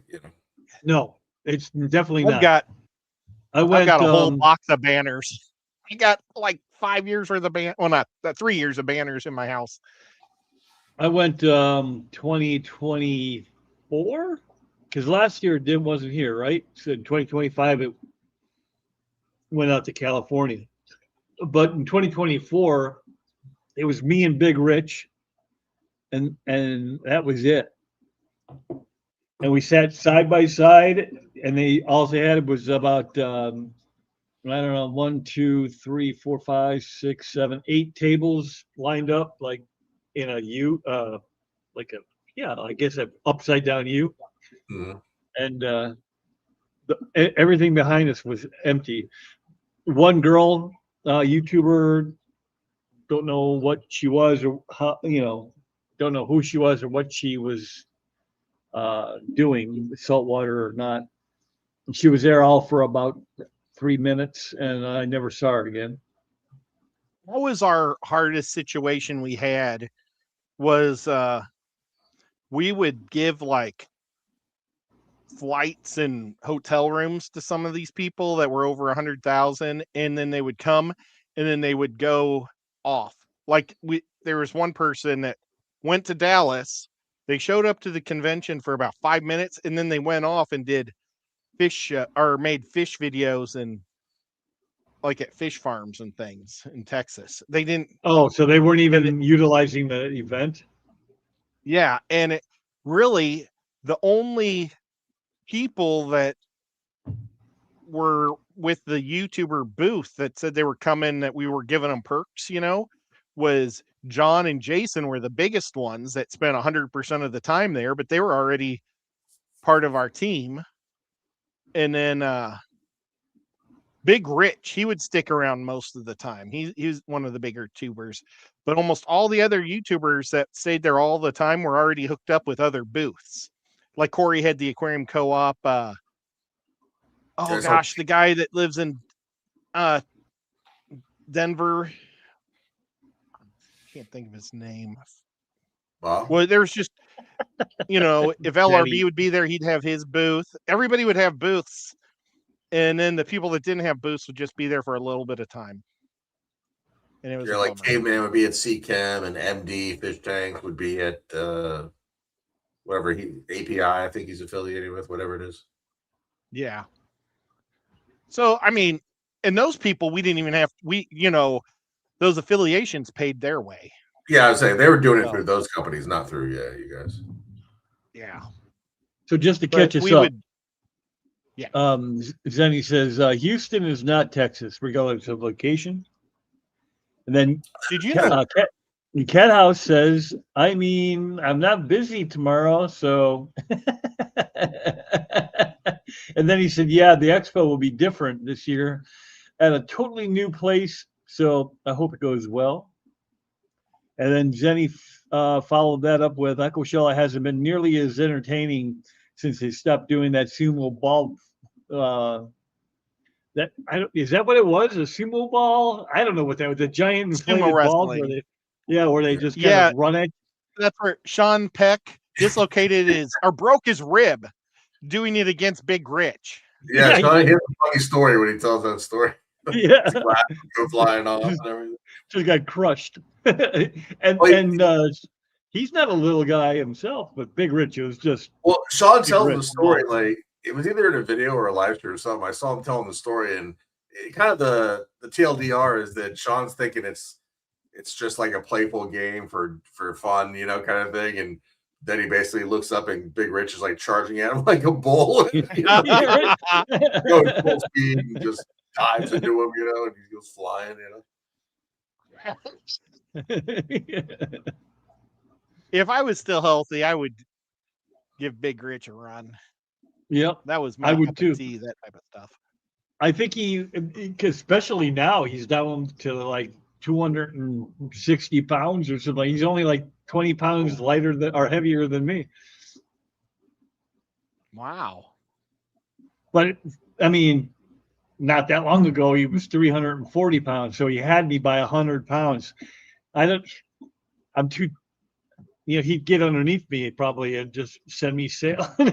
No, it's definitely I've not. got I I've went. got a whole box of banners. I got like 5 years worth of well, not 3 years of banners in my house. I went 2024 because last year Dim wasn't here, right? So in 2025 it went out to California, but in 2024 it was me and Big Rich, and that was it. And we sat side by side, and all they had was about I don't know, 1, 2, 3, 4, 5, 6, 7, 8 tables lined up like in a U, like a, yeah, I guess an upside down U. Mhm. And everything behind us was empty. One girl, YouTuber, don't know what she was or how, don't know who she was or what she was doing, saltwater or not. And she was there all for about 3 minutes, and I never saw her again. What was our hardest situation we had was we would give like flights and hotel rooms to some of these people that were over 100,000, and then they would come and then they would go off. Like there was one person that went to Dallas. They showed up to the convention for about 5 minutes, and then they went off and did fish or made fish videos and like at fish farms and things in Texas. They didn't. Oh, so they weren't even utilizing the event? Yeah, and it really, the only people that were with the YouTuber booth that said they were coming, that we were giving them perks, was John and Jason were the biggest ones that spent 100% of the time there, but they were already part of our team. And then Big Rich, he would stick around most of the time. He was one of the bigger tubers, but almost all the other YouTubers that stayed there all the time were already hooked up with other booths. Like Corey had the Aquarium Co-op. Oh gosh, the guy that lives in Denver. Can't think of his name. Well, there's just, if LRB would be there, he'd have his booth. Everybody would have booths. And then the people that didn't have booths would just be there for a little bit of time. And it was You're like Caveman would be at CChem and MD Fish Tank would be at whatever API, I think he's affiliated with, whatever it is. Yeah. So, I mean, and those people, we didn't even have, those affiliations paid their way. Yeah, I was saying they were doing it through those companies, not through you guys. Yeah. So just to catch us up, Zenny says Houston is not Texas, regardless of location. And then did you know? Cat House says, I mean, I'm not busy tomorrow, so. And then he said, yeah, the expo will be different this year at a totally new place, so I hope it goes well. And then Jenny followed that up with Uncle Shella hasn't been nearly as entertaining since they stopped doing that sumo ball. Is that what it was? A sumo ball? I don't know what that was. The giant inflated ball where they just kind of run it. That's where Sean Peck dislocated or broke his rib doing it against Big Rich. Yeah, Sean, he has a funny story when he tells that story. Yeah, go flying off and everything. Just got crushed. and he's not a little guy himself, but Big Rich was just. Well, Sean tells the story like it was either in a video or a live stream or something. I saw him telling the story, and kind of the TLDR is that Sean's thinking it's just like a playful game for fun, kind of thing, and then he basically looks up and Big Rich is like charging at him like a bull, going full speed and just dives into him, and he goes flying, If I was still healthy, I would give Big Rich a run. Yep, that was my I would too. That type of stuff. I think especially now, he's down to like 260 pounds or something. He's only like 20 pounds lighter or heavier than me. Wow. But I mean, not that long ago, he was 340 pounds. So he had me by 100 pounds. I'm too, he'd get underneath me probably and just send me sailing. You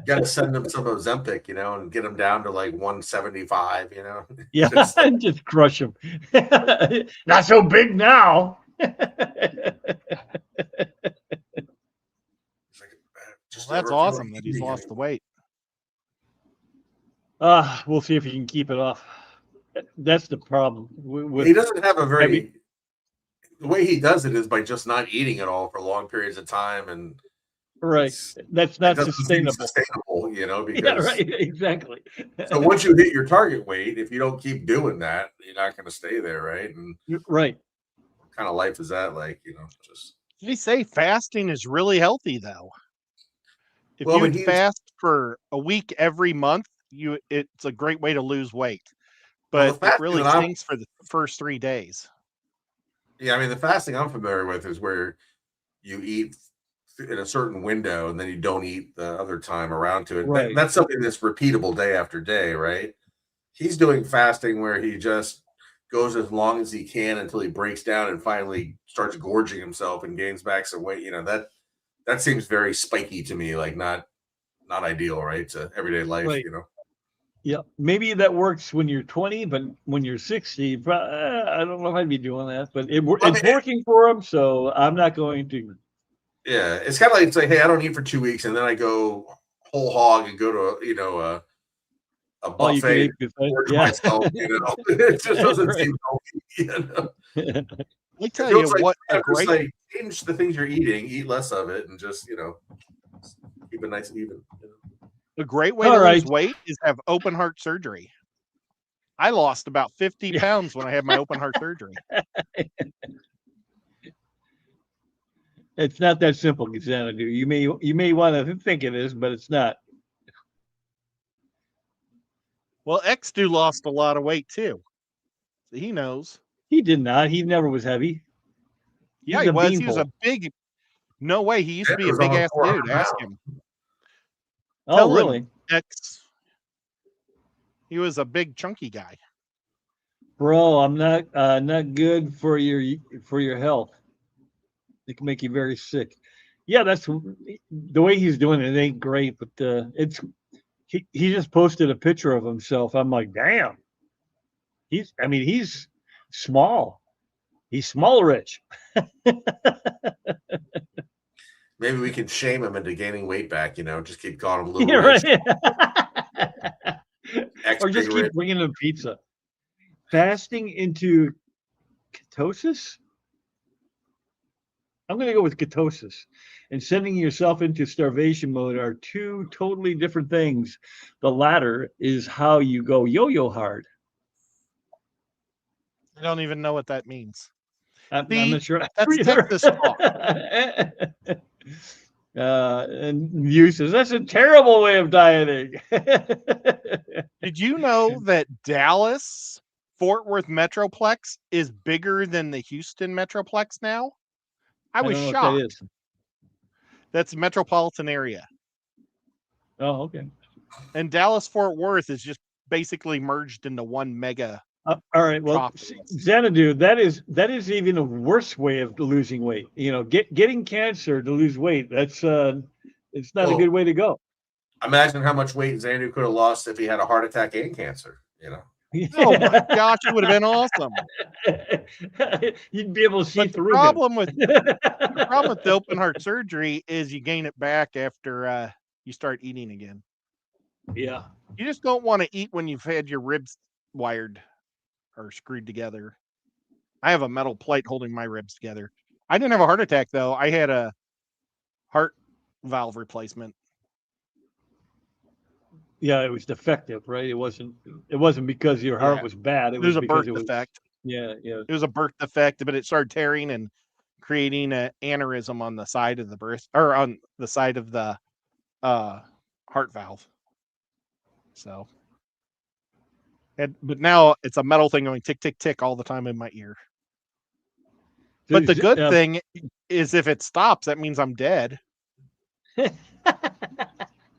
got to send him some Ozempic, and get him down to like 175, Yeah, just crush him. Not so big now. That's awesome that he's lost the weight. We'll see if he can keep it off. That's the problem. He doesn't have a very. The way he does it is by just not eating at all for long periods of time, and right, that's not sustainable. Because yeah, right, exactly. So once you hit your target weight, if you don't keep doing that, you're not going to stay there, right? And right. What kind of life is that like? Just. Did he say fasting is really healthy though? If you fast for a week every month, it's a great way to lose weight. But it really stinks for the first 3 days. Yeah, I mean the fasting I'm familiar with is where you eat in a certain window and then you don't eat the other time around to it. Right. That's something that's repeatable day after day, right? He's doing fasting where he just goes as long as he can until he breaks down and finally starts gorging himself and gains back some weight. That seems very spiky to me, like not ideal, right? To everyday life, right. Yeah, maybe that works when you're 20, but when you're 60, I don't know if I'd be doing that. But it's working for him, so I'm not going to. Yeah, it's kind of like hey, I don't eat for 2 weeks, and then I go whole hog and go to a buffet for myself. It just doesn't seem healthy. Let me tell you what change the things you're eating, eat less of it, and just keep it nice and even. A great way to lose weight is have open heart surgery. I lost about 50 pounds when I had my open heart surgery. It's not that simple, Xanadu. You may want to think it is, but it's not. Well, X-Do lost a lot of weight too. So he knows. He did not. He never was heavy. Yeah, he was. He was a big. No way. He used to be a big ass dude. Ask him. Oh, really? He was a big chunky guy. Bro, I'm not good for your health. It can make you very sick. Yeah, that's the way he's doing it. It ain't great, but it's he just posted a picture of himself. I'm like, damn. He's small. He's small rich. Maybe we could shame him into gaining weight back. Just keep calling him little Yeah, rich. right. Or just Ex-big keep rich. bringing him pizza. Fasting into ketosis? I'm going to go with ketosis. And sending yourself into starvation mode are two totally different things. The latter is how you go yo-yo hard. I don't even know what that means. I'm See, not sure. that's Texas talk. And you says that's a terrible way of dieting. Did you know that Dallas Fort Worth Metroplex is bigger than the Houston Metroplex now? I was don't know what that shocked. is. That's a metropolitan area. Oh, okay. And Dallas Fort Worth is just basically merged into one mega. All right. Well, Metropolis. Xanadu, that is even a worse way of losing weight. Getting cancer to lose weight. That's it's not a Well, good way to go. Imagine how much weight Xanadu could have lost if he had a heart attack and cancer. Oh my gosh, it would have been awesome. You'd be able to see But the through problem with him. the problem with the open heart surgery is you gain it back after you start eating again. Yeah. You just don't want to eat when you've had your ribs wired or screwed together. I have a metal plate holding my ribs together. I didn't have a heart attack though. I had a heart valve replacement. Yeah, it was defective, right? It wasn't because your heart Yeah. was bad. It It was a because birth defect. Yeah. It was a birth defect, but it started tearing and creating an aneurysm on the side of the birth or on the side of the heart valve. So, but now it's a metal thing going tick, tick, tick all the time in my ear. But the good thing is if it stops, that means I'm dead.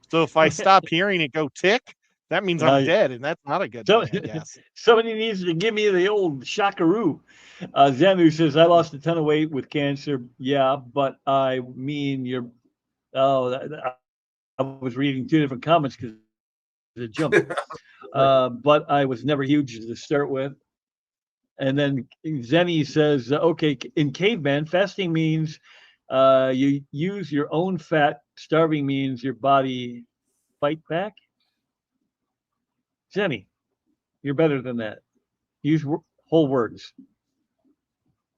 So if I stop hearing it go tick, that means I'm dead, and that's not a good thing, I guess. Somebody needs to give me the old shockaroo. Xanadu says, I lost a ton of weight with cancer. Yeah, but I mean, I was reading two different comments because it jumped. But I was never huge to start with. And then Zenny says, okay, in caveman, fasting means you use your own fat. Starving means your body fight back. Zenny, you're better than that. Use whole words.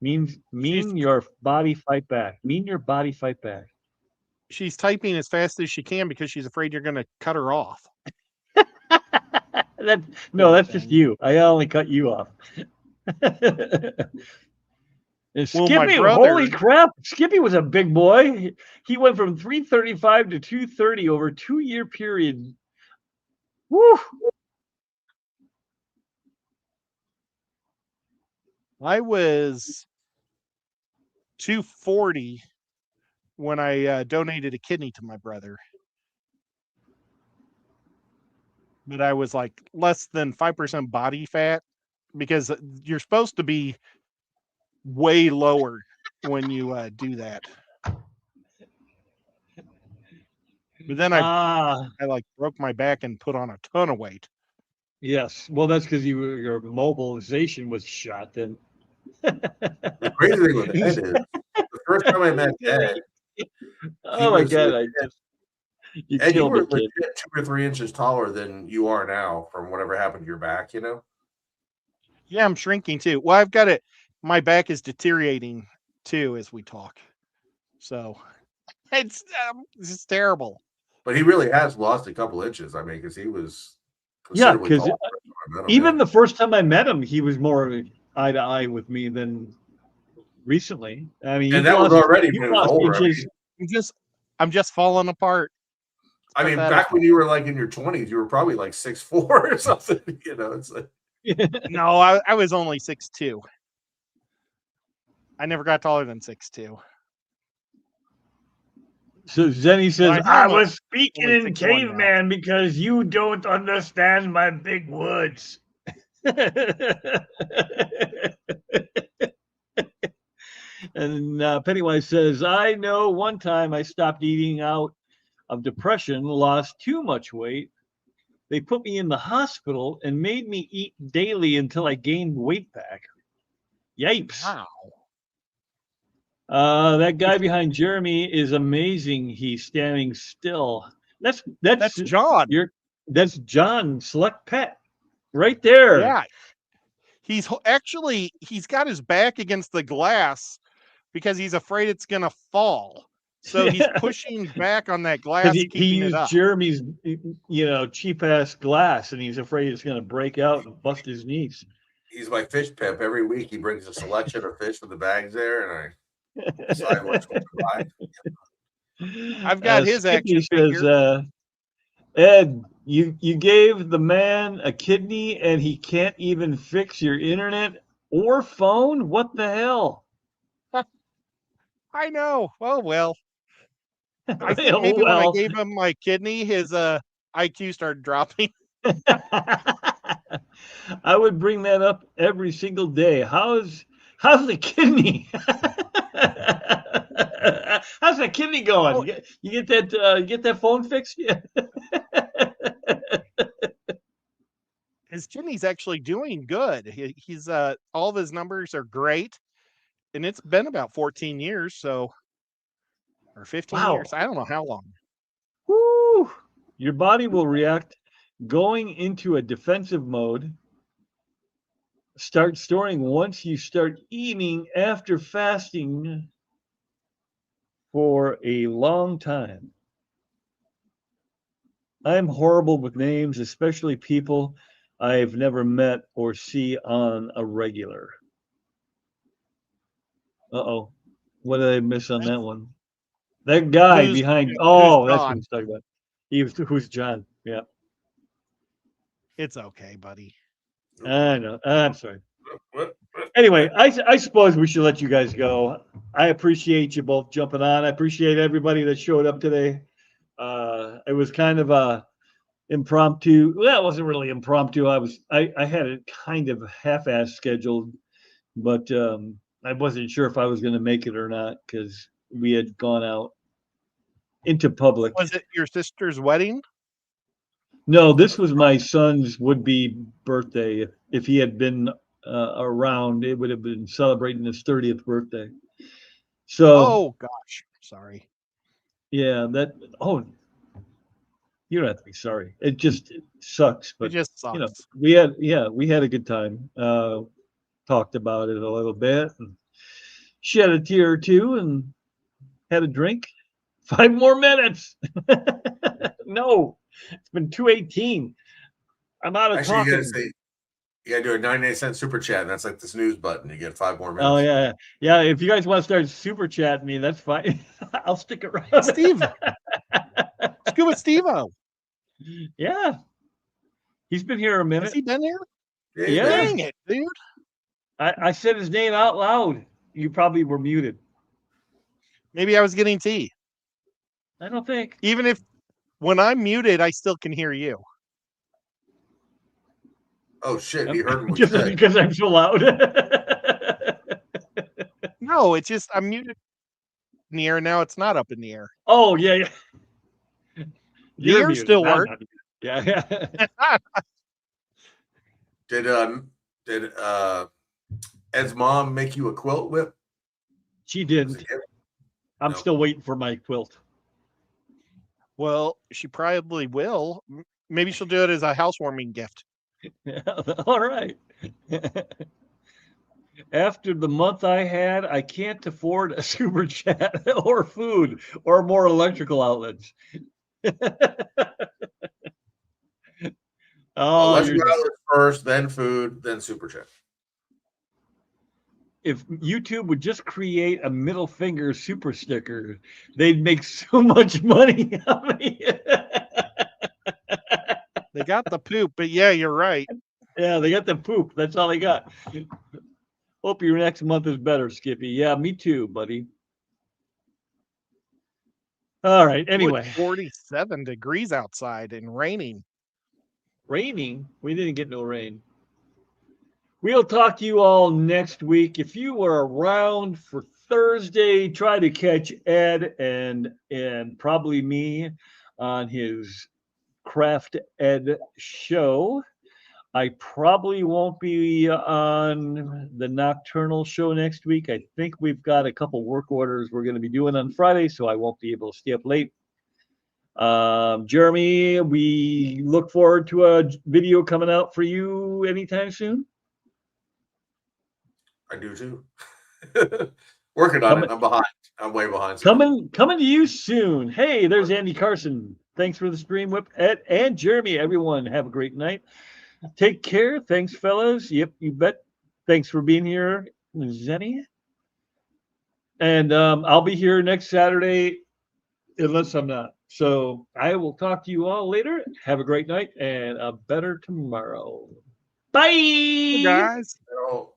Mean your body fight back. Mean your body fight back. She's typing as fast as she can because she's afraid you're going to cut her off. That's just you. I only cut you off. Skippy, holy crap! Skippy was a big boy. He went from 335 to 230 over a 2-year period. Woo! I was 240 when I donated a kidney to my brother. But I was like less than 5% body fat because you're supposed to be way lower when you do that. But then I like broke my back and put on a ton of weight. Yes. Well, that's because your mobilization was shot then. The crazy thing with Ed is the first time I met Ed. Oh my God! You Ed, you killed were the kid. legit 2 or 3 inches taller than you are now from whatever happened to your back, Yeah, I'm shrinking too. Well, I've got it. My back is deteriorating too as we talk. So it's terrible. But he really has lost a couple inches. I mean, because he was. Yeah, because even the first time I met him, he was more eye to eye with me than recently. I mean, and that was already older. I'm just falling apart. I mean, back when you were like in your 20s, you were probably like 6'4" or something. It's like. No, I was only 6'2". I never got taller than 6'2". So Zenny says, I was speaking in caveman because you don't understand my big words. And Pennywise says, I know one time I stopped eating out of depression, lost too much weight. They put me in the hospital and made me eat daily until I gained weight back. Yipes. Wow. That guy behind Jeremy is amazing. He's standing still. That's John. That's John Select Pet right there. Yeah. He's got his back against the glass because he's afraid it's going to fall. So he's pushing back on that glass, He keeping it used up. Jeremy's, cheap ass glass, and he's afraid it's going to break out and bust his knees. He's my fish pimp. Every week he brings a selection of fish with the bags there, and I decide which one to buy. I've got his action figure. Ed, you gave the man a kidney and he can't even fix your internet or phone? What the hell? I know. Oh, well. I think maybe when I gave him my kidney, his IQ started dropping. I would bring that up every single day. How's the kidney? How's that kidney going? Oh. You get that phone fixed? Yeah. His kidney's actually doing good. He's all of his numbers are great, and it's been about 14 years, or 15 years. I don't know how long. Woo! Your body will react going into a defensive mode. Start storing once you start eating after fasting for a long time. I'm horrible with names, especially people I've never met or see on a regular. Uh-oh. What did I miss on that one? That guy behind. Oh, that's what he's talking about. Who's John? Yeah. It's okay, buddy. I know. I'm sorry. Anyway, I suppose we should let you guys go. I appreciate you both jumping on. I appreciate everybody that showed up today. It was kind of a impromptu. Well, it wasn't really impromptu. I had it kind of half-assed scheduled, but I wasn't sure if I was going to make it or not because we had gone out into public. Was it your sister's wedding? No, this was my son's would-be birthday. If he had been around, it would have been celebrating his 30th birthday. So, oh gosh, sorry. Yeah, you don't have to be sorry. It sucks, but it just sucks. We had a good time. Talked about it a little bit and shed a tear or two and had a drink. 5 more minutes. No, it's been 2:18. I'm out of talking. You gotta do a 99-cent super chat, and that's like the snooze button. You get 5 more minutes. Oh yeah. If you guys want to start super chatting me, that's fine. I'll stick around. Steve, let's go with Steve-O. Yeah, he's been here a minute. Has he been here? Yeah. Dang it, dude. I said his name out loud. You probably were muted. Maybe I was getting tea. I don't think. Even if when I'm muted, I still can hear you. Oh shit! He heard me because I'm so loud. No, it's just I'm muted in the air now. It's not up in the air. Oh yeah. The air still works. Yeah. Did Ed's mom make you a quilt whip? She didn't. I'm still waiting for my quilt. Well, she probably will. Maybe she'll do it as a housewarming gift. Yeah, all right. After the month I had, I can't afford a super chat or food or more electrical outlets. Electrical outlets first, then food, then super chat. If YouTube would just create a middle finger super sticker, they'd make so much money. They got the poop, but yeah, you're right. Yeah, they got the poop. That's all they got. Hope your next month is better, Skippy. Yeah, me too, buddy. All right. Anyway, 47 degrees outside and raining. Raining? We didn't get no rain. We'll talk to you all next week. If you were around for Thursday, try to catch Ed and probably me on his Craft Ed show. I probably won't be on the Nocturnal show next week. I think we've got a couple work orders we're going to be doing on Friday, so I won't be able to stay up late. Jeremy, we look forward to a video coming out for you anytime soon. I do too. Working on it. I'm behind. I'm way behind. Coming to you soon. Hey, there's Andy Carson. Thanks for the stream, Whip, Ed, and Jeremy. Everyone, have a great night. Take care. Thanks, fellas. Yep, you bet. Thanks for being here, Zenny. And I'll be here next Saturday, unless I'm not. So I will talk to you all later. Have a great night and a better tomorrow. Bye, Guys. Oh.